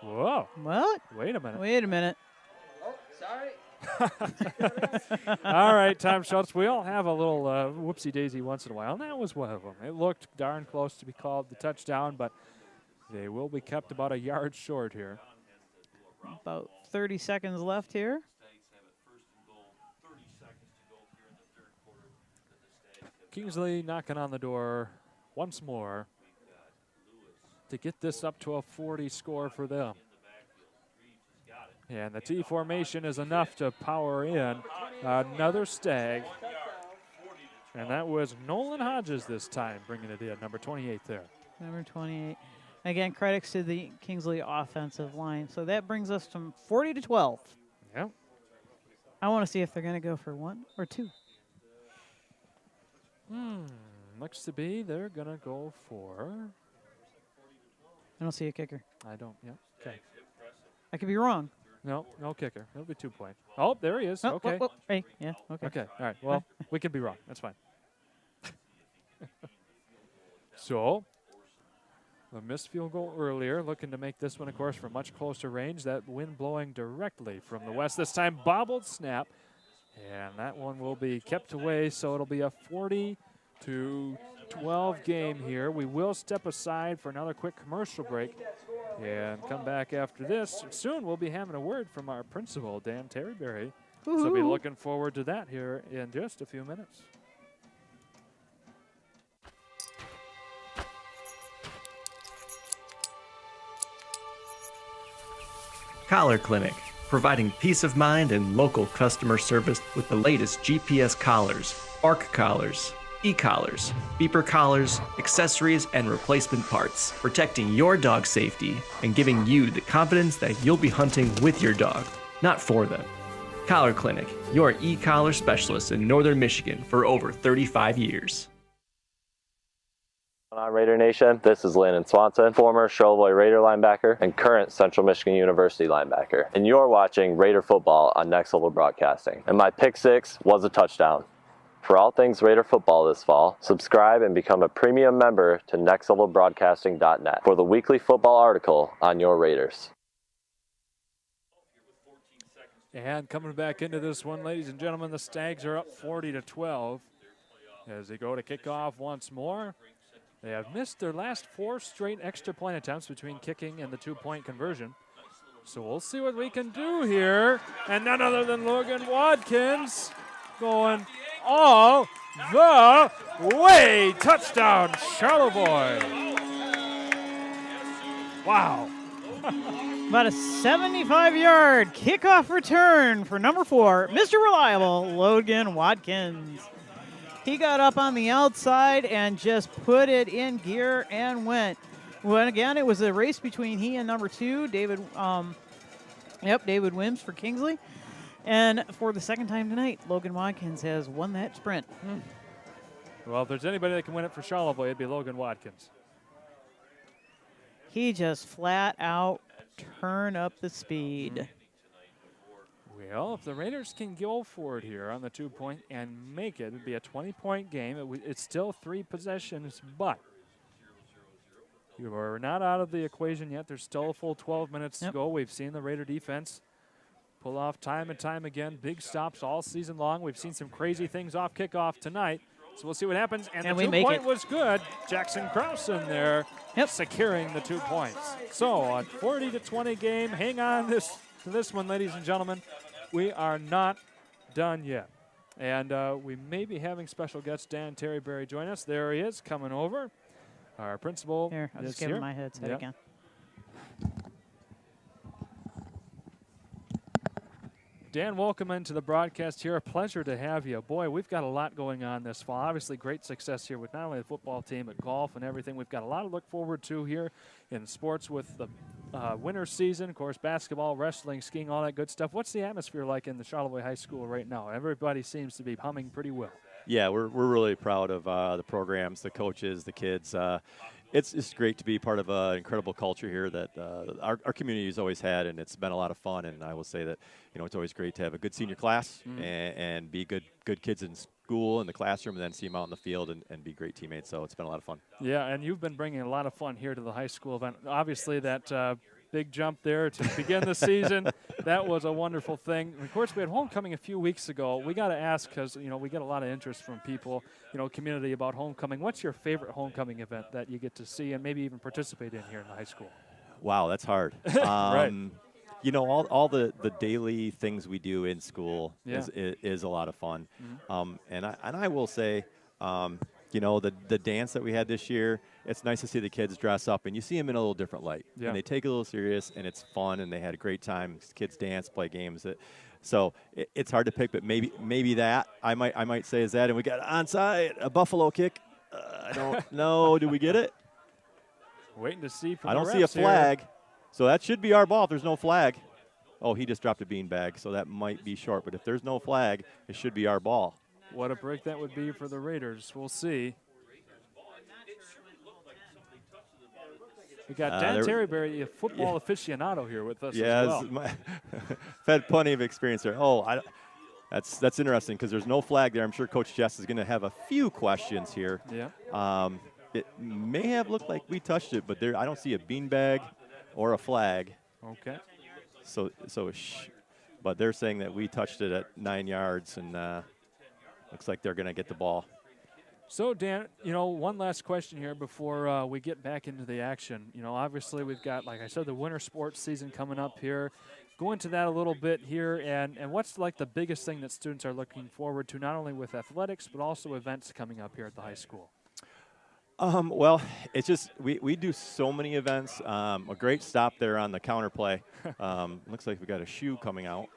Whoa. What? Wait a minute. Oh, sorry. All right, Tom Schultz, we all have a little whoopsie-daisy once in a while, and that was one of them. It looked darn close to be called the touchdown, but they will be kept about a yard short here. About 30 seconds left here. Kingsley knocking on the door once more to get this up to a 40 score for them. And the T formation is enough to power in another Stag. And that was Nolan Hodges this time, bringing it in, number 28 there. Number 28. Again, credits to the Kingsley offensive line. So that brings us from 40 to 12. Yep. I want to see if they're going to go for 1 or 2. Looks to be they're going to go for... I don't see a kicker. I don't, yeah, okay. I could be wrong. No kicker. It'll be 2 point. Oh, there he is. Okay. Hey, yeah, okay. Okay, all right. Well, we could be wrong. That's fine. So, the missed field goal earlier, looking to make this one, of course, from much closer range. That wind blowing directly from the west. This time, bobbled snap. And that one will be kept away, so it'll be a 40-12 game here. We will step aside for another quick commercial break and come back after this. Soon we'll be having a word from our principal, Dan Terryberry. So be looking forward to that here in just a few minutes. Collar Clinic, providing peace of mind and local customer service with the latest GPS collars, bark collars, e-collars, beeper collars, accessories, and replacement parts, protecting your dog's safety and giving you the confidence that you'll be hunting with your dog, not for them. Collar Clinic, your e-collar specialist in Northern Michigan for over 35 years. On Raider Nation, this is Landon Swanson, former Charlevoix Raider linebacker and current Central Michigan University linebacker. And you're watching Raider football on Next Level Broadcasting. And my pick 6 was a touchdown. For all things Raider football this fall, subscribe and become a premium member to nextlevelbroadcasting.net for the weekly football article on your Raiders. And coming back into this one, ladies and gentlemen, the Stags are up 40-12 as they go to kick off once more. They have missed their last 4 straight extra point attempts between kicking and the 2-point conversion. So we'll see what we can do here. And none other than Logan Watkins going all the way. Touchdown, Charlevoix. Wow. About a 75-yard kickoff return for number 4, Mr. Reliable, Logan Watkins. He got up on the outside and just put it in gear and went. Well, again, it was a race between he and number 2, David Wims for Kingsley. And for the second time tonight, Logan Watkins has won that sprint. Well, if there's anybody that can win it for Charlevoix, it'd be Logan Watkins. He just flat out turn up the speed. Well, if the Raiders can go for it here on the 2-point and make it, it'd be a 20-point game. It's still 3 possessions, but you are not out of the equation yet. There's still a full 12 minutes to go. We've seen the Raider defense pull off time and time again. Big stops all season long. We've seen some crazy things off kickoff tonight. So we'll see what happens. And the 2-point was good. Jackson Krause in there securing the 2 points. So a 40-20 game. Hang on to this one, ladies and gentlemen. We are not done yet. And we may be having special guest Dan Terryberry join us. There he is coming over. Our principal. Here, I'll just give him my headset again. Dan, welcome into the broadcast here. A pleasure to have you. Boy, we've got a lot going on this fall. Obviously, great success here with not only the football team, but golf and everything. We've got a lot to look forward to here in sports with the winter season. Of course, basketball, wrestling, skiing, all that good stuff. What's the atmosphere like in the Charlevoix High School right now? Everybody seems to be humming pretty well. Yeah, we're really proud of the programs, the coaches, the kids. It's great to be part of an incredible culture here that our community has always had, and it's been a lot of fun. And I will say that, it's always great to have a good senior class and be good kids in school, in the classroom, and then see them out in the field and be great teammates. So it's been a lot of fun. Yeah, and you've been bringing a lot of fun here to the high school event. Obviously, that big jump there to begin the season, that was a wonderful thing. And of course, we had homecoming a few weeks ago. We got to ask because, we get a lot of interest from people, community about homecoming. What's your favorite homecoming event that you get to see and maybe even participate in here in the high school? Wow, that's hard. Right. All the daily things we do in school is a lot of fun. And I will say, the dance that we had this year, it's nice to see the kids dress up, and you see them in a little different light. Yeah. And they take it a little serious, and it's fun, and they had a great time. Kids dance, play games. So it's hard to pick, but maybe that I might say is that. And we got onside, a Buffalo kick. I don't know. Do we get it? Waiting to see from I don't the see a refs flag, here. So that should be our ball if there's no flag. Oh, he just dropped a beanbag, so that might be short. But if there's no flag, it should be our ball. What a break that would be for the Raiders. We'll see. We got Dan Terryberry, a football aficionado here with us as well. I've had plenty of experience there. That's interesting because there's no flag there. I'm sure Coach Jess is going to have a few questions here. Yeah. It may have looked like we touched it, but I don't see a beanbag or a flag. Okay. But they're saying that we touched it at 9 yards, and looks like they're going to get the ball. So, Dan, one last question here before we get back into the action. Obviously we've got, like I said, the winter sports season coming up here. Go into that a little bit here, and what's like the biggest thing that students are looking forward to, not only with athletics, but also events coming up here at the high school? Well, it's just we do so many events. A great stop there on the counter play. Looks like we got a shoe coming out.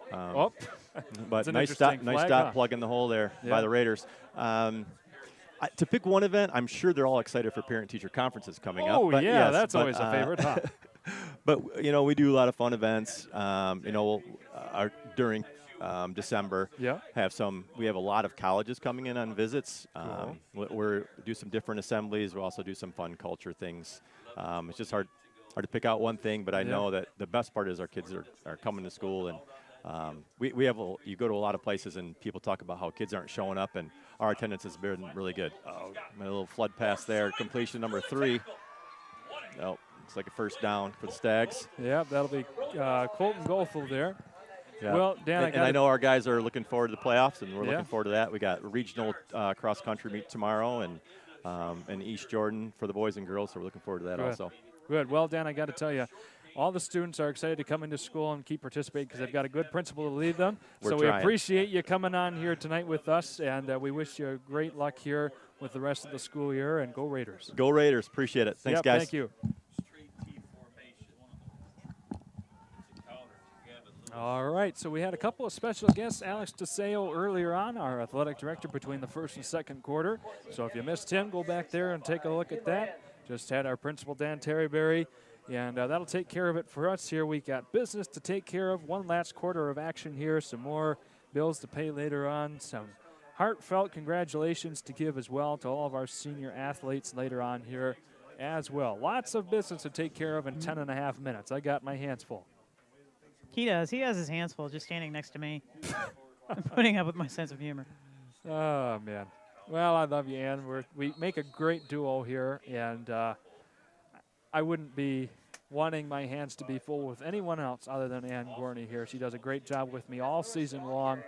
But nice stop plugging the hole there by the Raiders. To pick one event, I'm sure they're all excited for parent-teacher conferences coming up. But yes, that's always a favorite, huh? But, we do a lot of fun events, during December. Yeah. We have a lot of colleges coming in on visits. We do some different assemblies. We also do some fun culture things. It's just hard to pick out one thing, but I know that the best part is our kids are coming to school, and you go to a lot of places and people talk about how kids aren't showing up, and our attendance has been really good. A little flood pass there, completion number 3. Oh, looks like a first down for the Stags. Yeah, that'll be Colton Goethel there. Yeah. Well, Dan, I know our guys are looking forward to the playoffs, and we're looking forward to that. We got regional cross country meet tomorrow, and East Jordan for the boys and girls, so we're looking forward to that also. Good. Well, Dan, I got to tell you, all the students are excited to come into school and keep participating because they've got a good principal to lead them. We appreciate you coming on here tonight with us, and we wish you great luck here with the rest of the school year, and go Raiders. Go Raiders. Appreciate it. Thanks, guys. Thank you. All right, so we had a couple of special guests. Alex DeSeo earlier on, our athletic director between the first and second quarter. So if you missed him, go back there and take a look at that. Just had our principal, Dan Terryberry, and that'll take care of it for us here. We got business to take care of, one last quarter of action here, some more bills to pay later on, some heartfelt congratulations to give as well to all of our senior athletes later on here as well. Lots of business to take care of in 10.5 minutes. I got my hands full. He does. He has his hands full just standing next to me. I'm putting up with my sense of humor. Oh, man. Well, I love you, Ann. We make a great duo here, and I wouldn't be wanting my hands to be full with anyone else other than Ann Gorney here. She does a great job with me all season long.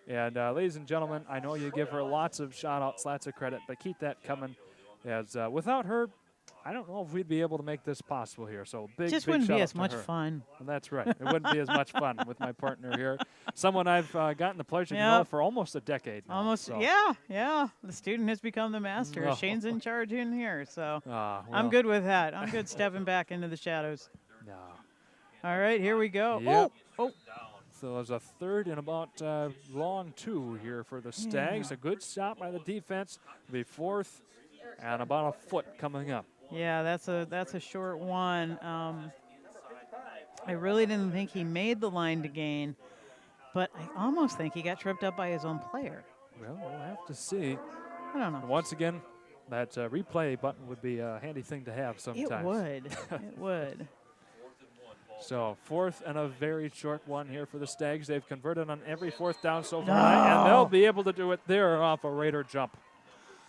And, ladies and gentlemen, I know you give her lots of shout-outs, lots of credit, but keep that coming. As without her, I don't know if we'd be able to make this possible here. So big, just big wouldn't be shout-out as to much her. fun. And that's right. It wouldn't be as much fun with my partner here. Someone I've gotten the pleasure to know for almost a decade now. Almost, so. yeah. The student has become the master. Oh. Shane's in charge in here, so well. I'm good with that. I'm good stepping back into the shadows. No. All right, here we go. Yep. Oh. So there's a third and about long 2 here for the Stags. Yeah. A good stop by the defense. Be fourth and about a foot coming up. Yeah, that's a short one. I really didn't think he made the line to gain, but I almost think he got tripped up by his own player. Well, we'll have to see. I don't know. And once again, that replay button would be a handy thing to have sometimes. It would. It would. So fourth and a very short one here for the Stags. They've converted on every fourth down so far, and they'll be able to do it there off a Raider jump.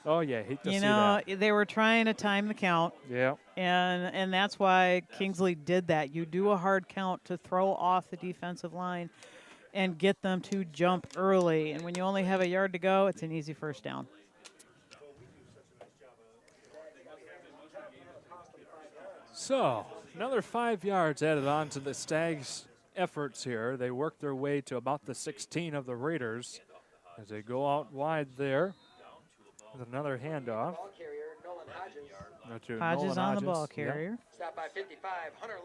Oh, yeah, hate to see that. They were trying to time the count. Yeah. And that's why Kingsley did that. You do a hard count to throw off the defensive line and get them to jump early. And when you only have a yard to go, it's an easy first down. So another 5 yards added on to the Stags' efforts here. They work their way to about the 16 of the Raiders as they go out wide there. With another handoff. Hodges on the ball carrier. Stop by 55, Hunter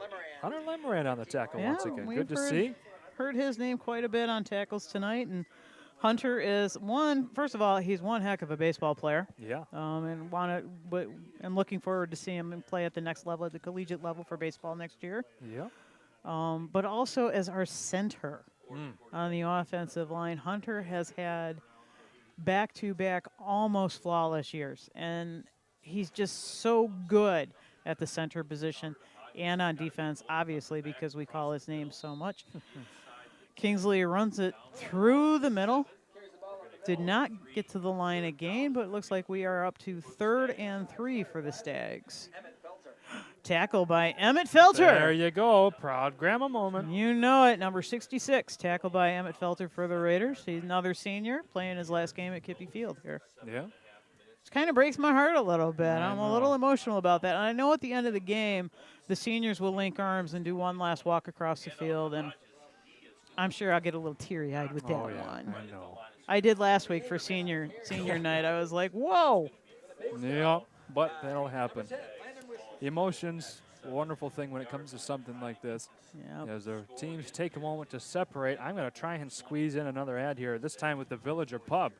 Lemoran on the tackle once again. We've Good to see. Heard his name quite a bit on tackles tonight, and Hunter is first of all, he's one heck of a baseball player. Yeah. And looking forward to seeing him play at the next level, at the collegiate level for baseball next year. Yeah. But also as our center on the offensive line, Hunter has had back-to-back almost flawless years, and he's just so good at the center position and on defense, obviously, because we call his name so much. Kingsley runs it through the middle. Did not get to the line again, but it looks like we are up to 3rd and 3 for the Stags. Tackle by Emmett Felter. There you go. Proud grandma moment. You know it. Number 66. Tackle by Emmett Felter for the Raiders. He's another senior playing his last game at Kippy Field here. Yeah. It kind of breaks my heart a little bit. I'm a little emotional about that. And I know at the end of the game, the seniors will link arms and do one last walk across the field. And I'm sure I'll get a little teary-eyed with that one. I know. I did last week for senior night. I was like, whoa. Yeah, but that'll happen. Emotions, a wonderful thing when it comes to something like this. Yeah. As the teams take a moment to separate, I'm going to try and squeeze in another ad here, this time with the Villager Pub.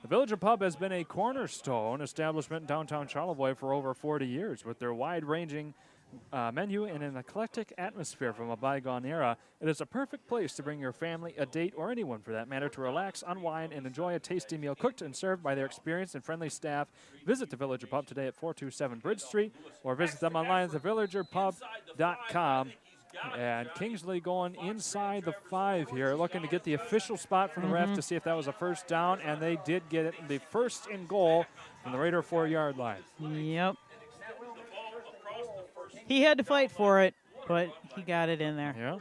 The Villager Pub has been a cornerstone establishment in downtown Charlevoix for over 40 years. With their wide-ranging menu and an eclectic atmosphere from a bygone era, it is a perfect place to bring your family, a date, or anyone for that matter to relax, unwind, and enjoy a tasty meal cooked and served by their experienced and friendly staff. Visit the Villager Pub today at 427 Bridge Street or visit them online at thevillagerpub.com. And Kingsley going inside the 5 here, looking to get the official spot from the ref to see if that was a first down, and they did get it, the first and goal from the Raider 4-yard line. Yep. He had to fight for it, but he got it in there. Yeah.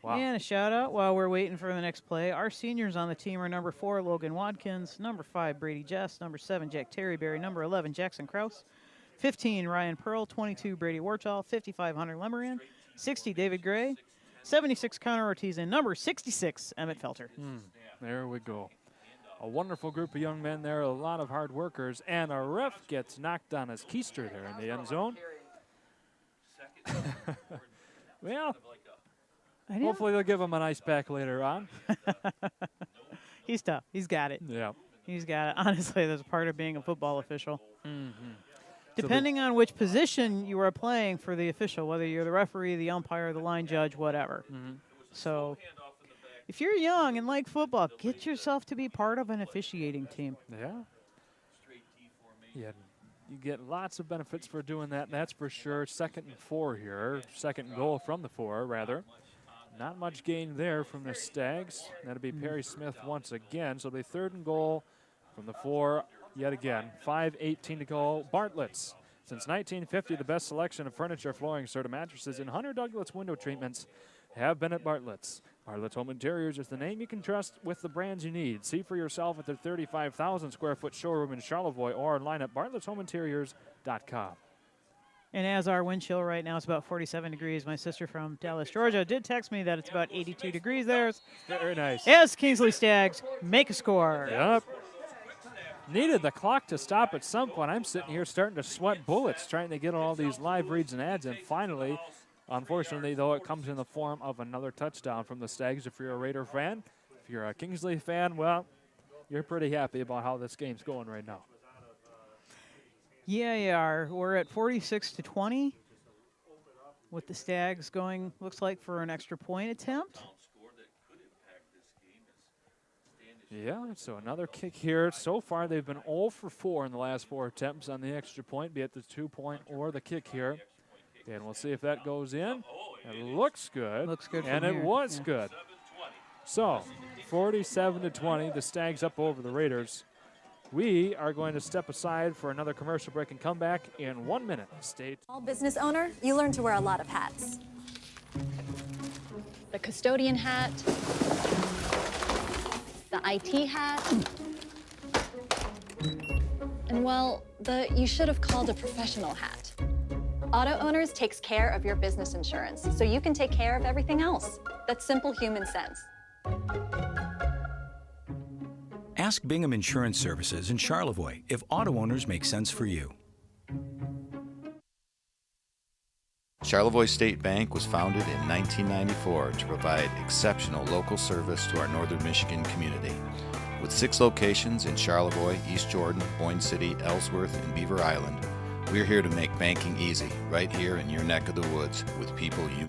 Wow. And a shout out while we're waiting for the next play. Our seniors on the team are number 4, Logan Watkins, number 5, Brady Jess, number 7, Jack Terryberry, number 11, Jackson Kraus, 15, Ryan Pearl, 22, Brady Warchall, 55, Hunter Lemoran, 60, David Gray, 76, Connor Ortiz, and number 66, Emmett Felter. There we go. A wonderful group of young men there, a lot of hard workers, and a ref gets knocked on his keister there in the end zone. Well, hopefully they'll give him an ice pack later on. He's tough. He's got it. Yeah. He's got it. Honestly, that's part of being a football official. Mm-hmm. Depending on which position you are playing for the official, whether you're the referee, the umpire, the line judge, whatever. Mm-hmm. So if you're young and like football, get yourself to be part of an officiating team. Yeah. Yeah. You get lots of benefits for doing that, that's for sure. 2nd and 4 here. 2nd goal from the 4, rather. Not much gain there from the Stags. That'll be Perry Smith once again. So it'll be 3rd and goal from the 4 yet again. 5:18 to go. Bartlett's. Since 1950, the best selection of furniture, flooring, Serta mattresses, and Hunter Douglas window treatments have been at Bartlett's. Bartlett's Home Interiors is the name you can trust with the brands you need. See for yourself at their 35,000 square foot showroom in Charlevoix or online at bartlettshomeinteriors.com. And as our wind chill right now is about 47 degrees, my sister from Dallas, Georgia, did text me that it's about 82 degrees there. Very nice. As Kingsley Stags make a score. Yep. Needed the clock to stop at some point. I'm sitting here starting to sweat bullets trying to get all these live reads and ads. And finally, unfortunately, though, it comes in the form of another touchdown from the Stags. If you're a Raider fan, if you're a Kingsley fan, well, you're pretty happy about how this game's going right now. Yeah, you are. We're at 46-20 with the Stags going, looks like, for an extra point attempt. Yeah, so another kick here. So far, they've been 0 for 4 in the last 4 attempts on the extra point, be it the 2-point or the kick here. And we'll see if that goes in. It looks good. Looks good and from it here. was good. So, 47-20, the Stags up over the Raiders. We are going to step aside for another commercial break and come back in 1 minute. Stay. Small business owner, you learn to wear a lot of hats. The custodian hat, the IT hat, and well, the you should have called a professional hat. Auto Owners takes care of your business insurance, so you can take care of everything else. That's simple human sense. Ask Bingham Insurance Services in Charlevoix if auto owners make sense for you. Charlevoix State Bank was founded in 1994 to provide exceptional local service to our northern Michigan community. With 6 locations in Charlevoix, East Jordan, Boyne City, Ellsworth, and Beaver Island, we're here to make banking easy right here in your neck of the woods with people you.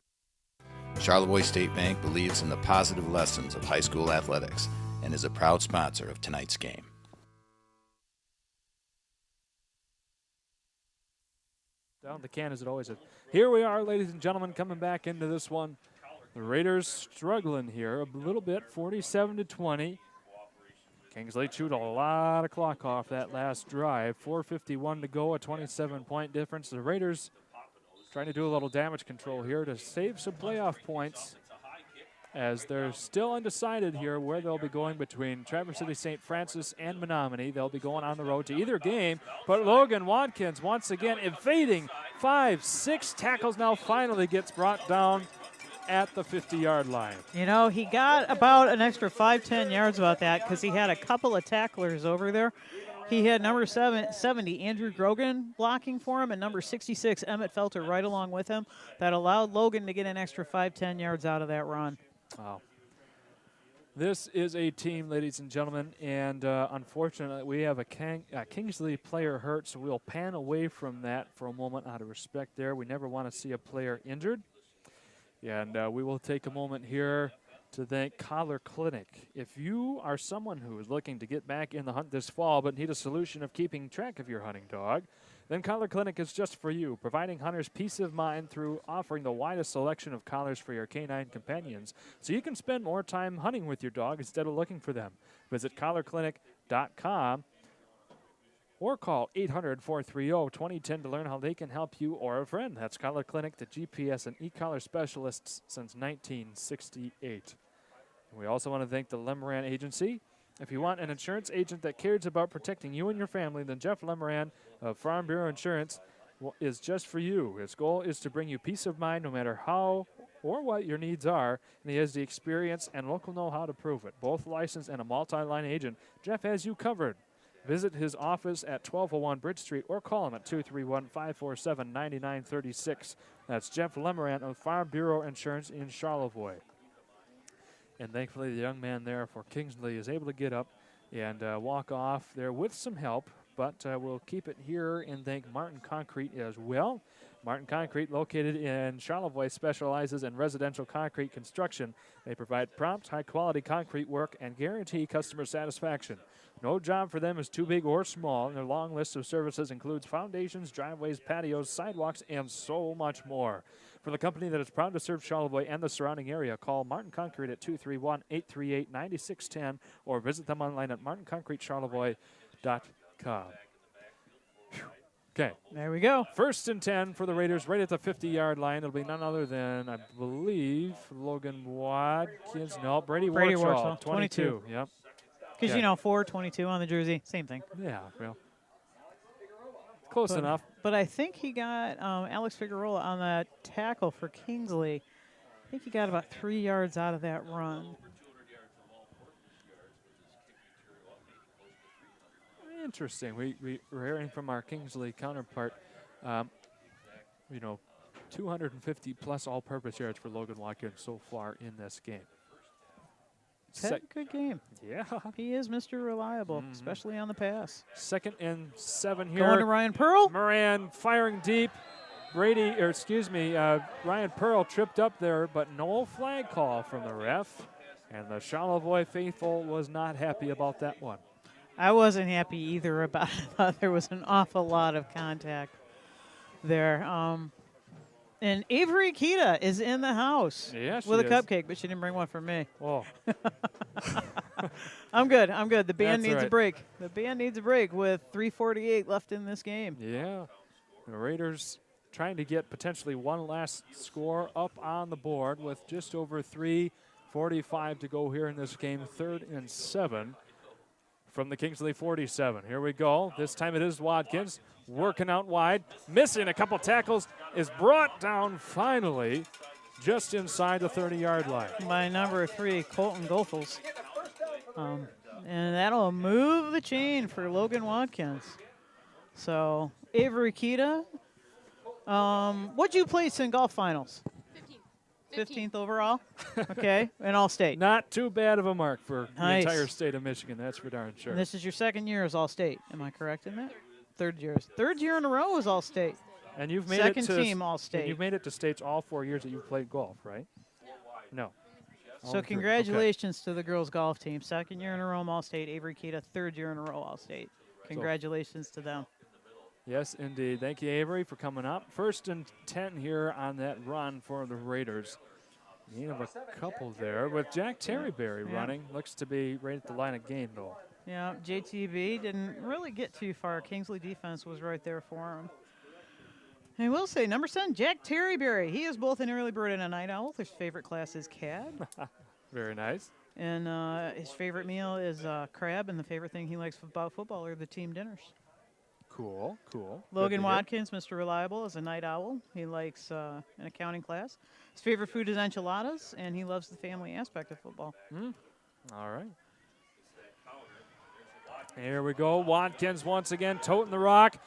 Charlevoix State Bank believes in the positive lessons of high school athletics and is a proud sponsor of tonight's game. Down the can as it always is. Here we are, ladies and gentlemen, coming back into this one. The Raiders struggling here a little bit, 47-20. Kingsley chewed a lot of clock off that last drive. 4:51 to go, a 27-point difference. The Raiders trying to do a little damage control here to save some playoff points, as they're still undecided here where they'll be going between Traverse City, St. Francis, and Menominee. They'll be going on the road to either game, but Logan Watkins once again evading 5-6 tackles, now finally gets brought down at the 50-yard line. You know, he got about an extra 5-10 yards about that because he had a couple of tacklers over there. He had number 70, Andrew Grogan, blocking for him, and number 66, Emmett Felter, right along with him. That allowed Logan to get an extra 5-10 yards out of that run. Wow. This is a team, ladies and gentlemen, and unfortunately we have a Kingsley player hurt, so we'll pan away from that for a moment out of respect there. We never want to see a player injured. And we will take a moment here to thank Collar Clinic. If you are someone who is looking to get back in the hunt this fall but need a solution of keeping track of your hunting dog, then Collar Clinic is just for you, providing hunters peace of mind through offering the widest selection of collars for your canine companions so you can spend more time hunting with your dog instead of looking for them. Visit collarclinic.com or call 800-430-2010 to learn how they can help you or a friend. That's Collar Clinic, the GPS and e-collar specialists since 1968. We also want to thank the Lemoran Agency. If you want an insurance agent that cares about protecting you and your family, then Jeff Lemoran of Farm Bureau Insurance is just for you. His goal is to bring you peace of mind no matter how or what your needs are, and he has the experience and local know-how to prove it. Both licensed and a multi-line agent, Jeff has you covered. Visit his office at 1201 Bridge Street or call him at 231-547-9936. That's Jeff Lemarant of Farm Bureau Insurance in Charlevoix. And thankfully, the young man there for Kingsley is able to get up and walk off there with some help. But we'll keep it here and thank Martin Concrete as well. Martin Concrete, located in Charlevoix, specializes in residential concrete construction. They provide prompt, high-quality concrete work and guarantee customer satisfaction. No job for them is too big or small, and their long list of services includes foundations, driveways, patios, sidewalks, and so much more. For the company that is proud to serve Charlevoix and the surrounding area, call Martin Concrete at 231-838-9610 or visit them online at martinconcretecharlevoix.com. Okay. There we go. 1st and 10 for the Raiders right at the 50-yard line. It'll be none other than, I believe, Logan Watkins. No, Brady Warsaw, 22. Yep. Because, you know, 4-22 on the jersey, same thing. Yeah, well, close enough. But I think he got Alex Figueroa on the tackle for Kingsley. I think he got about 3 yards out of that run. Interesting. We're hearing from our Kingsley counterpart, 250 plus all-purpose yards for Logan Watkins so far in this game. Had a good game. Yeah. He is Mr. Reliable, especially on the pass. 2nd and 7 here. Going to Ryan Pearl. Moran firing deep. Ryan Pearl tripped up there, but no flag call from the ref. And the Charlevoix faithful was not happy about that one. I wasn't happy either about it. I thought there was an awful lot of contact there. And Avery Kita is in the house with a cupcake, but she didn't bring one for me. Whoa. I'm good. The band That's needs right. a break. The band needs a break with 3:48 left in this game. Yeah. The Raiders trying to get potentially one last score up on the board with just over 3:45 to go here in this game. 3rd and 7 from the Kingsley 47. Here we go. This time it is Watkins working out wide, missing a couple tackles, is brought down finally just inside the 30-yard line. By number 3, Colton Goethals. And that'll move the chain for Logan Watkins. So, Avery Kita, what'd you place in golf finals? 15th overall. Okay, in All-State. Not too bad of a mark for Nice. the entire state of Michigan, that's for darn sure. And this is your 2nd year as All-State. Am I correct in that? 3rd year in a row as All-State. And you've made Second it to team All-State. And you've made it to states all 4 years that you've played golf, right? No. So Only 3. congratulations to the girls golf team. 2nd year in a row All-State. Avery Kita, 3rd year in a row All-State. Congratulations to them. Yes, indeed. Thank you, Avery, for coming up. 1st and 10 here on that run for the Raiders. Need of a couple there with Jack Terryberry running. Looks to be right at the line of game, though. Yeah, JTB didn't really get too far. Kingsley defense was right there for him. I will say, number 7, Jack Terryberry. He is both an early bird and a night owl. His favorite class is CAD. Very nice. And his favorite meal is crab, and the favorite thing he likes about football are the team dinners. Cool, cool. Logan Watkins, Mr. Reliable, is a night owl. He likes an accounting class. His favorite food is enchiladas, and he loves the family aspect of football. All right. Here we go. Watkins once again toting the rock.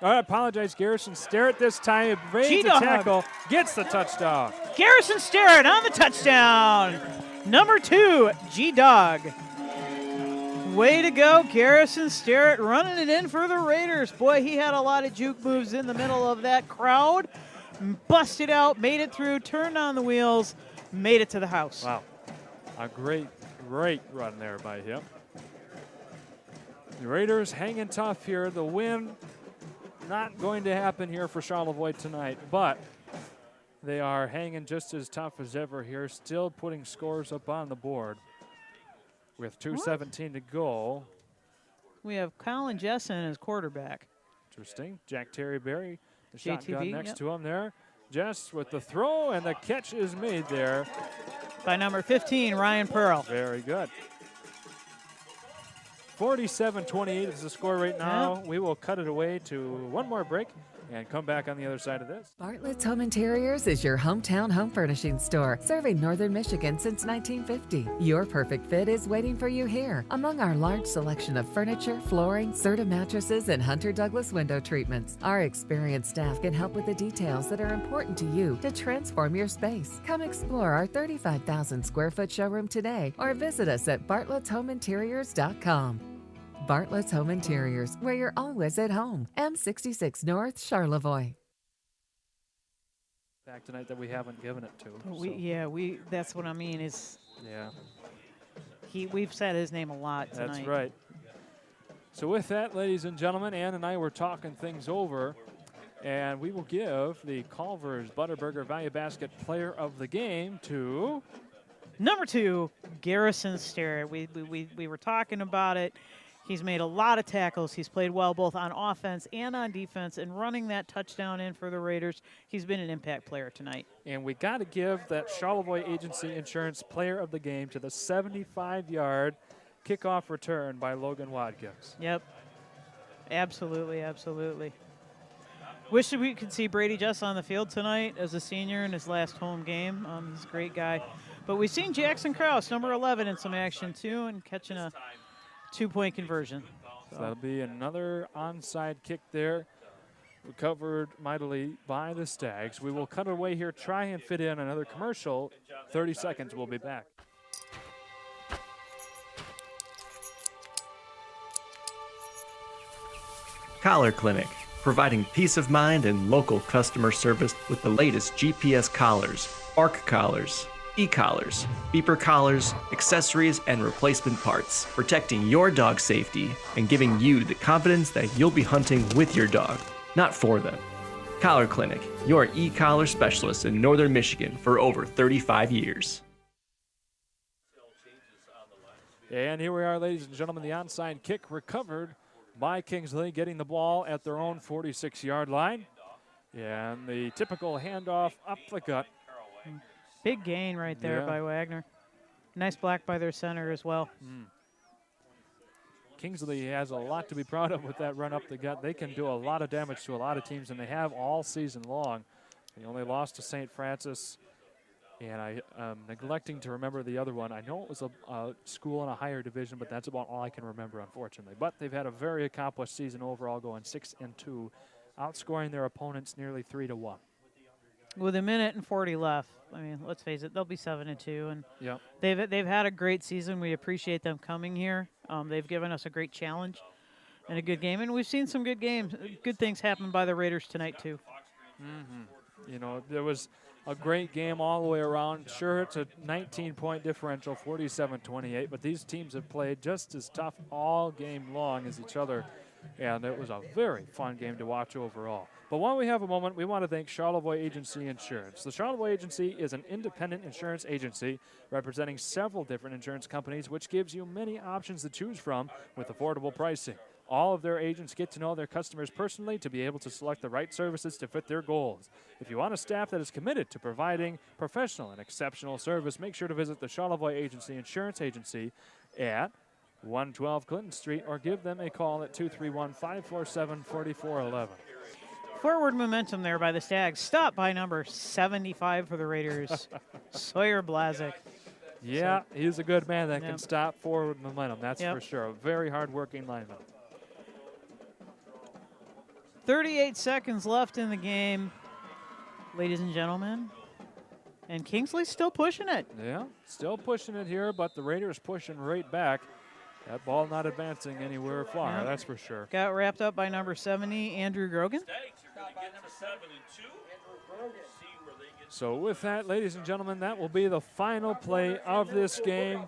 I apologize, Garrison Sterrett this time. It evades the tackle, gets the touchdown. Garrison Sterrett on the touchdown. Number 2, G-Dog. Way to go, Garrison Sterrett running it in for the Raiders. Boy, he had a lot of juke moves in the middle of that crowd. Busted out, made it through, turned on the wheels, made it to the house. Wow. A great run there by him. The Raiders hanging tough here. The win not going to happen here for Charlevoix tonight, but they are hanging just as tough as ever here, still putting scores up on the board. With 2:17 to go. We have Colin Jessen as quarterback. Interesting. Jack Terryberry, the JTB, shotgun next to him there. Jess with the throw, and the catch is made there. By number 15, Ryan Pearl. Very good. 47-28 is the score right now. We will cut it away to one more break, and come back on the other side of this. Bartlett's Home Interiors is your hometown home furnishing store, serving Northern Michigan since 1950. Your perfect fit is waiting for you here. Among our large selection of furniture, flooring, Serta mattresses, and Hunter Douglas window treatments, our experienced staff can help with the details that are important to you to transform your space. Come explore our 35,000 square foot showroom today or visit us at bartlettsHomeInteriors.com. Bartlett's Home Interiors, where you're always at home. M66 North, Charlevoix. Back tonight that we haven't given it to. That's what I mean is. Yeah. We've said his name a lot tonight. That's right. So with that, ladies and gentlemen, Ann and I were talking things over, and we will give the Culver's Butterburger Value Basket Player of the Game to number 2, Garrison Sterrett. We were talking about it. He's made a lot of tackles. He's played well both on offense and on defense, and running that touchdown in for the Raiders. He's been an impact player tonight. And we got to give that Charlevoix Agency Insurance Player of the Game to the 75-yard kickoff return by Logan Wadgibbs. Yep. Absolutely, absolutely. Wish that we could see Brady Jess on the field tonight as a senior in his last home game. He's a great guy. But we've seen Jackson Krause, number 11, in some action too, and catching a 2-point conversion. So that'll be another onside kick there, recovered mightily by the Stags. We will cut away here, try and fit in another commercial. 30 seconds, we'll be back. Collar Clinic, providing peace of mind and local customer service with the latest GPS collars, ARC collars, e-collars, beeper collars, accessories, and replacement parts, protecting your dog's safety and giving you the confidence that you'll be hunting with your dog, not for them. Collar Clinic, your e-collar specialist in Northern Michigan for over 35 years. And here we are, ladies and gentlemen, the onside kick recovered by Kingsley, getting the ball at their own 46-yard line. And the typical handoff up the gut. Big gain right there by Wagner. Nice block by their center as well. Kingsley has a lot to be proud of with that run up the gut. They can do a lot of damage to a lot of teams, and they have all season long. They only lost to St. Francis, and I'm neglecting to remember the other one. I know it was a school in a higher division, but that's about all I can remember, unfortunately. But they've had a very accomplished season overall, going 6-2, outscoring their opponents nearly 3-1. With a minute and 40 left, I mean, let's face it, they'll be 7-2, and yep. they've had a great season. We appreciate them coming here. They've given us a great challenge and a good game, and we've seen some good games, good things happen by the Raiders tonight too. You know, there was a great game all the way around. Sure, it's a 19-point differential, 47-28, but these teams have played just as tough all game long as each other, and it was a very fun game to watch overall. But while we have a moment, we want to thank Charlevoix Agency Insurance. The Charlevoix Agency is an independent insurance agency representing several different insurance companies, which gives you many options to choose from with affordable pricing. All of their agents get to know their customers personally to be able to select the right services to fit their goals. If you want a staff that is committed to providing professional and exceptional service, make sure to visit the Charlevoix Agency Insurance Agency at 112 Clinton Street or give them a call at 231-547-4411. Forward momentum there by the Stags. Stop by number 75 for the Raiders, Sawyer Blazik. Yeah, he's a good man that can stop forward momentum, that's for sure. A very hard-working lineman. 38 seconds left in the game, ladies and gentlemen. And Kingsley's still pushing it. Yeah, still pushing it here, but the Raiders pushing right back. That ball not advancing anywhere far, that's for sure. Got wrapped up by number 70, Andrew Grogan. So with that, ladies and gentlemen, that will be the final play of this game.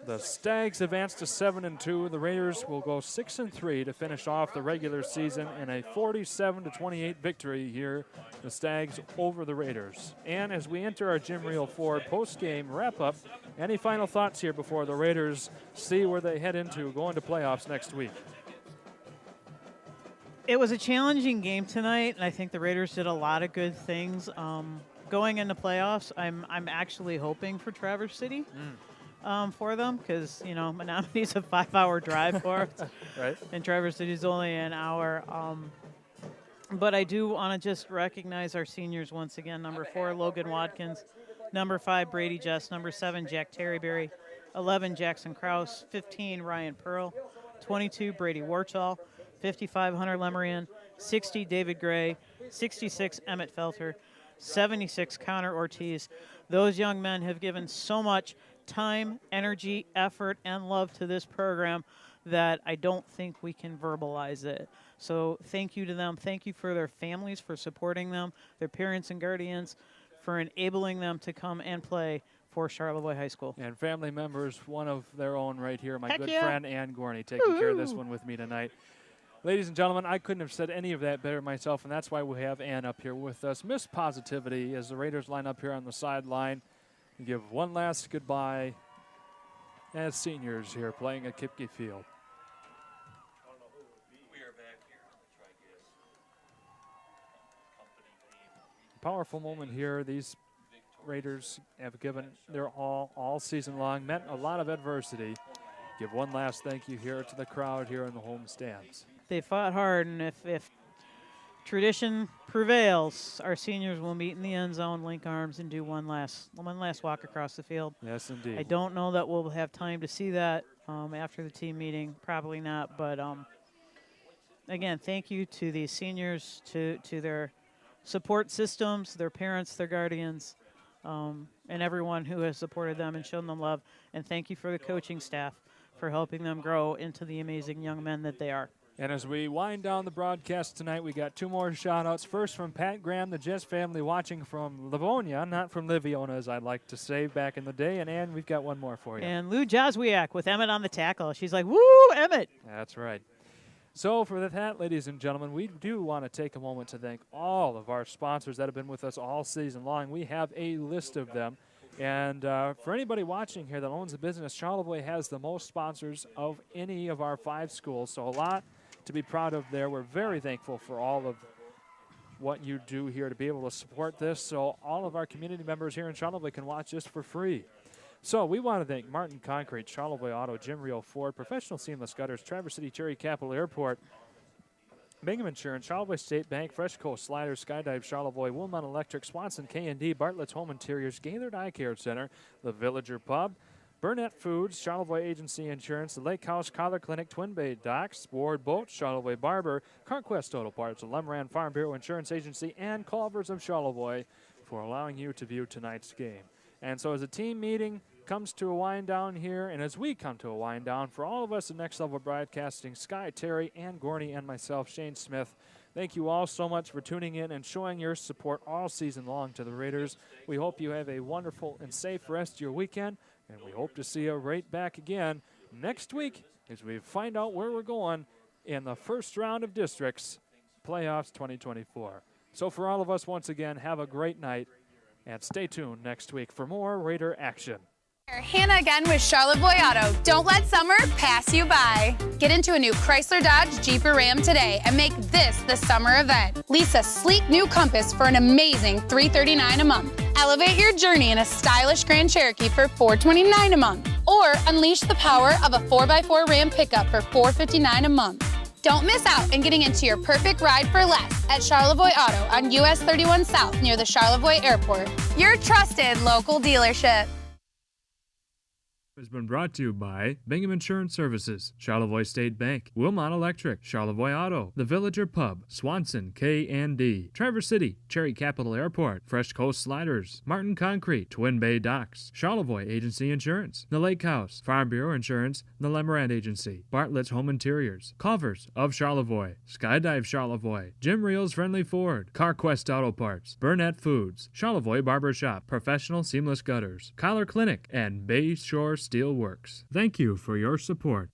The Stags advance to 7-2. The Raiders will go 6-3 to finish off the regular season in a 47-28 victory here. The Stags over the Raiders. And as we enter our Jim Reel Ford post-game wrap-up, any final thoughts here before the Raiders see where they head into going to playoffs next week? It was a challenging game tonight, and I think the Raiders did a lot of good things. Going into playoffs, I'm actually hoping for Traverse City. For them, because Menominee a 5-hour drive for us, right? And Traverse City is only an hour. But I do want to just recognize our seniors once again. Number 4, Logan Watkins. Number 5, Brady Jess. Number 7, Jack Terryberry. 11, Jackson Krause. 15, Ryan Pearl. 22, Brady Warchall. 55, Hunter Lemerian. 60, David Gray. 66, Emmett Felter. 76, Connor Ortiz. Those young men have given so much time, energy, effort, and love to this program that I don't think we can verbalize it. So thank you to them. Thank you for their families for supporting them, their parents and guardians for enabling them to come and play for Charlevoix High School. And family members, one of their own right here, my Heck good yeah. friend Ann Gorney, taking care of this one with me tonight. Ladies and gentlemen, I couldn't have said any of that better myself, and that's why we have Ann up here with us. Miss Positivity as the Raiders line up here on the sideline and give one last goodbye as seniors here playing at Kipke Field. Powerful moment here. These Raiders have given their all season long, met a lot of adversity. Give one last thank you here to the crowd here in the home stands. They fought hard, and if tradition prevails, our seniors will meet in the end zone, link arms, and do one last walk across the field. Yes, indeed. I don't know that we'll have time to see that after the team meeting. Probably not, but again, thank you to these seniors, to their support systems, their parents, their guardians, and everyone who has supported them and shown them love. And thank you for the coaching staff for helping them grow into the amazing young men that they are. And as we wind down the broadcast tonight, we got 2 more shout-outs. First from Pat Graham, the Jess family watching from Livonia, not from Liviona, as I'd like to say back in the day. And Ann, we've got one more for you. And Lou Jazwiak with Emmett on the tackle. She's like, woo, Emmett. That's right. So for that, ladies and gentlemen, we do want to take a moment to thank all of our sponsors that have been with us all season long. We have a list of them. And for anybody watching here that owns a business, Charlevoix has the most sponsors of any of our 5 schools. So a lot to be proud of there. We're very thankful for all of what you do here to be able to support this. So all of our community members here in Charlevoix can watch this for free. So we want to thank Martin Concrete, Charlevoix Auto, Jim Rio Ford, Professional Seamless Gutters, Traverse City Cherry Capital Airport, Bingham Insurance, Charlevoix State Bank, Fresh Coast Sliders, Skydive Charlevoix, Wilmot Electric, Swanson K&D, Bartlett's Home Interiors, Gaylord Eye Care Center, The Villager Pub, Burnett Foods, Charlevoix Agency Insurance, the Lake House Collar Clinic, Twin Bay Docks, Ward Boats, Charlevoix Barber, CarQuest Auto Parts, the Lemran Farm Bureau Insurance Agency, and Culvers of Charlevoix for allowing you to view tonight's game. And so as a team meeting comes to a wind down here, and as we come to a wind down, for all of us at Next Level Broadcasting, Sky, Terry, Ann Gorney, and myself, Shane Smith, thank you all so much for tuning in and showing your support all season long to the Raiders. We hope you have a wonderful and safe rest of your weekend, and we hope to see you right back again next week as we find out where we're going in the first round of districts playoffs 2024. So for all of us, once again, have a great night, and stay tuned next week for more Raider action. Hannah again with Charlevoix Auto. Don't let summer pass you by. Get into a new Chrysler Dodge Jeep or Ram today and make this the summer event. Lease a sleek new Compass for an amazing $339 a month. Elevate your journey in a stylish Grand Cherokee for $429 a month. Or unleash the power of a 4x4 Ram pickup for $459 a month. Don't miss out in getting into your perfect ride for less at Charlevoix Auto on US 31 South near the Charlevoix Airport. Your trusted local dealership. Has been brought to you by Bingham Insurance Services, Charlevoix State Bank, Wilmot Electric, Charlevoix Auto, The Villager Pub, Swanson K&D, Traverse City, Cherry Capital Airport, Fresh Coast Sliders, Martin Concrete, Twin Bay Docks, Charlevoix Agency Insurance, The Lake House, Farm Bureau Insurance, The Lemorand Agency, Bartlett's Home Interiors, Culvers of Charlevoix, Skydive Charlevoix, Jim Reel's Friendly Ford, CarQuest Auto Parts, Burnett Foods, Charlevoix Barber Shop, Professional Seamless Gutters, Collar Clinic, and Bay Shore Steel Works. Thank you for your support.